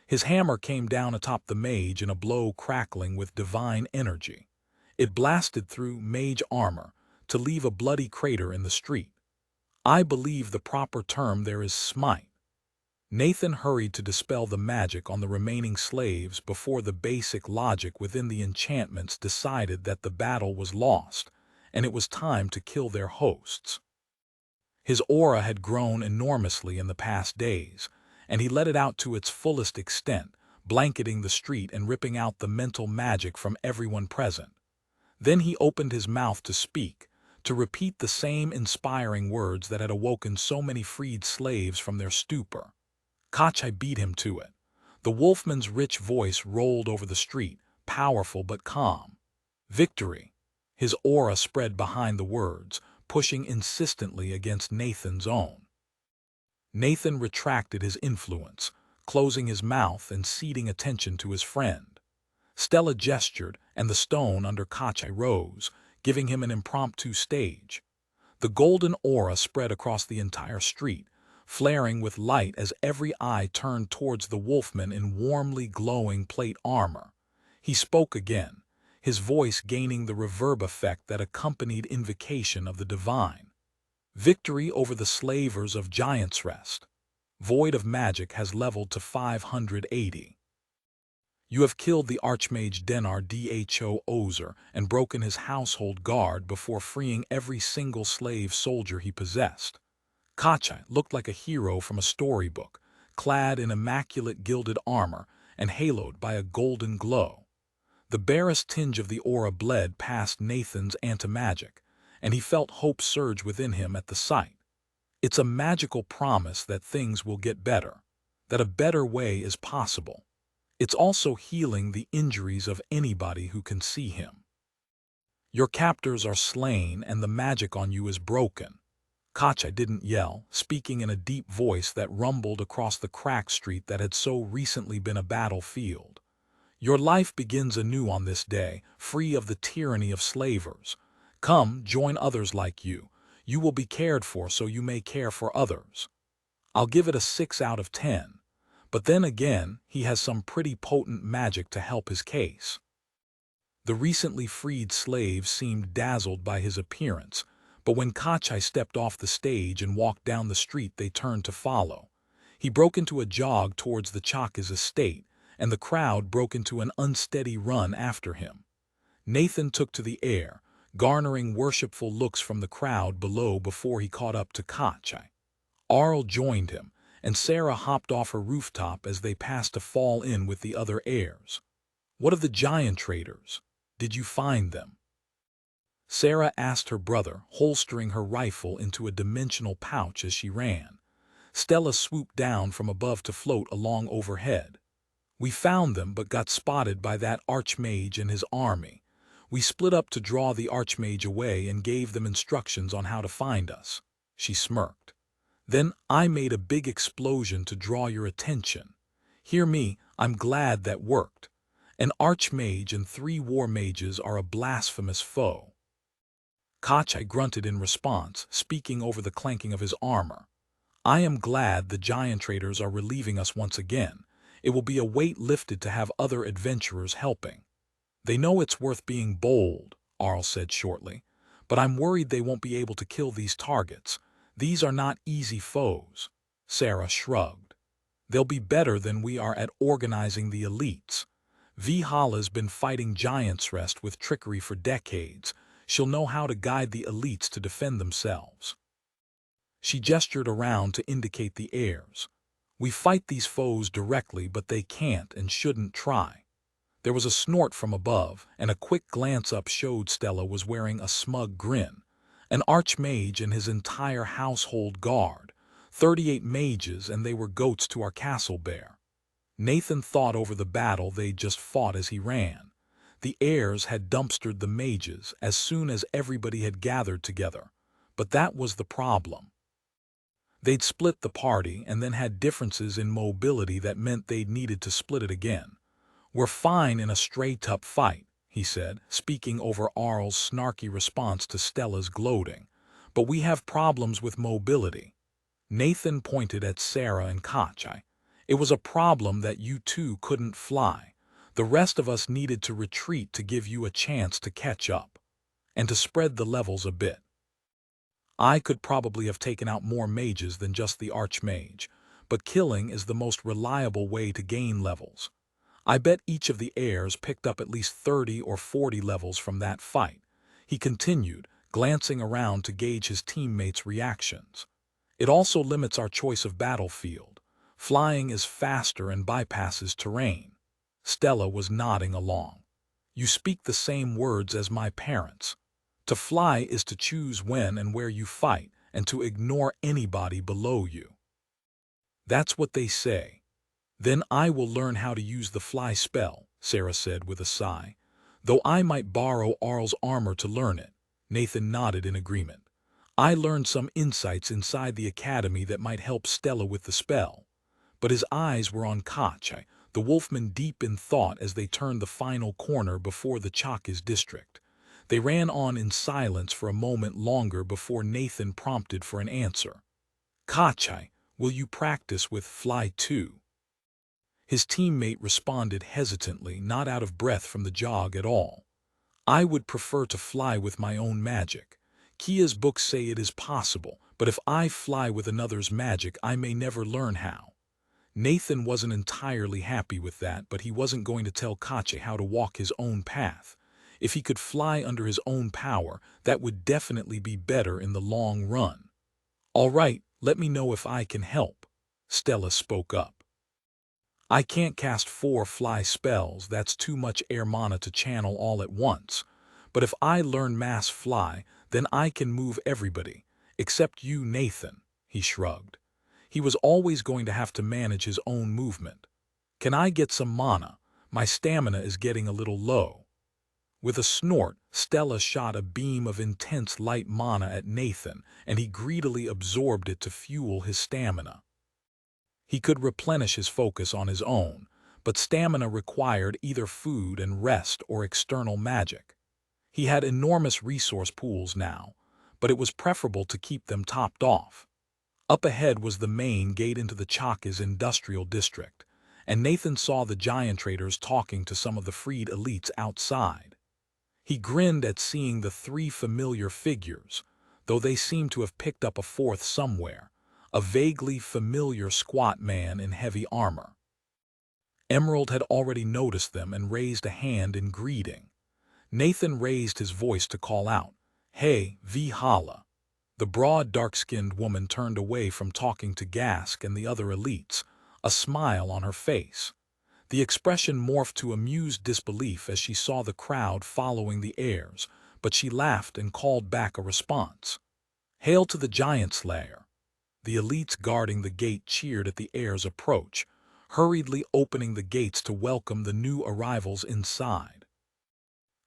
Speaker 1: His hammer came down atop the mage in a blow crackling with divine energy. It blasted through mage armor to leave a bloody crater in the street. I believe the proper term there is smite. Nathan hurried to dispel the magic on the remaining slaves before the basic logic within the enchantments decided that the battle was lost, and it was time to kill their hosts. His aura had grown enormously in the past days, and he let it out to its fullest extent, blanketing the street and ripping out the mental magic from everyone present. Then he opened his mouth to speak, to repeat the same inspiring words that had awoken so many freed slaves from their stupor. Katja beat him to it. The wolfman's rich voice rolled over the street, powerful but calm. Victory! His aura spread behind the words, pushing insistently against Nathan's own. Nathan retracted his influence, closing his mouth and ceding attention to his friend. Stella gestured, and the stone under Katja rose, giving him an impromptu stage. The golden aura spread across the entire street, flaring with light as every eye turned towards the wolfman in warmly glowing plate armor. He spoke again, his voice gaining the reverb effect that accompanied invocation of the divine. Victory over the slavers of Giant's Rest. Void of Magic has leveled to 580. You have killed the Archmage Denar Dho Ozer and broken his household guard before freeing every single slave soldier he possessed. Katja looked like a hero from a storybook, clad in immaculate gilded armor and haloed by a golden glow. The barest tinge of the aura bled past Nathan's anti-magic, and he felt hope surge within him at the sight. It's a magical promise that things will get better, that a better way is possible. It's also healing the injuries of anybody who can see him. Your captors are slain and the magic on you is broken. Katja didn't yell, speaking in a deep voice that rumbled across the cracked street that had so recently been a battlefield. Your life begins anew on this day, free of the tyranny of slavers. Come, join others like you. You will be cared for so you may care for others. I'll give it a 6 out of 10. But then again, he has some pretty potent magic to help his case. The recently freed slaves seemed dazzled by his appearance, but when Katja stepped off the stage and walked down the street they turned to follow. He broke into a jog towards the Chaka's estate, and the crowd broke into an unsteady run after him. Nathan took to the air, garnering worshipful looks from the crowd below before he caught up to Kachi. Arl joined him, and Sarah hopped off her rooftop as they passed to fall in with the other heirs. "What of the giant traders? Did you find them?" Sarah asked her brother, holstering her rifle into a dimensional pouch as she ran. Stella swooped down from above to float along overhead. "We found them but got spotted by that archmage and his army. We split up to draw the archmage away and gave them instructions on how to find us." She smirked. "Then I made a big explosion to draw your attention. Hear me, I'm glad that worked. An archmage and 3 war mages are a blasphemous foe." Kachi grunted in response, speaking over the clanking of his armor. "I am glad the giant traders are relieving us once again. It will be a weight lifted to have other adventurers helping." "They know it's worth being bold," Arl said shortly, "but I'm worried they won't be able to kill these targets. These are not easy foes." Sarah shrugged. "They'll be better than we are at organizing the elites. Vihala's been fighting Giant's Rest with trickery for decades. She'll know how to guide the elites to defend themselves." She gestured around to indicate the heirs. "We fight these foes directly, but they can't and shouldn't try." There was a snort from above, and a quick glance up showed Stella was wearing a smug grin. An archmage and his entire household guard. 38 mages, and they were goats to our castle bear. Nathan thought over the battle they'd just fought as he ran. The heirs had dumpstered the mages as soon as everybody had gathered together. But that was the problem. They'd split the party and then had differences in mobility that meant they'd needed to split it again. "We're fine in a straight-up fight," he said, speaking over Arl's snarky response to Stella's gloating. "But we have problems with mobility." Nathan pointed at Sarah and Kachi. "It was a problem that you two couldn't fly. The rest of us needed to retreat to give you a chance to catch up. And to spread the levels a bit. I could probably have taken out more mages than just the archmage, but killing is the most reliable way to gain levels. I bet each of the heirs picked up at least 30 or 40 levels from that fight," he continued, glancing around to gauge his teammates' reactions. "It also limits our choice of battlefield. Flying is faster and bypasses terrain." Stella was nodding along. "You speak the same words as my parents. To fly is to choose when and where you fight, and to ignore anybody below you." "That's what they say. Then I will learn how to use the fly spell," Sarah said with a sigh. "Though I might borrow Arl's armor to learn it." Nathan nodded in agreement. "I learned some insights inside the academy that might help Stella with the spell." But his eyes were on Kachi, the wolfman deep in thought as they turned the final corner before the Chakis district. They ran on in silence for a moment longer before Nathan prompted for an answer. "Kachi, will you practice with fly too?" His teammate responded hesitantly, not out of breath from the jog at all. "I would prefer to fly with my own magic. Kia's books say it is possible, but if I fly with another's magic, I may never learn how." Nathan wasn't entirely happy with that, but he wasn't going to tell Kachi how to walk his own path. If he could fly under his own power, that would definitely be better in the long run. "All right, let me know if I can help," Stella spoke up. "I can't cast 4 fly spells, that's too much air mana to channel all at once. But if I learn mass fly, then I can move everybody, except you, Nathan," he shrugged. He was always going to have to manage his own movement. "Can I get some mana? My stamina is getting a little low." With a snort, Stella shot a beam of intense light mana at Nathan, and he greedily absorbed it to fuel his stamina. He could replenish his focus on his own, but stamina required either food and rest or external magic. He had enormous resource pools now, but it was preferable to keep them topped off. Up ahead was the main gate into the Chakis industrial district, and Nathan saw the giant traders talking to some of the freed elites outside. He grinned at seeing the 3 familiar figures, though they seemed to have picked up a 4th somewhere, a vaguely familiar squat man in heavy armor. Emerald had already noticed them and raised a hand in greeting. Nathan raised his voice to call out, "Hey, Vihala." The broad, dark-skinned woman turned away from talking to Gask and the other elites, a smile on her face. The expression morphed to amused disbelief as she saw the crowd following the heirs, but she laughed and called back a response. "Hail to the Giant Slayer." The elites guarding the gate cheered at the heir's approach, hurriedly opening the gates to welcome the new arrivals inside.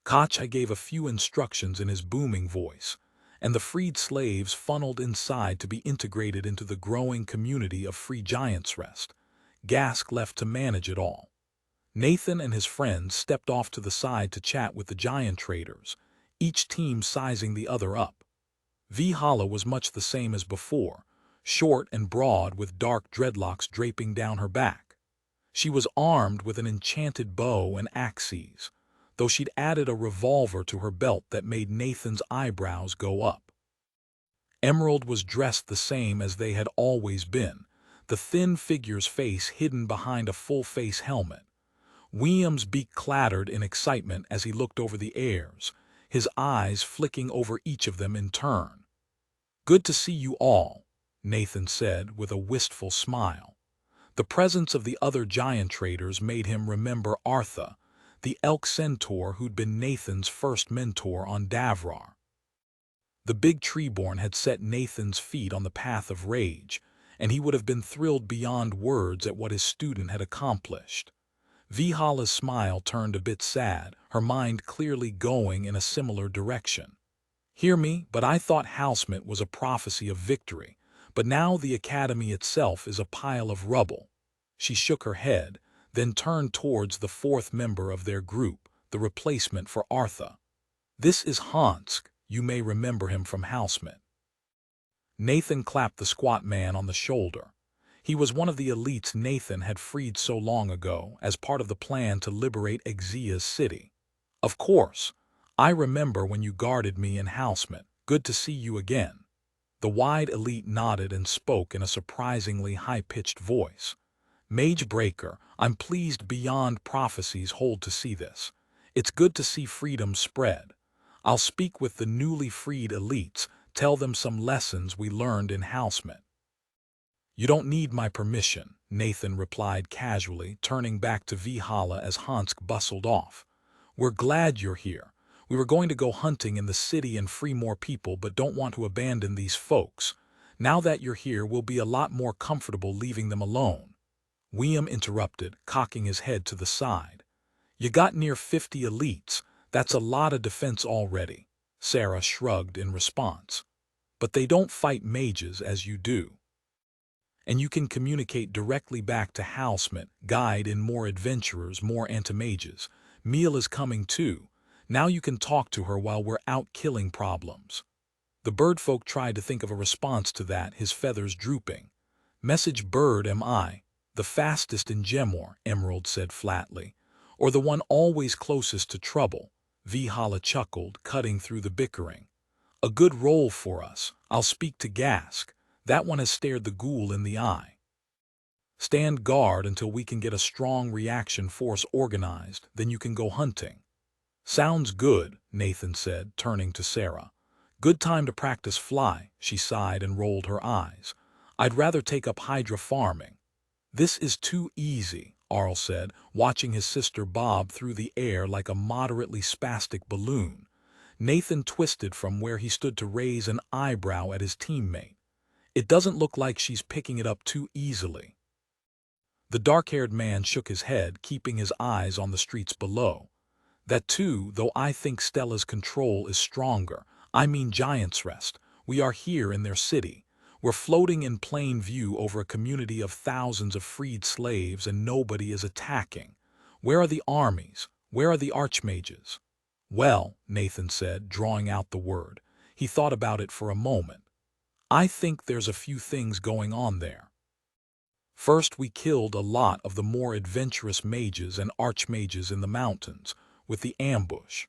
Speaker 1: Koch gave a few instructions in his booming voice, and the freed slaves funneled inside to be integrated into the growing community of Free Giants Rest. Gask left to manage it all. Nathan and his friends stepped off to the side to chat with the giant traders, each team sizing the other up. Vihala was much the same as before, short and broad with dark dreadlocks draping down her back. She was armed with an enchanted bow and axes, though she'd added a revolver to her belt that made Nathan's eyebrows go up. Emerald was dressed the same as they had always been, the thin figure's face hidden behind a full-face helmet. William's beak clattered in excitement as he looked over the heirs, his eyes flicking over each of them in turn. "Good to see you all," Nathan said with a wistful smile. The presence of the other giant traders made him remember Artha, the elk centaur who'd been Nathan's first mentor on Davrar. The big treeborn had set Nathan's feet on the path of rage, and he would have been thrilled beyond words at what his student had accomplished. Vihala's smile turned a bit sad, her mind clearly going in a similar direction. "Hear me, but I thought Housemate was a prophecy of victory, but now the academy itself is a pile of rubble." She shook her head, then turned towards the fourth member of their group, the replacement for Artha. "This is Hansk, you may remember him from Housemate." Nathan clapped the squat man on the shoulder. He was one of the elites Nathan had freed so long ago as part of the plan to liberate Exia's city. "Of course. I remember when you guarded me in Housemate. Good to see you again." The wide elite nodded and spoke in a surprisingly high-pitched voice. "Mage Breaker, I'm pleased beyond prophecies hold to see this. It's good to see freedom spread. I'll speak with the newly freed elites, tell them some lessons we learned in Housemate." "You don't need my permission," Nathan replied casually, turning back to Vihala as Hansk bustled off. "We're glad you're here. We were going to go hunting in the city and free more people but don't want to abandon these folks. Now that you're here, we'll be a lot more comfortable leaving them alone." William interrupted, cocking his head to the side. "You got near 50 elites. That's a lot of defense already." Sarah shrugged in response. "But they don't fight mages as you do. And you can communicate directly back to Housemate, guide in more adventurers, more anti-mages. Meal is coming too. Now you can talk to her while we're out killing problems." The birdfolk tried to think of a response to that, his feathers drooping. "Message bird am I, the fastest in Gemor," Emerald said flatly. "Or the one always closest to trouble." Vihala chuckled, cutting through the bickering. "A good role for us. I'll speak to Gask. That one has stared the ghoul in the eye. Stand guard until we can get a strong reaction force organized, then you can go hunting." "Sounds good," Nathan said, turning to Sarah. "Good time to practice fly," she sighed and rolled her eyes. "I'd rather take up hydra farming." "This is too easy," Arl said, watching his sister bob through the air like a moderately spastic balloon. Nathan twisted from where he stood to raise an eyebrow at his teammate. "It doesn't look like she's picking it up too easily." The dark-haired man shook his head, keeping his eyes on the streets below. "That too, though I think Stella's control is stronger. I mean Giants Rest. We are here in their city. We're floating in plain view over a community of thousands of freed slaves and nobody is attacking. Where are the armies? Where are the archmages?" "Well," Nathan said, drawing out the word. He thought about it for a moment. "I think there's a few things going on there. First, we killed a lot of the more adventurous mages and archmages in the mountains with the ambush.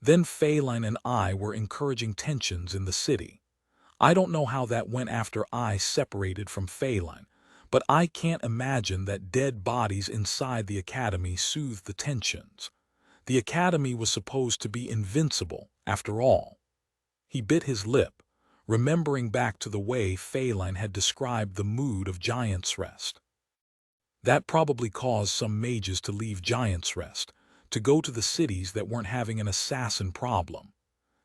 Speaker 1: Then Phelan and I were encouraging tensions in the city. I don't know how that went after I separated from Phelan, But I can't imagine that dead bodies inside the academy soothed the tensions. The academy was supposed to be invincible, after all. He bit his lip, remembering back to the way Phelan had described the mood of Giant's Rest. That probably caused some mages to leave Giant's Rest, to go to the cities that weren't having an assassin problem.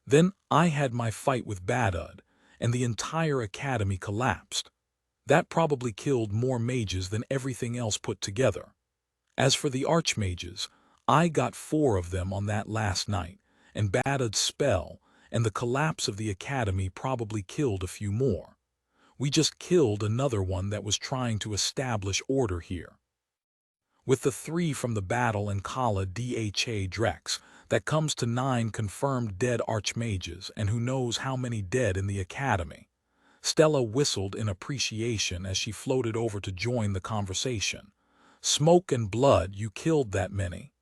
Speaker 1: Then I had my fight with Badud, and the entire academy collapsed. That probably killed more mages than everything else put together. As for the archmages, I got 4 of them on that last night, and Badud's spell and the collapse of the academy probably killed a few more. We just killed another one that was trying to establish order here. With the 3 from the battle and Kala Dha Drex, that comes to 9 confirmed dead archmages, and who knows how many dead in the academy. Stella whistled in appreciation as she floated over to join the conversation. Smoke and blood, you killed that many?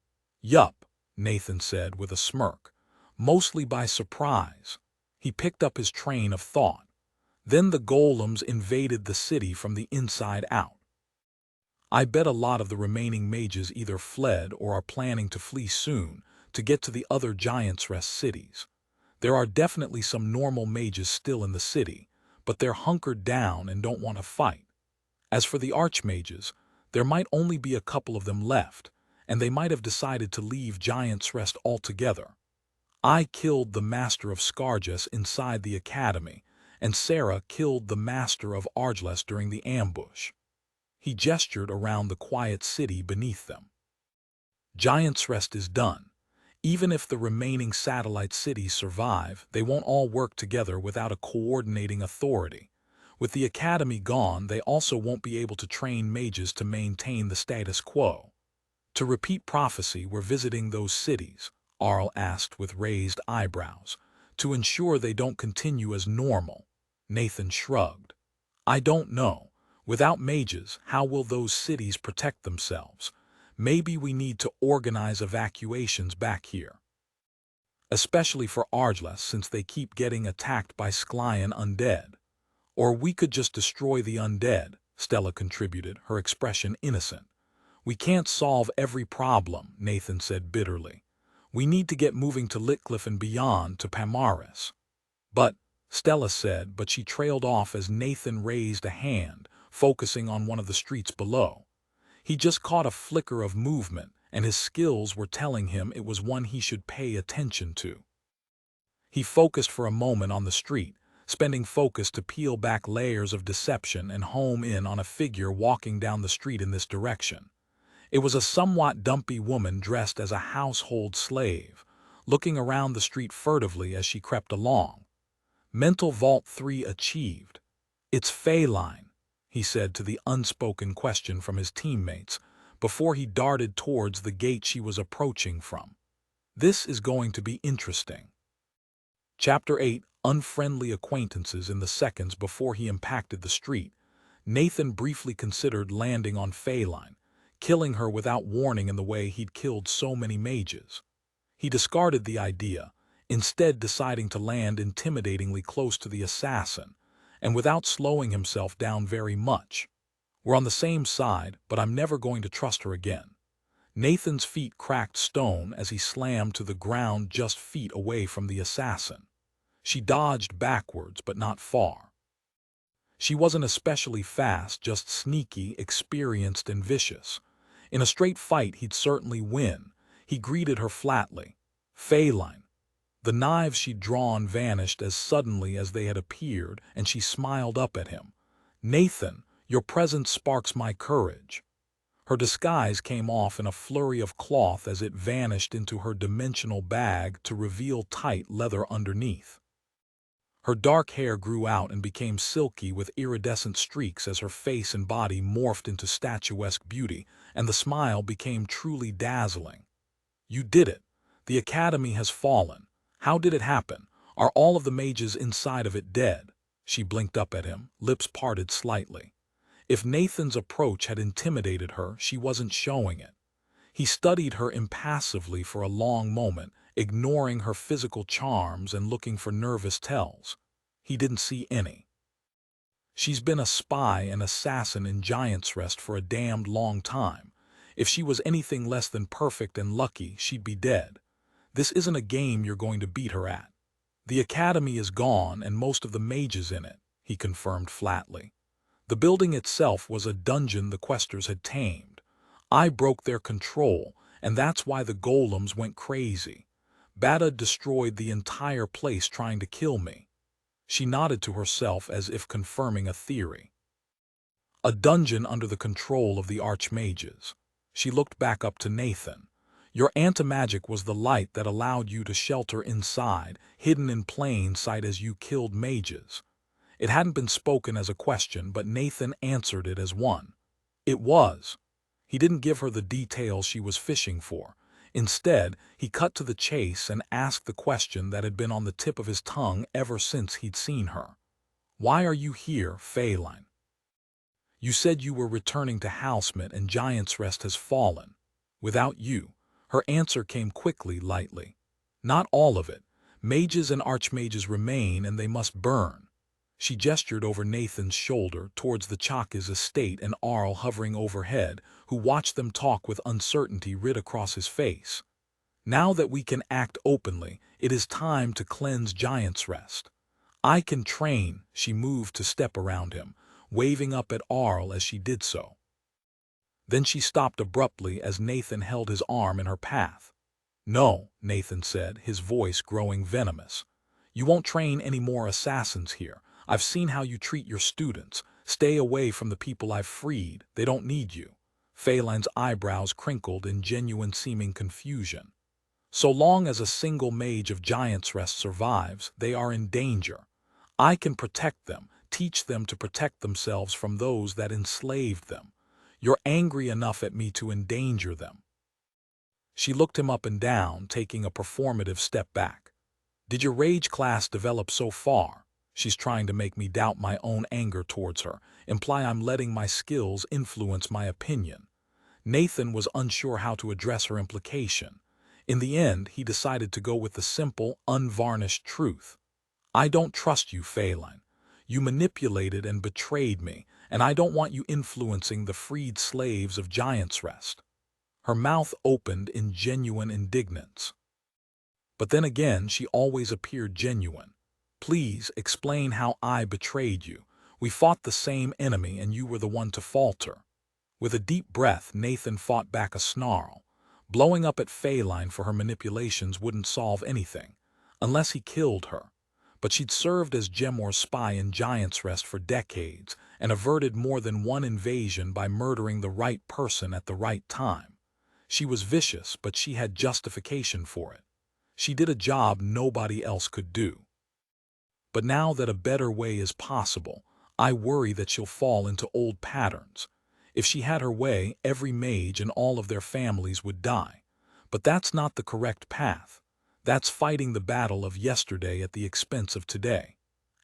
Speaker 1: Yup, Nathan said with a smirk. Mostly by surprise. He picked up his train of thought. Then the golems invaded the city from the inside out. I bet a lot of the remaining mages either fled or are planning to flee soon to get to the other Giant's Rest cities. There are definitely some normal mages still in the city, but they're hunkered down and don't want to fight. As for the archmages, there might only be a couple of them left, and they might have decided to leave Giant's Rest altogether. I killed the Master of Scargus inside the academy, and Sarah killed the Master of Argles during the ambush. He gestured around the quiet city beneath them. Giant's Rest is done. Even if the remaining satellite cities survive, they won't all work together without a coordinating authority. With the academy gone, they also won't be able to train mages to maintain the status quo. To repeat prophecy, we're visiting those cities, Arl asked with raised eyebrows, to ensure they don't continue as normal. Nathan shrugged. I don't know. Without mages, how will those cities protect themselves? Maybe we need to organize evacuations back here. Especially for Argles, since they keep getting attacked by Sklian undead. Or we could just destroy the undead, Stella contributed, her expression innocent. We can't solve every problem, Nathan said bitterly. We need to get moving to Litcliffe and beyond to Pamaris. But, Stella said, but she trailed off as Nathan raised a hand, focusing on one of the streets below. He just caught a flicker of movement, and his skills were telling him it was one he should pay attention to. He focused for a moment on the street, spending focus to peel back layers of deception and home in on a figure walking down the street in this direction. It was a somewhat dumpy woman dressed as a household slave, looking around the street furtively as she crept along. Mental Vault 3 achieved. It's Phelan, he said to the unspoken question from his teammates, before he darted towards the gate she was approaching from. This is going to be interesting. Chapter 8, Unfriendly Acquaintances. In the seconds before he impacted the street, Nathan briefly considered landing on Phelan, killing her without warning in the way he'd killed so many mages. He discarded the idea, instead deciding to land intimidatingly close to the assassin, and without slowing himself down very much. We're on the same side, but I'm never going to trust her again. Nathan's feet cracked stone as he slammed to the ground just feet away from the assassin. She dodged backwards, but not far. She wasn't especially fast, just sneaky, experienced, and vicious. In a straight fight, he'd certainly win. He greeted her flatly. Phelan. The knives she'd drawn vanished as suddenly as they had appeared, and she smiled up at him. Nathan, your presence sparks my courage. Her disguise came off in a flurry of cloth as it vanished into her dimensional bag to reveal tight leather underneath. Her dark hair grew out and became silky with iridescent streaks as her face and body morphed into statuesque beauty, and the smile became truly dazzling. You did it. The academy has fallen. How did it happen? Are all of the mages inside of it dead? She blinked up at him, lips parted slightly. If Nathan's approach had intimidated her, she wasn't showing it. He studied her impassively for a long moment, ignoring her physical charms and looking for nervous tells. He didn't see any. She's been a spy and assassin in Giant's Rest for a damned long time. If she was anything less than perfect and lucky, she'd be dead. This isn't a game you're going to beat her at. The academy is gone and most of the mages in it, he confirmed flatly. The building itself was a dungeon the questers had tamed. I broke their control, and that's why the golems went crazy. Bada destroyed the entire place trying to kill me. She nodded to herself as if confirming a theory. A dungeon under the control of the archmages. She looked back up to Nathan. Your anti-magic was the light that allowed you to shelter inside, hidden in plain sight as you killed mages. It hadn't been spoken as a question, but Nathan answered it as one. It was. He didn't give her the details she was fishing for. Instead, he cut to the chase and asked the question that had been on the tip of his tongue ever since he'd seen her. Why are you here, Phelan? You said you were returning to Housemate and Giant's Rest has fallen. Without you. Her answer came quickly, lightly. Not all of it. Mages and archmages remain and they must burn. She gestured over Nathan's shoulder towards the Chaka's estate and Arl hovering overhead, who watched them talk with uncertainty writ across his face. Now that we can act openly, it is time to cleanse Giant's Rest. I can train, she moved to step around him, waving up at Arl as she did so. Then she stopped abruptly as Nathan held his arm in her path. No, Nathan said, his voice growing venomous. You won't train any more assassins here. I've seen how you treat your students. Stay away from the people I've freed. They don't need you. Phelan's eyebrows crinkled in genuine-seeming confusion. So long as a single mage of Giant's Rest survives, they are in danger. I can protect them, teach them to protect themselves from those that enslaved them. You're angry enough at me to endanger them. She looked him up and down, taking a performative step back. Did your rage class develop so far? She's trying to make me doubt my own anger towards her, imply I'm letting my skills influence my opinion. Nathan was unsure how to address her implication. In the end, he decided to go with the simple, unvarnished truth. I don't trust you, Phelan. You manipulated and betrayed me, and I don't want you influencing the freed slaves of Giant's Rest. Her mouth opened in genuine indignance. But then again, she always appeared genuine. Please explain how I betrayed you. We fought the same enemy and you were the one to falter. With a deep breath, Nathan fought back a snarl. Blowing up at Phelan for her manipulations wouldn't solve anything, unless he killed her. But she'd served as Gemor's spy in Giant's Rest for decades and averted more than one invasion by murdering the right person at the right time. She was vicious, but she had justification for it. She did a job nobody else could do. But now that a better way is possible, I worry that she'll fall into old patterns. If she had her way, every mage and all of their families would die. But that's not the correct path. That's fighting the battle of yesterday at the expense of today.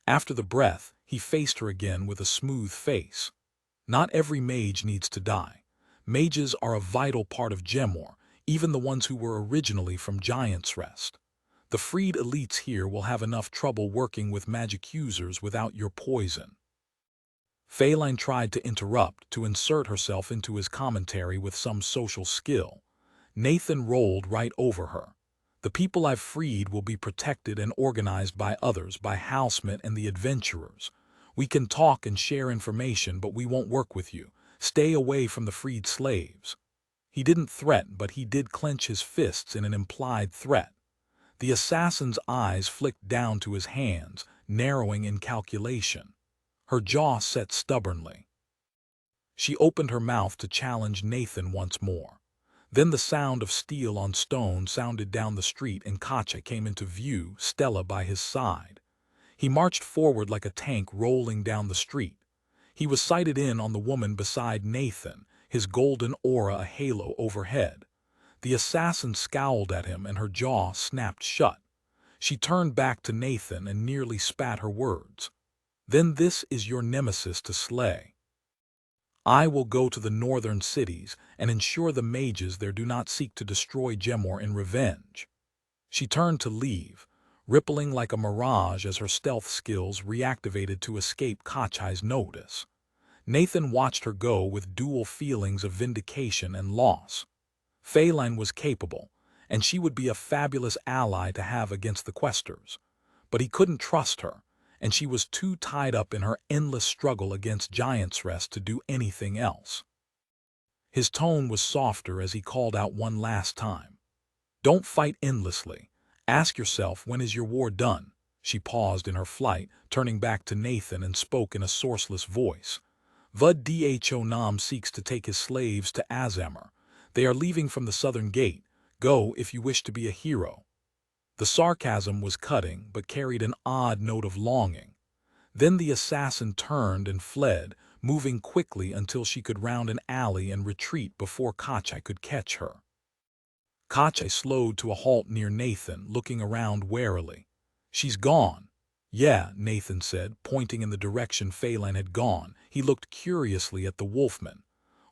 Speaker 1: After the breath, he faced her again with a smooth face. Not every mage needs to die. Mages are a vital part of Gemor, even the ones who were originally from Giant's Rest. The freed elites here will have enough trouble working with magic users without your poison. Phelan tried to interrupt, to insert herself into his commentary with some social skill. Nathan rolled right over her. The people I've freed will be protected and organized by others, by Housemate and the adventurers. We can talk and share information, but we won't work with you. Stay away from the freed slaves. He didn't threaten, but he did clench his fists in an implied threat. The assassin's eyes flicked down to his hands, narrowing in calculation. Her jaw set stubbornly. She opened her mouth to challenge Nathan once more. Then the sound of steel on stone sounded down the street and Katja came into view, Stella by his side. He marched forward like a tank rolling down the street. He was sighted in on the woman beside Nathan, his golden aura a halo overhead. The assassin scowled at him and her jaw snapped shut. She turned back to Nathan and nearly spat her words. Then this is your nemesis to slay. I will go to the northern cities and ensure the mages there do not seek to destroy Gemor in revenge. She turned to leave. rippling like a mirage as her stealth skills reactivated to escape Kachai's notice. Nathan watched her go with dual feelings of vindication and loss. Feline was capable, and she would be a fabulous ally to have against the Questers. But he couldn't trust her, and she was too tied up in her endless struggle against Giant's Rest to do anything else. His tone was softer as he called out one last time. Don't fight endlessly. Ask yourself, when is your war done? She paused in her flight, turning back to Nathan and spoke in a sourceless voice. Vud Dho Nam seeks to take his slaves to Azamar. They are leaving from the southern gate. Go if you wish to be a hero. The sarcasm was cutting, but carried an odd note of longing. Then the assassin turned and fled, moving quickly until she could round an alley and retreat before Kachai could catch her. Kachai slowed to a halt near Nathan, looking around warily. She's gone. Yeah, Nathan said, pointing in the direction Feline had gone. He looked curiously at the wolfman.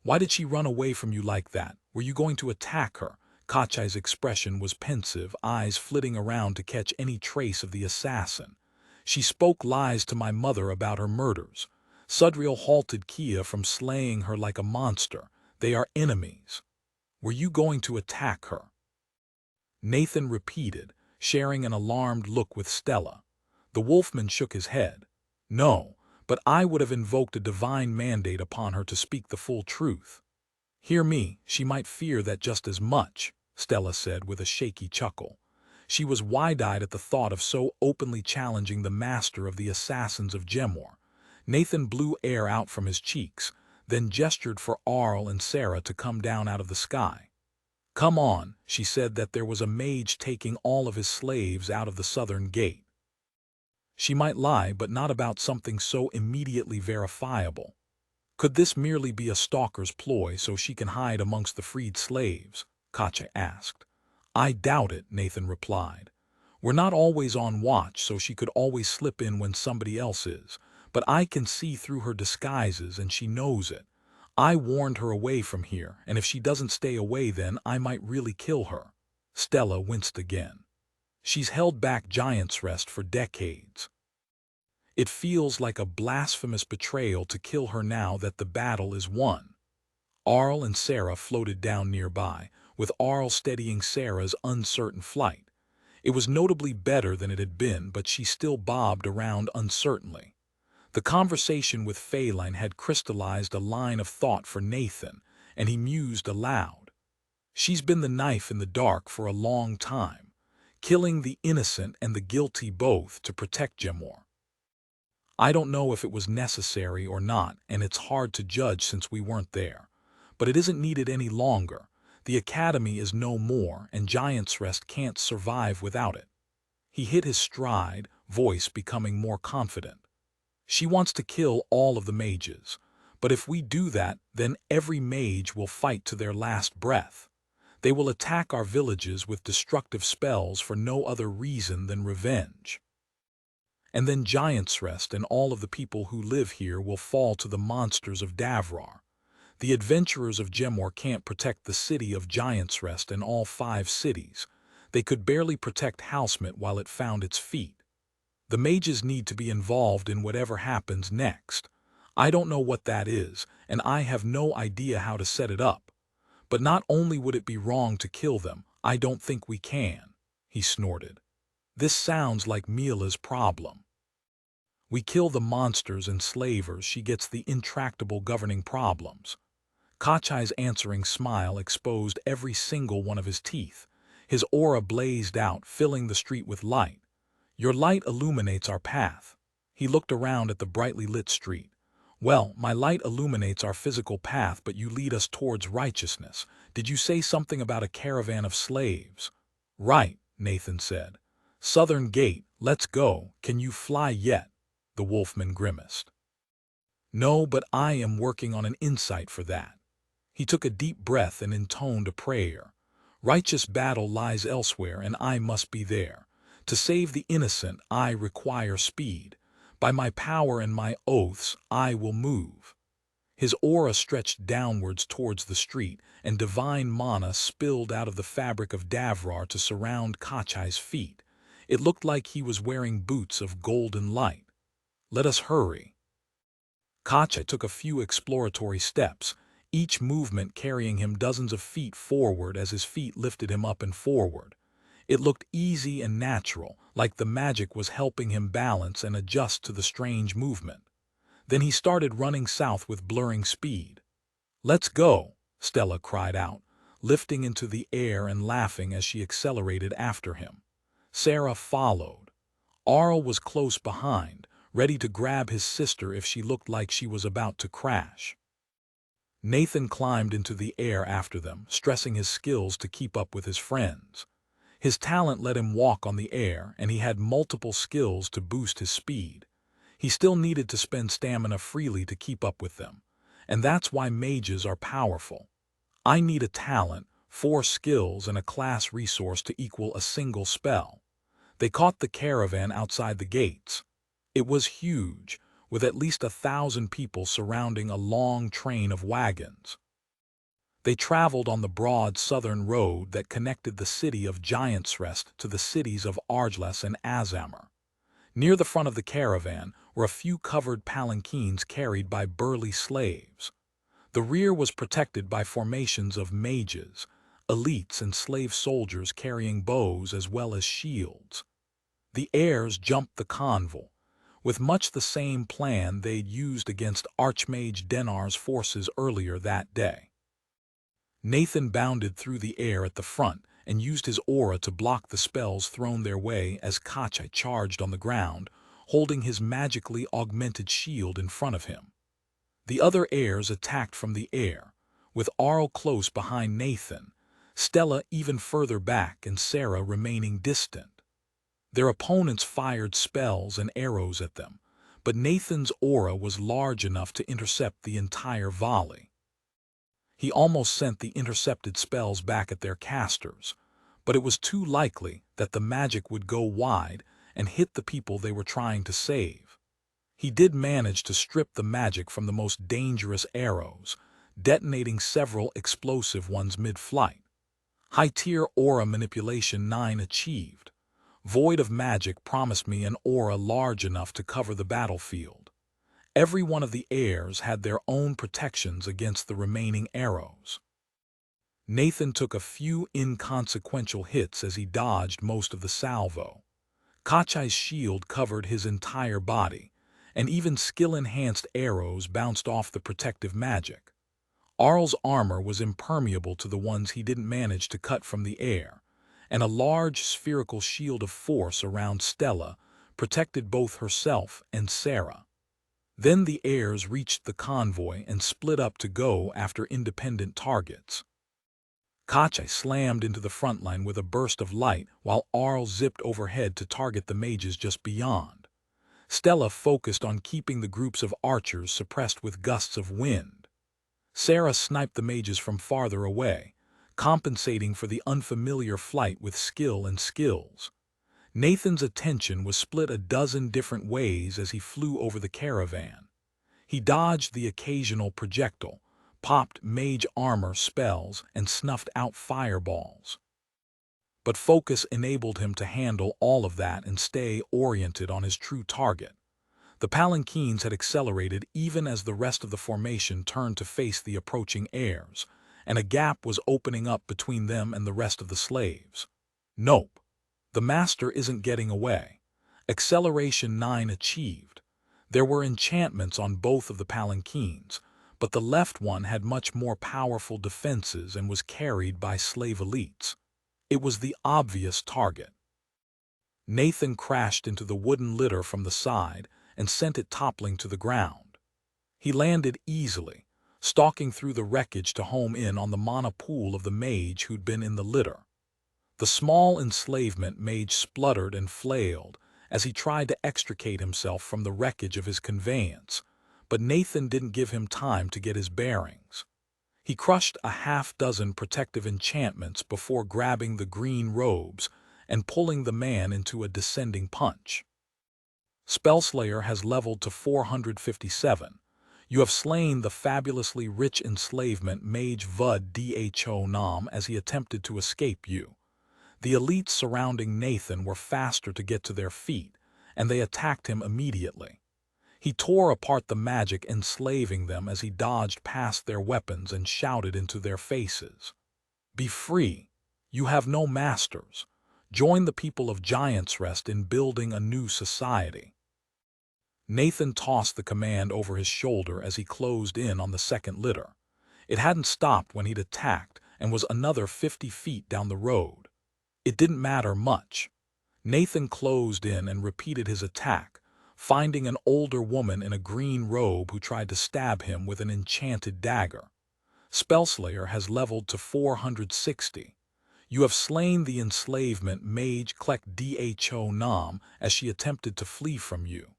Speaker 1: Why did she run away from you like that? Were you going to attack her? Kachai's expression was pensive, eyes flitting around to catch any trace of the assassin. She spoke lies to my mother about her murders. Sudriel halted Kia from slaying her like a monster. They are enemies. Were you going to attack her? Nathan repeated, sharing an alarmed look with Stella. The wolfman shook his head. No, but I would have invoked a divine mandate upon her to speak the full truth. Hear me, she might fear that just as much, Stella said with a shaky chuckle. She was wide-eyed at the thought of so openly challenging the master of the assassins of Gemor. Nathan blew air out from his cheeks, then gestured for Arl and Sarah to come down out of the sky. Come on, she said that there was a mage taking all of his slaves out of the southern gate. She might lie, but not about something so immediately verifiable. Could this merely be a stalker's ploy so she can hide amongst the freed slaves? Kachai asked. I doubt it, Nathan replied. We're not always on watch, so she could always slip in when somebody else is. But I can see through her disguises and she knows it. I warned her away from here, and if she doesn't stay away then I might really kill her. Stella winced again. She's held back Giant's Rest for decades. It feels like a blasphemous betrayal to kill her now that the battle is won. Arl and Sarah floated down nearby, with Arl steadying Sarah's uncertain flight. It was notably better than it had been, but she still bobbed around uncertainly. The conversation with Feline had crystallized a line of thought for Nathan, and he mused aloud. She's been the knife in the dark for a long time, killing the innocent and the guilty both to protect Gemor. I don't know if it was necessary or not, and it's hard to judge since we weren't there. But it isn't needed any longer. The Academy is no more, and Giant's Rest can't survive without it. He hit his stride, voice becoming more confident. She wants to kill all of the mages, but if we do that, then every mage will fight to their last breath. They will attack our villages with destructive spells for no other reason than revenge. And then Giant's Rest and all of the people who live here will fall to the monsters of Davrar. The adventurers of Gemor can't protect the city of Giant's Rest and all 5 cities. They could barely protect Housemit while it found its feet. The mages need to be involved in whatever happens next. I don't know what that is, and I have no idea how to set it up. But not only would it be wrong to kill them, I don't think we can, he snorted. This sounds like Mila's problem. We kill the monsters and slavers, she gets the intractable governing problems. Kachai's answering smile exposed every single one of his teeth. His aura blazed out, filling the street with light. Your light illuminates our path. He looked around at the brightly lit street. Well, my light illuminates our physical path, but you lead us towards righteousness. Did you say something about a caravan of slaves? Right, Nathan said. Southern Gate, let's go. Can you fly yet? The wolfman grimaced. No, but I am working on an insight for that. He took a deep breath and intoned a prayer. Righteous battle lies elsewhere, and I must be there. To save the innocent, I require speed. By my power and my oaths, I will move. His aura stretched downwards towards the street, and divine mana spilled out of the fabric of Davrar to surround Kachai's feet. It looked like he was wearing boots of golden light. "Let us hurry." Kacha took a few exploratory steps, each movement carrying him dozens of feet forward as his feet lifted him up and forward. It looked easy and natural, like the magic was helping him balance and adjust to the strange movement. Then he started running south with blurring speed. "Let's go," Stella cried out, lifting into the air and laughing as she accelerated after him. Sarah followed. Arl was close behind, ready to grab his sister if she looked like she was about to crash. Nathan climbed into the air after them, stressing his skills to keep up with his friends. His talent let him walk on the air, and he had multiple skills to boost his speed. He still needed to spend stamina freely to keep up with them, and that's why mages are powerful. I need a talent, 4 skills, and a class resource to equal a single spell. They caught the caravan outside the gates. It was huge, with at least 1,000 people surrounding a long train of wagons. They traveled on the broad southern road that connected the city of Giantsrest to the cities of Argles and Azamar. Near the front of the caravan were a few covered palanquins carried by burly slaves. The rear was protected by formations of mages, elites, and slave soldiers carrying bows as well as shields. The heirs jumped the convoy, with much the same plan they'd used against Archmage Denar's forces earlier that day. Nathan bounded through the air at the front and used his aura to block the spells thrown their way as Kacha charged on the ground, holding his magically augmented shield in front of him. The other heirs attacked from the air, with Arl close behind Nathan, Stella even further back, and Sarah remaining distant. Their opponents fired spells and arrows at them, but Nathan's aura was large enough to intercept the entire volley. He almost sent the intercepted spells back at their casters, but it was too likely that the magic would go wide and hit the people they were trying to save. He did manage to strip the magic from the most dangerous arrows, detonating several explosive ones mid-flight. High-tier aura manipulation 9 achieved. Void of Magic promised me an aura large enough to cover the battlefield. Every one of the heirs had their own protections against the remaining arrows. Nathan took a few inconsequential hits as he dodged most of the salvo. Kachai's shield covered his entire body, and even skill-enhanced arrows bounced off the protective magic. Arl's armor was impermeable to the ones he didn't manage to cut from the air, and a large spherical shield of force around Stella protected both herself and Sarah. Then the heirs reached the convoy and split up to go after independent targets. Kachai slammed into the front line with a burst of light while Arl zipped overhead to target the mages just beyond. Stella focused on keeping the groups of archers suppressed with gusts of wind. Sarah sniped the mages from farther away, compensating for the unfamiliar flight with skill and skills. Nathan's attention was split a dozen different ways as he flew over the caravan. He dodged the occasional projectile, popped mage armor spells, and snuffed out fireballs. But focus enabled him to handle all of that and stay oriented on his true target. The palanquins had accelerated even as the rest of the formation turned to face the approaching heirs, and a gap was opening up between them and the rest of the slaves. Nope. The master isn't getting away. Acceleration 9 achieved. There were enchantments on both of the palanquins, but the left one had much more powerful defenses and was carried by slave elites. It was the obvious target. Nathan crashed into the wooden litter from the side and sent it toppling to the ground. He landed easily, stalking through the wreckage to home in on the mana pool of the mage who'd been in the litter. The small enslavement mage spluttered and flailed as he tried to extricate himself from the wreckage of his conveyance, but Nathan didn't give him time to get his bearings. He crushed a half-dozen protective enchantments before grabbing the green robes and pulling the man into a descending punch. Spellslayer has leveled to 457. You have slain the fabulously rich enslavement mage Vud Dho Nam as he attempted to escape you. The elites surrounding Nathan were faster to get to their feet, and they attacked him immediately. He tore apart the magic, enslaving them as he dodged past their weapons and shouted into their faces. "Be free! You have no masters. Join the people of Giants Rest in building a new society." Nathan tossed the command over his shoulder as he closed in on the second litter. It hadn't stopped when he'd attacked and was another 50 feet down the road. It didn't matter much. Nathan closed in and repeated his attack, finding an older woman in a green robe who tried to stab him with an enchanted dagger. Spellslayer has leveled to 460. You have slain the enslavement mage Klek Dho Nam as she attempted to flee from you.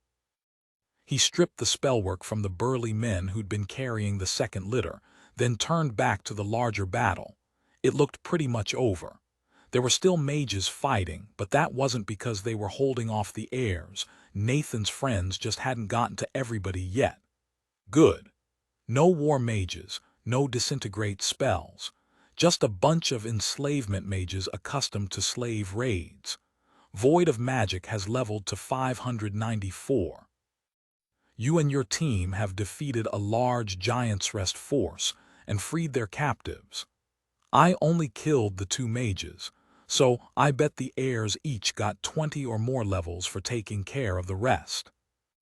Speaker 1: He stripped the spellwork from the burly men who'd been carrying the second litter, then turned back to the larger battle. It looked pretty much over. There were still mages fighting, but that wasn't because they were holding off the heirs. Nathan's friends just hadn't gotten to everybody yet. Good. No war mages, no disintegrate spells. Just a bunch of enslavement mages accustomed to slave raids. Void of Magic has leveled to 594. You and your team have defeated a large Giants Rest force and freed their captives. I only killed the 2 mages, so I bet the heirs each got 20 or more levels for taking care of the rest.